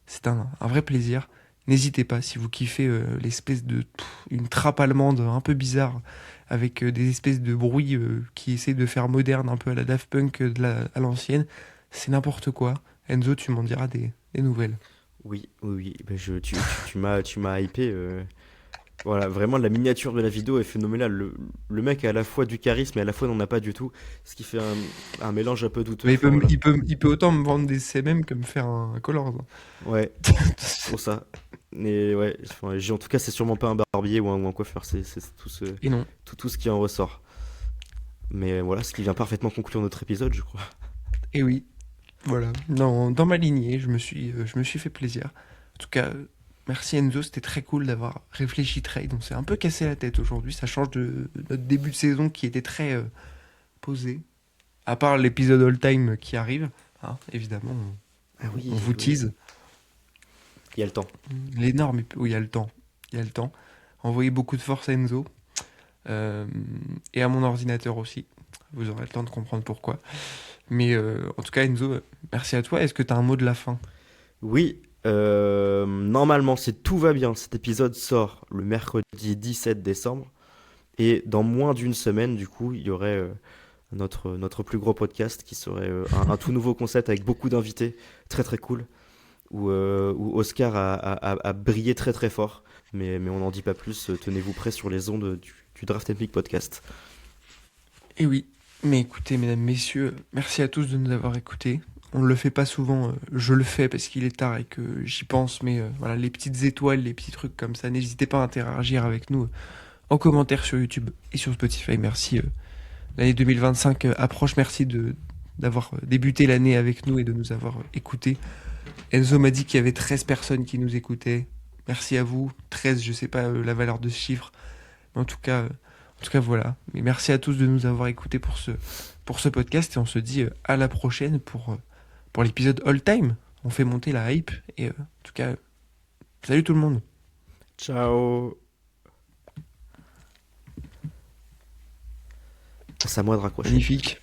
C'est un vrai plaisir. N'hésitez pas si vous kiffez l'espèce de une trappe allemande un peu bizarre avec des espèces de bruits qui essaient de faire moderne un peu à la Daft Punk à l'ancienne. C'est n'importe quoi. Enzo, tu m'en diras des nouvelles. Oui, oui, oui. Ben, tu m'as hypé. Voilà, vraiment la miniature de la vidéo est phénoménale. Le mec a à la fois du charisme et à la fois n'en a pas du tout, ce qui fait un mélange un peu douteux. Mais Enfin voilà. il peut autant me vendre des CMM que me faire un Colors, hein. Ouais, c'est pour ça. Mais ouais, enfin, en tout cas, c'est sûrement pas un barbier ou un coiffeur, c'est Et non. tout ce qui en ressort. Mais voilà, ce qui vient parfaitement conclure notre épisode, je crois. Et oui, voilà. Dans ma lignée, je me suis fait plaisir. En tout cas, merci Enzo, c'était très cool d'avoir réfléchi trade. On s'est un peu cassé la tête aujourd'hui. Ça change de notre début de saison qui était très posé. À part l'épisode all-time qui arrive, hein, évidemment, Ah on oui, vous oui, tease. il y a le temps. L'énorme, où il y a le temps. Il y a le temps. Envoyez beaucoup de force à Enzo. euh, et à mon ordinateur aussi. Vous aurez le temps de comprendre pourquoi. Mais en tout cas, Enzo, merci à toi. Est-ce que tu as un mot de la fin? Oui, normalement, si tout va bien, cet épisode sort le mercredi 17 décembre. Et dans moins d'une semaine, du coup, il y aurait notre plus gros podcast qui serait un tout nouveau concept avec beaucoup d'invités, très très cool, où Oscar a brillé très très fort. Mais on n'en dit pas plus, tenez-vous prêts sur les ondes du Draft Epic Podcast. Et oui. Mais écoutez, mesdames, messieurs, merci à tous de nous avoir écoutés. On ne le fait pas souvent, je le fais parce qu'il est tard et que j'y pense, mais voilà, les petites étoiles, les petits trucs comme ça, n'hésitez pas à interagir avec nous en commentaire sur YouTube et sur Spotify. Merci. L'année 2025 approche, merci d'avoir débuté l'année avec nous et de nous avoir écoutés. Enzo m'a dit qu'il y avait 13 personnes qui nous écoutaient. Merci à vous. 13, je sais pas la valeur de ce chiffre. Mais en tout cas, voilà. Mais merci à tous de nous avoir écoutés pour ce podcast et on se dit à la prochaine pour l'épisode All Time. On fait monter la hype et en tout cas, salut tout le monde. Ciao. C'est à moi de raccrocher. Magnifique.